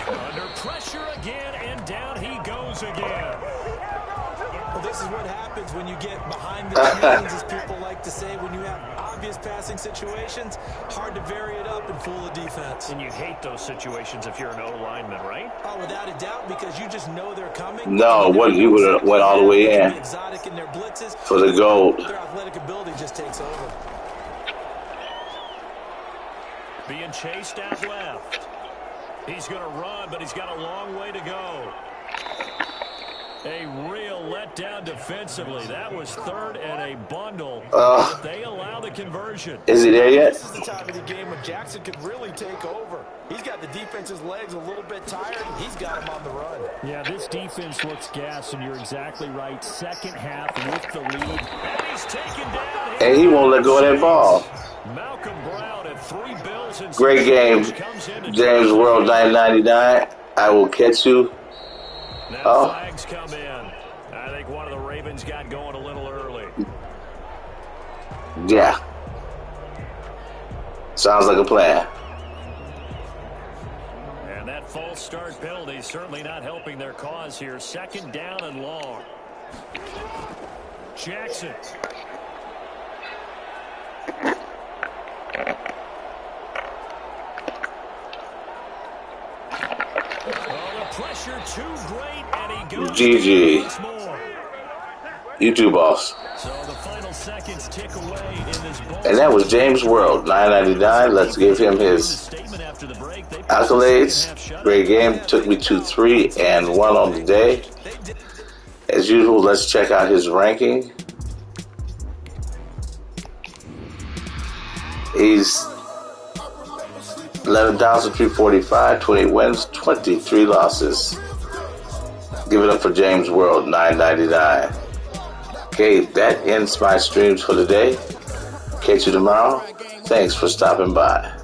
Under pressure again, and down he goes again. Well, this is what happens when you get behind the chains, as people like to say. When you have obvious passing situations, hard to vary it up and fool the defense. And you hate those situations if you're an O-lineman, right? Oh, without a doubt, because you just know they're coming. No, what you would have went all the way in Exotic in their blitzes. for the gold. Their athletic ability just takes over. Being chased out left. He's going to run, but he's got a long way to go. A real letdown defensively. That was third and a bundle. They allow the conversion. Is he there yet? This is the time of the game when Jackson could really take over. He's got the defense's legs a little bit tired, and he's got him on the run. Yeah, this defense looks gassed, and you're exactly right. Second half with the lead. And he's taken down. And he won't let go of that ball. Malcolm Brown at 3 bills and Great game, James World 999. I will catch you. Now flags come in. I think one of the Ravens got going a little early. Yeah. Sounds like a plan. And that false start penalty certainly not helping their cause here. Second down and long. Jackson. Pressure too great, and he goes GG. once more. YouTube boss. So the final seconds tick away in this ball. And that was James World 999. Let's give him his accolades. Great game. Took me to 3-1 on the day. As usual, let's check out his ranking. He's 11,345, 28 wins, 23 losses. Give it up for James World, 999. Okay, that ends my streams for today. Catch you tomorrow. Thanks for stopping by.